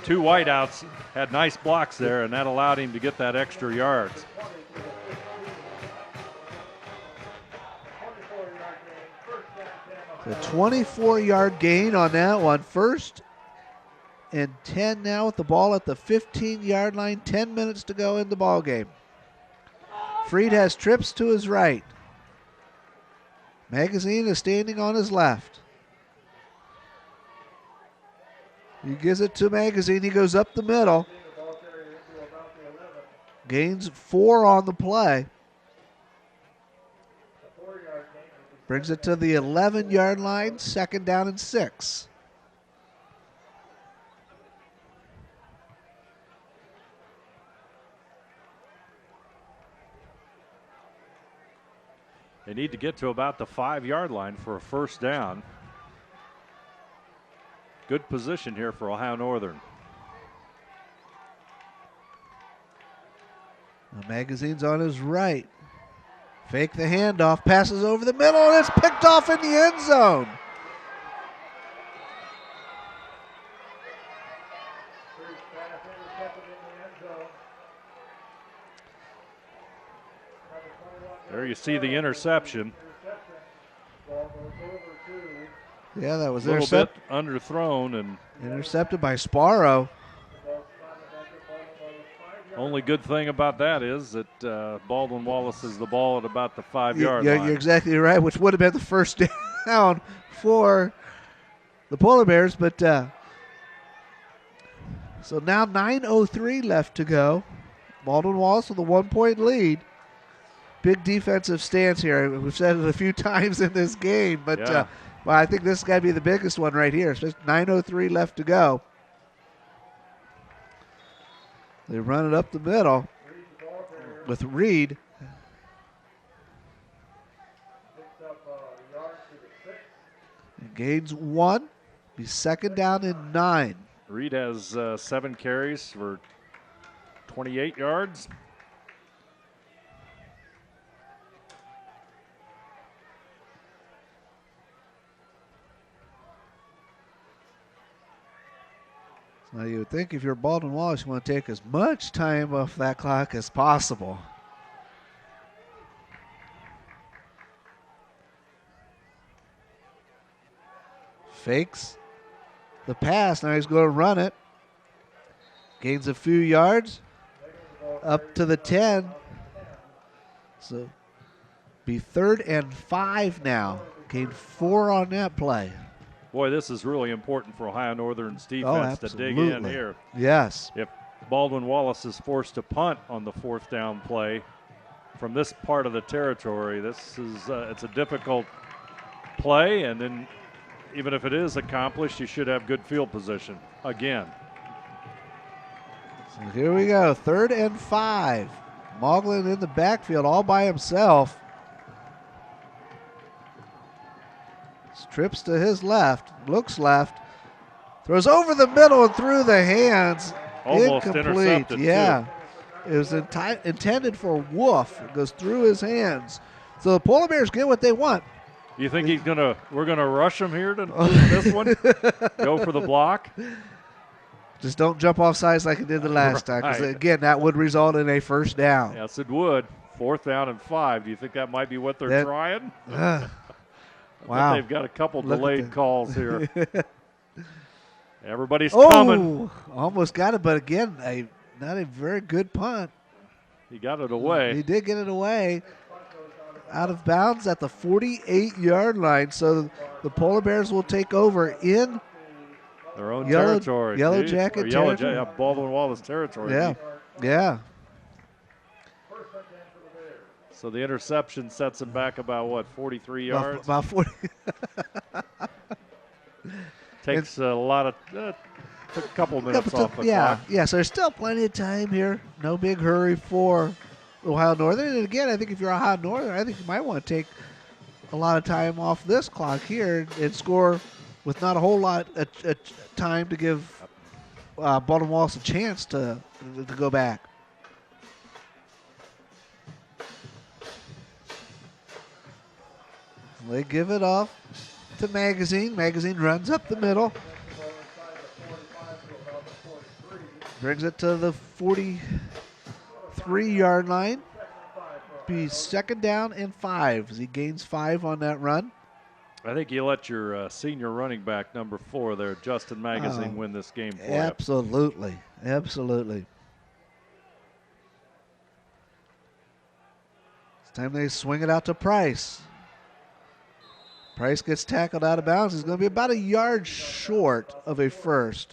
Speaker 3: Two wideouts had nice blocks there, and that allowed him to get that extra yards.
Speaker 2: The 24-yard gain on that one. 1st and 10 now with the ball at the 15-yard line. 10 minutes to go in the ball game. Freed has trips to his right. Magazine is standing on his left. He gives it to Magazine. He goes up the middle. Gains 4 on the play. Brings it to the 11-yard line. 2nd down and 6.
Speaker 3: They need to get to about the 5-yard line for a first down. Good position here for Ohio Northern.
Speaker 2: The Magazine's on his right. Fake the handoff, passes over the middle, and it's picked off in the end zone.
Speaker 3: There you see the interception.
Speaker 2: Yeah, that was
Speaker 3: a little bit underthrown and
Speaker 2: intercepted by Sparrow.
Speaker 3: Only good thing about that is that Baldwin Wallace has the ball at about the 5-yard line.
Speaker 2: You're exactly right, which would have been the first down for the Polar Bears. But so now 9:03 left to go. Baldwin Wallace with a 1-point lead. Big defensive stance here. We've said it a few times in this game, but well, I think this has got to be the biggest one right here. 9:03 left to go. They run it up the middle with Reed. Gains 1. Be 2nd down and 9.
Speaker 3: Reed has 7 carries for 28 yards.
Speaker 2: Now you would think if you're Baldwin Wallace, you want to take as much time off that clock as possible. Fakes the pass. Now he's going to run it. Gains a few yards. Up to the 10. So be 3rd and 5 now. Gained 4 on that play.
Speaker 3: Boy, this is really important for Ohio Northern's defense to dig in here.
Speaker 2: Yes.
Speaker 3: If Baldwin Wallace is forced to punt on the 4th down play from this part of the territory, this is it's a difficult play, and then even if it is accomplished, you should have good field position again.
Speaker 2: So here we go, 3rd and 5. Moglen in the backfield all by himself. Trips to his left, looks left, throws over the middle and through the hands.
Speaker 3: Almost
Speaker 2: incomplete.
Speaker 3: intercepted,
Speaker 2: Yeah. It was intended for Wolf. It goes through his hands. So the Polar Bears get what they want.
Speaker 3: You think we're gonna rush him here to this one? Go for the block?
Speaker 2: Just don't jump off sides like it did the last time. Because again, that would result in a 1st down.
Speaker 3: Yes, it would. 4th down and 5. Do you think that might be what they're trying?
Speaker 2: Wow.
Speaker 3: They've got a couple delayed calls here. Everybody's coming.
Speaker 2: Almost got it, but again, not a very good punt.
Speaker 3: He got it away.
Speaker 2: He did get it away. Out of bounds at the 48-yard line. So the Polar Bears will take over in
Speaker 3: their own territory.
Speaker 2: Yellow Jacket territory.
Speaker 3: Baldwin Wallace territory.
Speaker 2: Yeah.
Speaker 3: So the interception sets him back about, 43 yards?
Speaker 2: About 40.
Speaker 3: Takes a lot of, took a couple minutes off the clock.
Speaker 2: Yeah, so there's still plenty of time here. No big hurry for Ohio Northern. And again, I think if you're Ohio Northern, I think you might want to take a lot of time off this clock here and score with not a whole lot of time to give Baldwin Wallace a chance to go back. They give it off to Magazine. Magazine runs up the middle. Brings it to the 43-yard line. Be 2nd down and 5 as he gains 5 on that run.
Speaker 3: I think you let your senior running back, number 4 there, Justin Magazine, win this game for you.
Speaker 2: Absolutely. It's time they swing it out to Price. Price gets tackled out of bounds. He's going to be about a yard short of a 1st.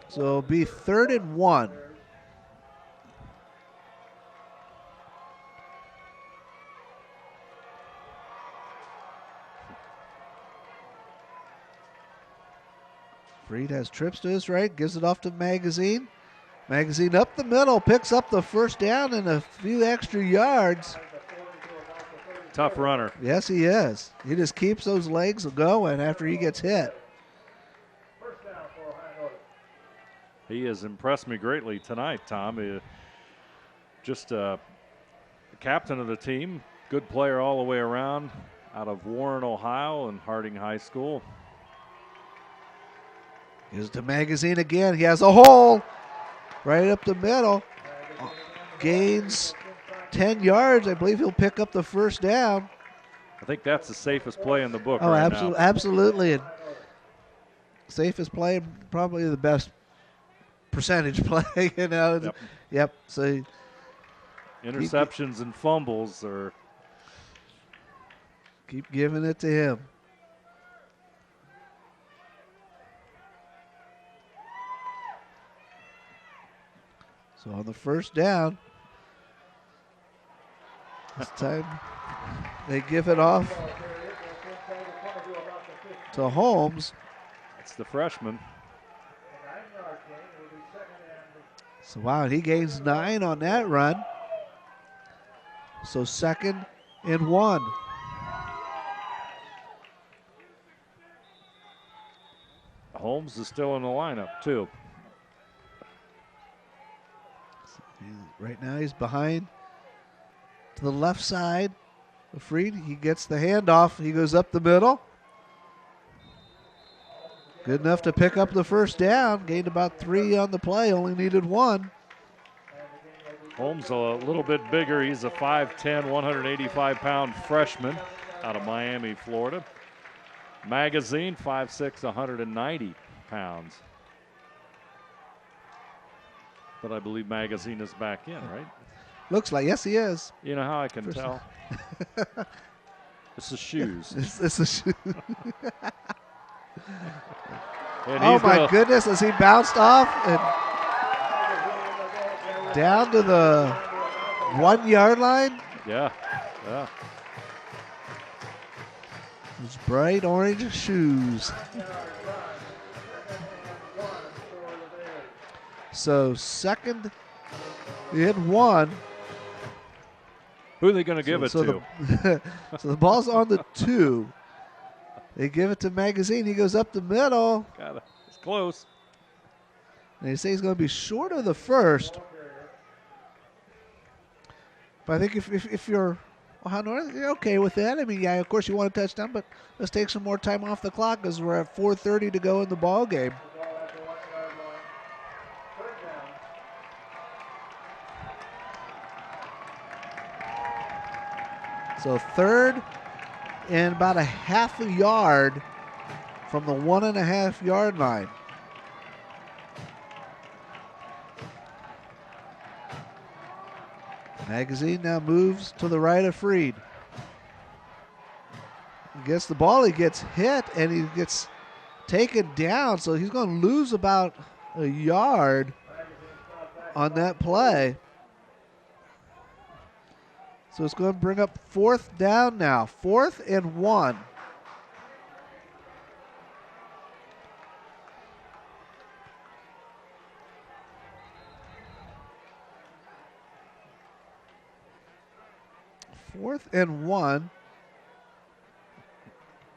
Speaker 2: So it'll be 3rd and 1. Freed has trips to his right, gives it off to Magazine. Magazine up the middle, picks up the 1st down and a few extra yards.
Speaker 3: Tough runner.
Speaker 2: Yes, he is. He just keeps those legs going after he gets hit.
Speaker 3: He has impressed me greatly tonight, Tom. Just a captain of the team, good player all the way around, out of Warren, Ohio, and Harding High School.
Speaker 2: Here's the Magazine again. He has a hole right up the middle. Gains 10 yards. I believe he'll pick up the 1st down.
Speaker 3: I think that's the safest play in the book
Speaker 2: now.
Speaker 3: Absolutely.
Speaker 2: And safest play, probably the best percentage play, Yep. So
Speaker 3: interceptions and fumbles are.
Speaker 2: Keep giving it to him. So on the 1st down, this time they give it off to Holmes.
Speaker 3: That's the freshman.
Speaker 2: So wow, he gains 9 on that run. So 2nd and 1.
Speaker 3: Holmes is still in the lineup too.
Speaker 2: Right now he's behind to the left side. Freed, he gets the handoff. He goes up the middle. Good enough to pick up the first down. Gained about 3 on the play, only needed 1.
Speaker 3: Holmes a little bit bigger. He's a 5'10", 185-pound freshman out of Miami, Florida. Magazine, 5'6", 190 pounds. But I believe Magazine is back in, right?
Speaker 2: Looks like, yes, he is.
Speaker 3: You know how I can tell? It's the shoes.
Speaker 2: It's the shoes.
Speaker 3: Oh,
Speaker 2: my goodness, as he bounced off and down to the 1 yard line.
Speaker 3: Yeah.
Speaker 2: Those bright orange shoes. So 2nd and 1.
Speaker 3: Who are they going to give it to?
Speaker 2: So the ball's on the 2. They give it to Magazine. He goes up the middle.
Speaker 3: Got it. It's close.
Speaker 2: And they say he's going to be short of the first. But I think if you're Ohio Northern, you're okay with that. I mean, yeah, of course you want a touchdown, but let's take some more time off the clock because we're at 4:30 to go in the ball game. So 3rd and about a half a yard from the 1.5 yard line. Magazine now moves to the right of Freed. He gets the ball, he gets hit, and he gets taken down, so he's going to lose about a yard on that play. So it's going to bring up 4th down now. 4th and 1.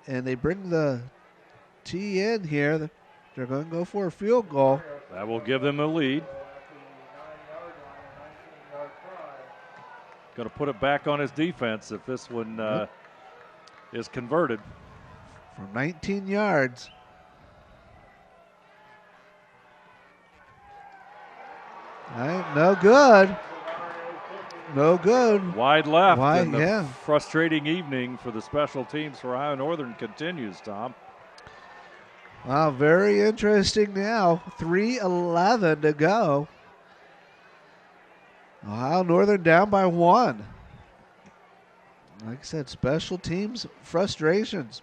Speaker 2: And they bring the T in here. They're going to go for a field goal.
Speaker 3: That will give them a lead. Going to put it back on his defense if this one is converted.
Speaker 2: From 19 yards. All right, no good. No good.
Speaker 3: Wide left.
Speaker 2: Wide,
Speaker 3: and the
Speaker 2: yeah.
Speaker 3: frustrating evening for the special teams for Ohio Northern continues, Tom.
Speaker 2: Wow, very interesting now. 3:11 to go. Ohio Northern down by 1. Like I said, special teams frustrations.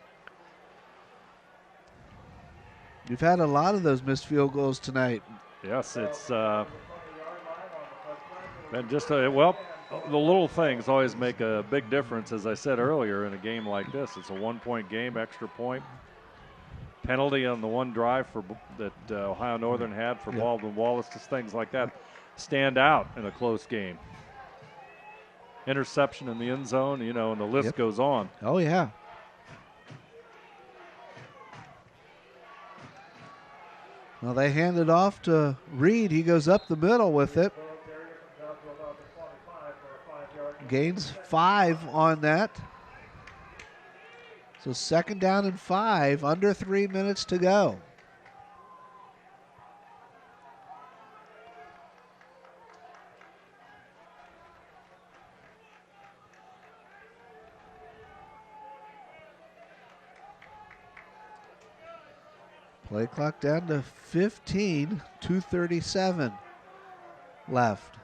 Speaker 2: You've had a lot of those missed field goals tonight.
Speaker 3: Yes, it's been just the little things always make a big difference, as I said earlier, in a game like this. It's a 1-point game, extra point. Penalty on the one drive that Ohio Northern had for Baldwin Wallace, just things like that stand out in a close game. Interception in the end zone, and the list goes on.
Speaker 2: Oh, yeah. Well, they hand it off to Reed. He goes up the middle with it. Gains 5 on that. So 2nd down and 5, under 3 minutes to go. Play clock down to 15, 2:37 left.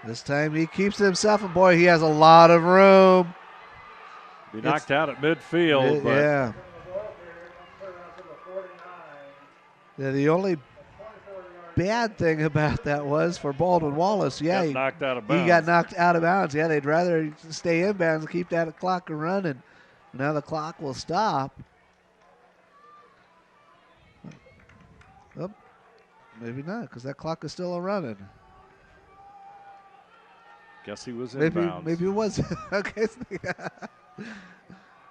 Speaker 2: This time he keeps it himself, and boy, he has a lot of room.
Speaker 3: Be knocked out at midfield. But
Speaker 2: yeah. Yeah, the only bad thing about that was for Baldwin Wallace,
Speaker 3: got knocked out of bounds.
Speaker 2: He got knocked out of bounds. Yeah, they'd rather stay in bounds and keep that clock running. Now the clock will stop. Oh, maybe not, because that clock is still running.
Speaker 3: Guess he was in bounds.
Speaker 2: Maybe it was. Okay.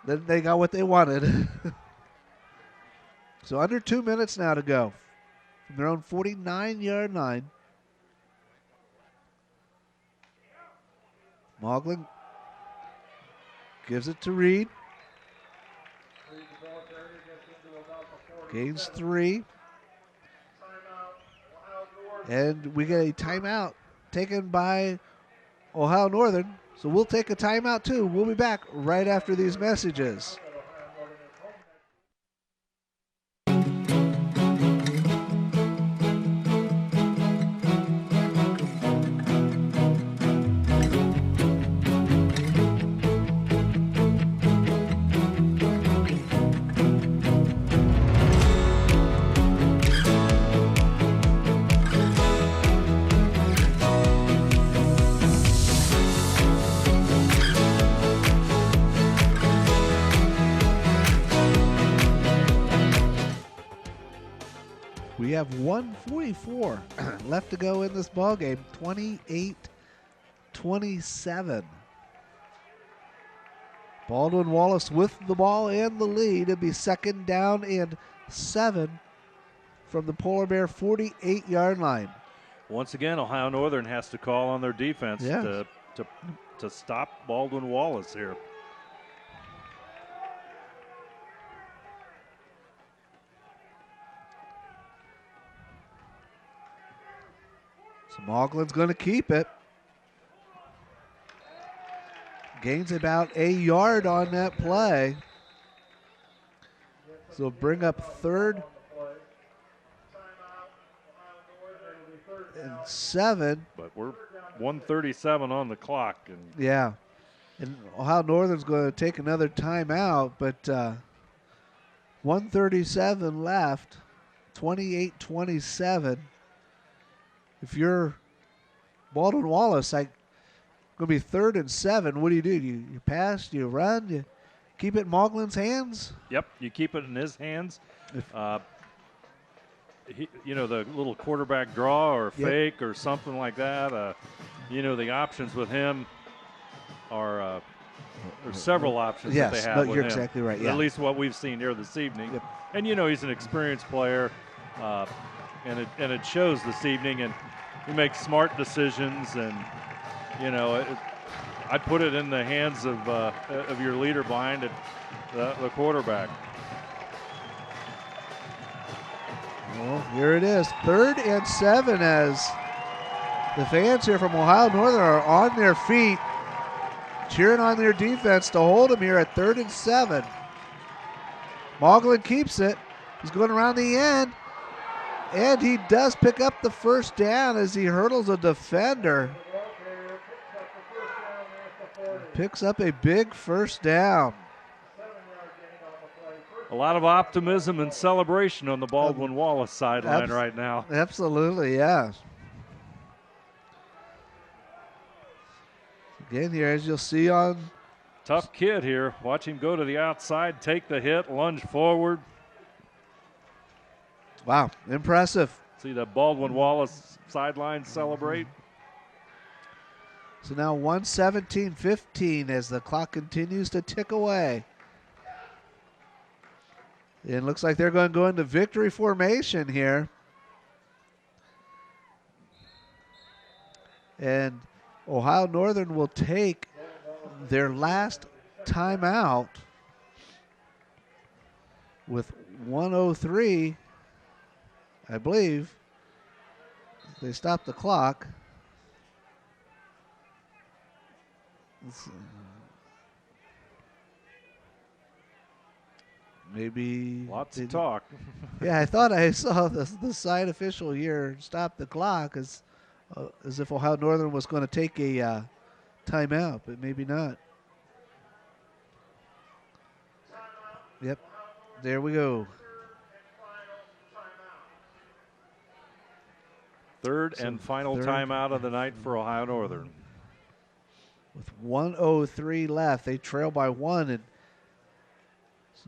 Speaker 2: Then they got what they wanted. So under 2 minutes now to go from their own 49-yard line. Moglen gives it to Reed. Gains 3. And we get a timeout taken by Ohio Northern. So we'll take a timeout too. We'll be back right after these messages. We have 1:44 left to go in this ball game. 28-27. Baldwin Wallace with the ball and the lead. It'll be 2nd down and 7 from the Polar Bear 48-yard line.
Speaker 3: Once again, Ohio Northern has to call on their defense to stop Baldwin Wallace here.
Speaker 2: So Moglen's going to keep it. Gains about a yard on that play. So bring up 3rd and 7.
Speaker 3: But we're 1:37 on the clock. And
Speaker 2: yeah. And Ohio Northern's going to take another timeout, but 1:37 left, 28-27. If you're Baldwin Wallace, going to be 3rd and 7. What do? You pass? Do you run? You keep it in Moglen's hands?
Speaker 3: Yep, you keep it in his hands. The little quarterback draw or fake or something like that. The options with him are there's several options that they have with
Speaker 2: you're
Speaker 3: him.
Speaker 2: Exactly right. Yeah.
Speaker 3: At least what we've seen here this evening.
Speaker 2: Yep.
Speaker 3: And he's an experienced player, and it shows this evening. And he makes smart decisions, and I'd put it in the hands of your leader behind it, the quarterback.
Speaker 2: Well, here it is, 3rd and 7 as the fans here from Ohio Northern are on their feet, cheering on their defense to hold them here at 3rd and 7. Moglen keeps it. He's going around the end. And he does pick up the 1st down as he hurdles a defender. Picks up a big 1st down.
Speaker 3: A lot of optimism and celebration on the Baldwin Wallace sideline right now.
Speaker 2: Absolutely, yeah. Again here, as you'll see on...
Speaker 3: Tough kid here. Watch him go to the outside, take the hit, lunge forward.
Speaker 2: Wow, impressive.
Speaker 3: See the Baldwin Wallace sideline celebrate.
Speaker 2: So now 1:17-15 as the clock continues to tick away. It looks like they're going to go into victory formation here. And Ohio Northern will take their last timeout with 1:03. I believe they stopped the clock. Maybe
Speaker 3: lots of talk.
Speaker 2: Yeah, I thought I saw the side official here stop the clock as if Ohio Northern was going to take a timeout, but maybe not. Yep, there we go.
Speaker 3: Third and final timeout of the night for Ohio Northern.
Speaker 2: With 1:03 left, they trail by 1, and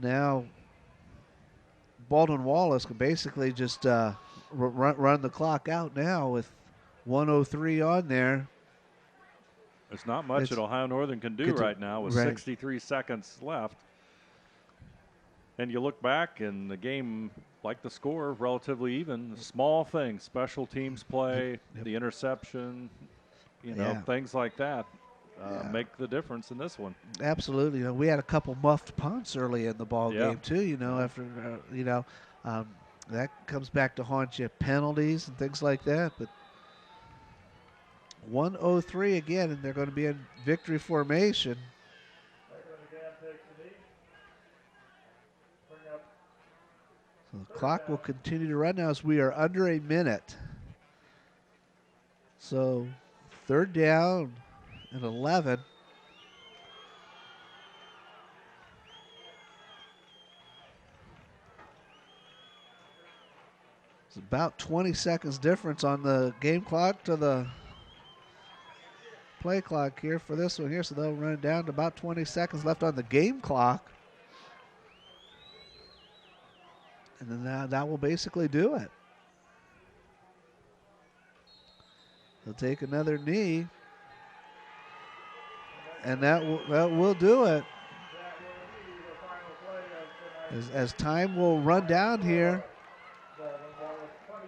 Speaker 2: now Baldwin Wallace can basically just run the clock out now with 1:03 on there.
Speaker 3: There's not much that Ohio Northern can do right now with 63 seconds left. And you look back, and the game, like the score, relatively even. Small things, special teams play, the interception, things like that. make the difference in this one.
Speaker 2: Absolutely. We had a couple muffed punts early in the ball game too. After that comes back to haunt you, penalties and things like that. But 1:03 again, and they're going to be in victory formation. So the clock will continue to run now as we are under a minute. So 3rd down and 11. It's about 20 seconds difference on the game clock to the play clock here for this one here. So they'll run it down to about 20 seconds left on the game clock. And then that will basically do it. They'll take another knee. And that will do it. As time will run down here.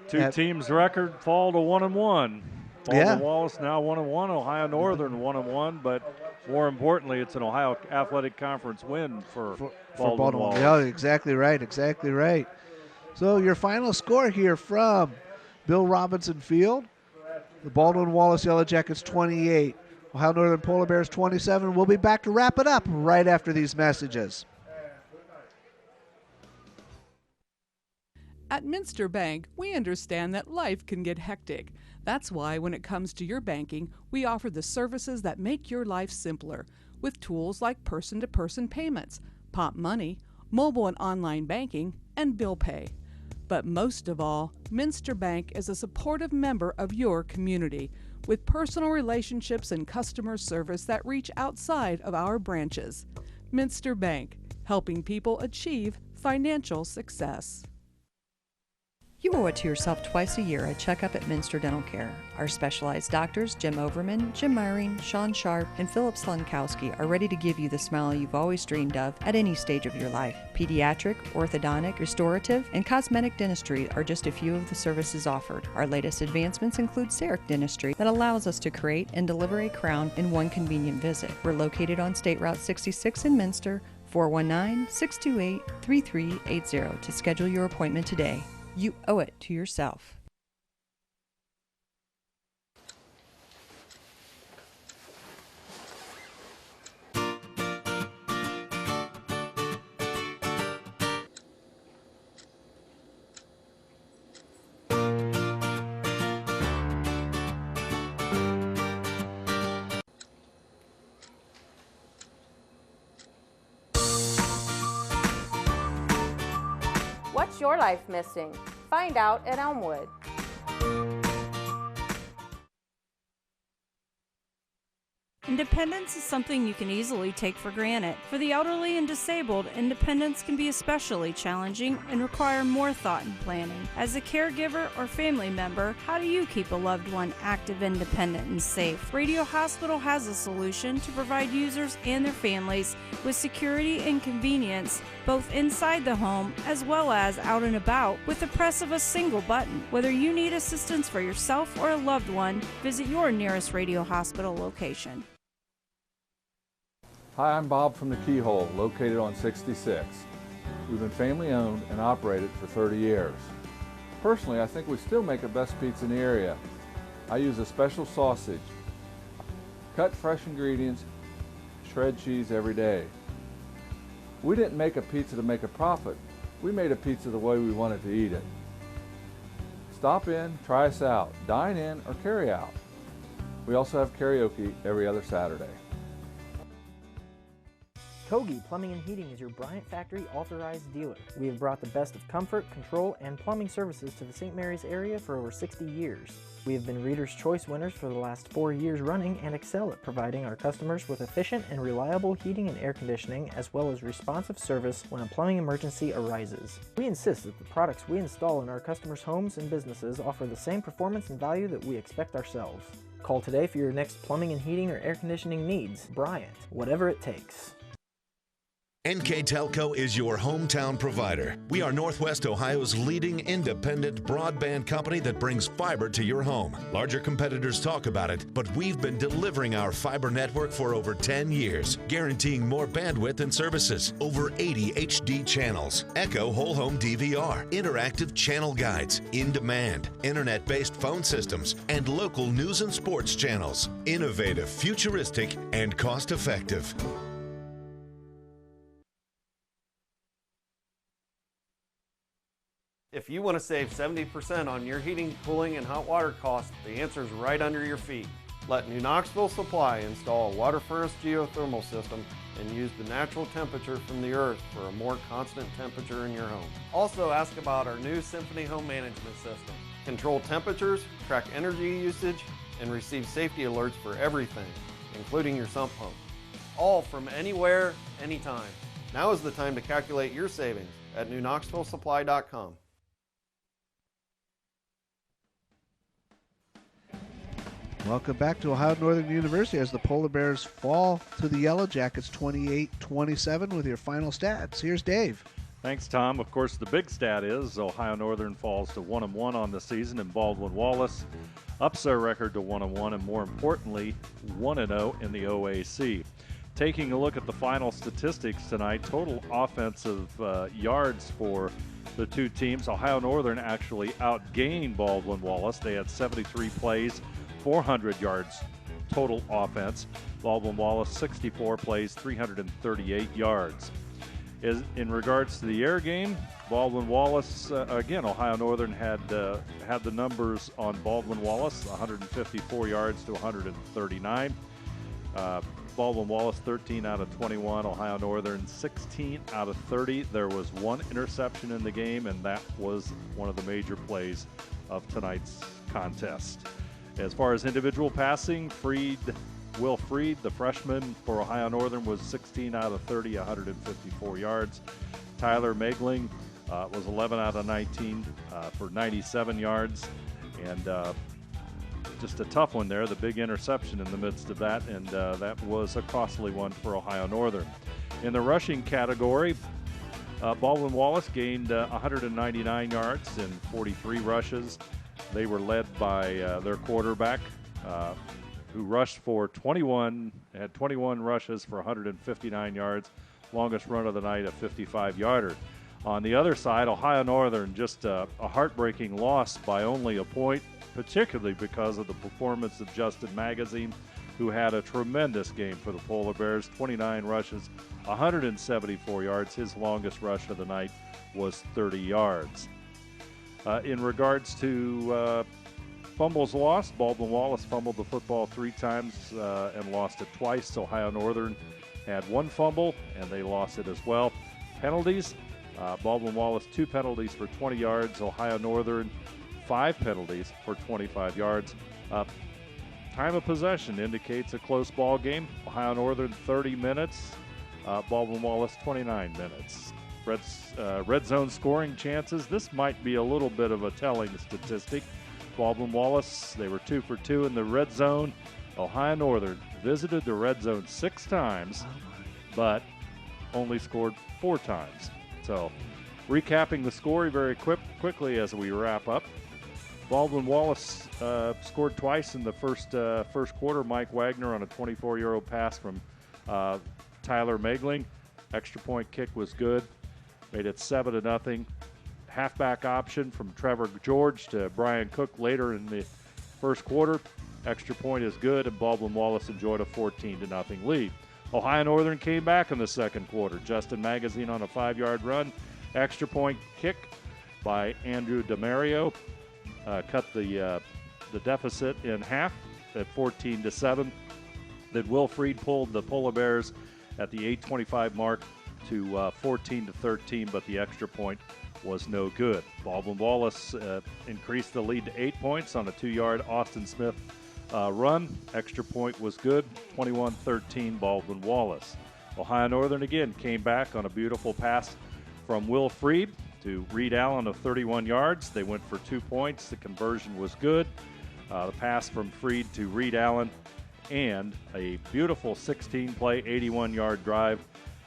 Speaker 3: Two teams' record fall to 1-1. Baldwin Wallace now 1-1. Ohio Northern 1-1. But more importantly, it's an Ohio Athletic Conference win for Baldwin Wallace.
Speaker 2: Yeah, exactly right. Exactly right. So your final score here from Bill Robinson Field: the Baldwin Wallace Yellow Jackets 28, Ohio Northern Polar Bears 27. We'll be back to wrap it up right after these messages.
Speaker 7: At Minster Bank, we understand that life can get hectic. That's why when it comes to your banking, we offer the services that make your life simpler with tools like person-to-person payments, Pop Money, mobile and online banking, and bill pay. But most of all, Minster Bank is a supportive member of your community with personal relationships and customer service that reach outside of our branches. Minster Bank, helping people achieve financial success.
Speaker 8: You owe it to yourself twice a year a checkup at Minster Dental Care. Our specialized doctors, Jim Overman, Jim Myring, Sean Sharp, and Philip Slunkowski, are ready to give you the smile you've always dreamed of at any stage of your life. Pediatric, orthodontic, restorative, and cosmetic dentistry are just a few of the services offered. Our latest advancements include CEREC dentistry that allows us to create and deliver a crown in one convenient visit. We're located on State Route 66 in Minster, 419-628-3380 to schedule your appointment today. You owe it to yourself.
Speaker 9: What's your life missing? Find out at Elmwood.
Speaker 10: Independence is something you can easily take for granted. For the elderly and disabled, independence can be especially challenging and require more thought and planning. As a caregiver or family member, how do you keep a loved one active, independent, and safe? Radio Hospital has a solution to provide users and their families with security and convenience, both inside the home as well as out and about, with the press of a single button. Whether you need assistance for yourself or a loved one, visit your nearest Radio Hospital location.
Speaker 11: Hi, I'm Bob from the Keyhole, located on 66. We've been family owned and operated for 30 years. Personally, I think we still make the best pizza in the area. I use a special sausage, cut fresh ingredients, shred cheese every day. We didn't make a pizza to make a profit. We made a pizza the way we wanted to eat it. Stop in, try us out, dine in, or carry out. We also have karaoke every other Saturday.
Speaker 12: Kogi Plumbing and Heating is your Bryant Factory authorized dealer. We have brought the best of comfort, control, and plumbing services to the St. Mary's area for over 60 years. We have been Reader's Choice winners for the last 4 years running and excel at providing our customers with efficient and reliable heating and air conditioning, as well as responsive service when a plumbing emergency arises. We insist that the products we install in our customers' homes and businesses offer the same performance and value that we expect ourselves. Call today for your next plumbing and heating or air conditioning needs. Bryant, whatever it takes.
Speaker 5: NK Telco is your hometown provider. We are Northwest Ohio's leading independent broadband company that brings fiber to your home. Larger competitors talk about it, but we've been delivering our fiber network for over 10 years, guaranteeing more bandwidth and services, over 80 HD channels, Echo whole home DVR, interactive channel guides, in-demand, internet-based phone systems, and local news and sports channels. Innovative, futuristic, and cost-effective.
Speaker 4: If you want to save 70% on your heating, cooling, and hot water costs, the answer is right under your feet. Let New Knoxville Supply install a water furnace geothermal system and use the natural temperature from the earth for a more constant temperature in your home. Also ask about our new Symphony Home Management System. Control temperatures, track energy usage, and receive safety alerts for everything, including your sump pump. All from anywhere, anytime. Now is the time to calculate your savings at newknoxvillesupply.com.
Speaker 2: Welcome back to Ohio Northern University as the Polar Bears fall to the Yellow Jackets 28-27 with your final stats. Here's Dave.
Speaker 3: Thanks, Tom. Of course, the big stat is Ohio Northern falls to 1-1 on the season, and Baldwin Wallace ups their record to 1-1, and more importantly, 1-0 in the OAC. Taking a look at the final statistics tonight, total offensive yards for the two teams. Ohio Northern actually outgained Baldwin Wallace. They had 73 plays, 400 yards total offense. Baldwin Wallace 64 plays, 338 yards. In regards to the air game, Baldwin Wallace, again, Ohio Northern had the numbers on Baldwin Wallace, 154 yards to 139. Baldwin Wallace 13 out of 21, Ohio Northern 16 out of 30. There was one interception in the game, and that was one of the major plays of tonight's contest. As far as individual passing, Will Freed, the freshman for Ohio Northern, was 16 out of 30, 154 yards. Tyler Megling was 11 out of 19 for 97 yards. And just a tough one there, the big interception in the midst of that, and that was a costly one for Ohio Northern. In the rushing category, Baldwin Wallace gained 199 yards and 43 rushes. They were led by their quarterback, who rushed for 21 rushes for 159 yards, longest run of the night, a 55-yarder. On the other side, Ohio Northern, just a heartbreaking loss by only a point, particularly because of the performance of Justin Magazine, who had a tremendous game for the Polar Bears, 29 rushes, 174 yards. His longest rush of the night was 30 yards. In regards to fumbles lost, Baldwin Wallace fumbled the football 3 times and lost it twice. Ohio Northern had 1 fumble, and they lost it as well. Penalties, Baldwin Wallace 2 penalties for 20 yards. Ohio Northern 5 penalties for 25 yards. Time of possession indicates a close ball game. Ohio Northern 30 minutes, Baldwin Wallace 29 minutes. Red zone scoring chances. This might be a little bit of a telling statistic. Baldwin Wallace, they were 2 for 2 in the red zone. Ohio Northern visited the red zone 6 times, but only scored 4 times. So, recapping the score very quickly as we wrap up. Baldwin Wallace scored twice in the first quarter. Mike Wagner on a 24-year-old pass from Tyler Megling. Extra point kick was good. Made it 7-0. Halfback option from Trevor George to Brian Cook later in the first quarter. Extra point is good, and Baldwin Wallace enjoyed a 14-0 lead. Ohio Northern came back in the second quarter. Justin Magazine on a 5-yard run. Extra point kick by Andrew DeMario cut the deficit in half at 14-7. Then Will Freed pulled the Polar Bears at the 8:25 mark to 14-13, but the extra point was no good. Baldwin Wallace increased the lead to 8 points on a 2-yard Austin Smith run. Extra point was good, 21-13 Baldwin Wallace. Ohio Northern again came back on a beautiful pass from Will Freed to Reed Allen of 31 yards. They went for 2 points. The conversion was good. The pass from Freed to Reed Allen, and a beautiful 16-play, 81-yard drive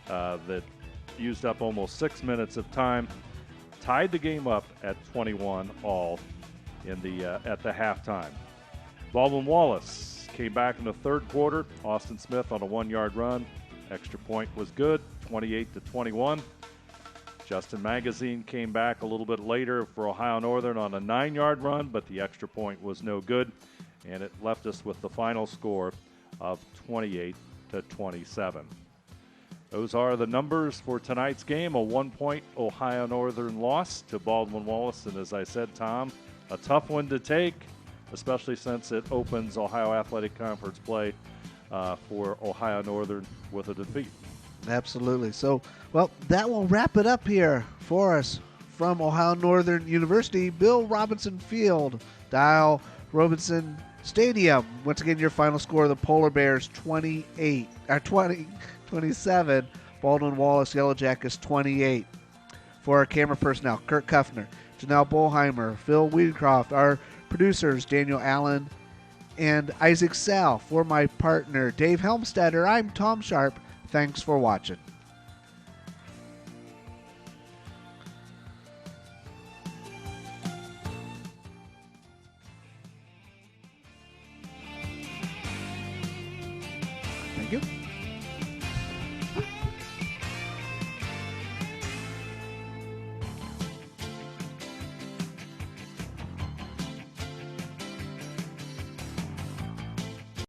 Speaker 3: that used up almost 6 minutes of time, tied the game up at 21 all at the halftime. Baldwin Wallace came back in the third quarter. Austin Smith on a 1-yard run. Extra point was good, 28-21. Justin Magazine came back a little bit later for Ohio Northern on a 9-yard run, but the extra point was no good, and it left us with the final score of 28-27. Those are the numbers for tonight's game. A 1-point Ohio Northern loss to Baldwin Wallace, and as I said, Tom, a tough one to take, especially since it opens Ohio Athletic Conference play for Ohio Northern with a defeat.
Speaker 2: Absolutely. So, well, that will wrap it up here for us from Ohio Northern University, Bill Robinson Field, Dial Robinson Stadium. Once again, your final score: the Polar Bears 27, Baldwin Wallace Yellow Jackets 28. For our camera personnel, Kurt Kuffner, Janelle Bollheimer, Phil Wiedecroft, our producers, Daniel Allen and Isaac Sal. For my partner, Dave Helmstetter, I'm Tom Sharp. Thanks for watching.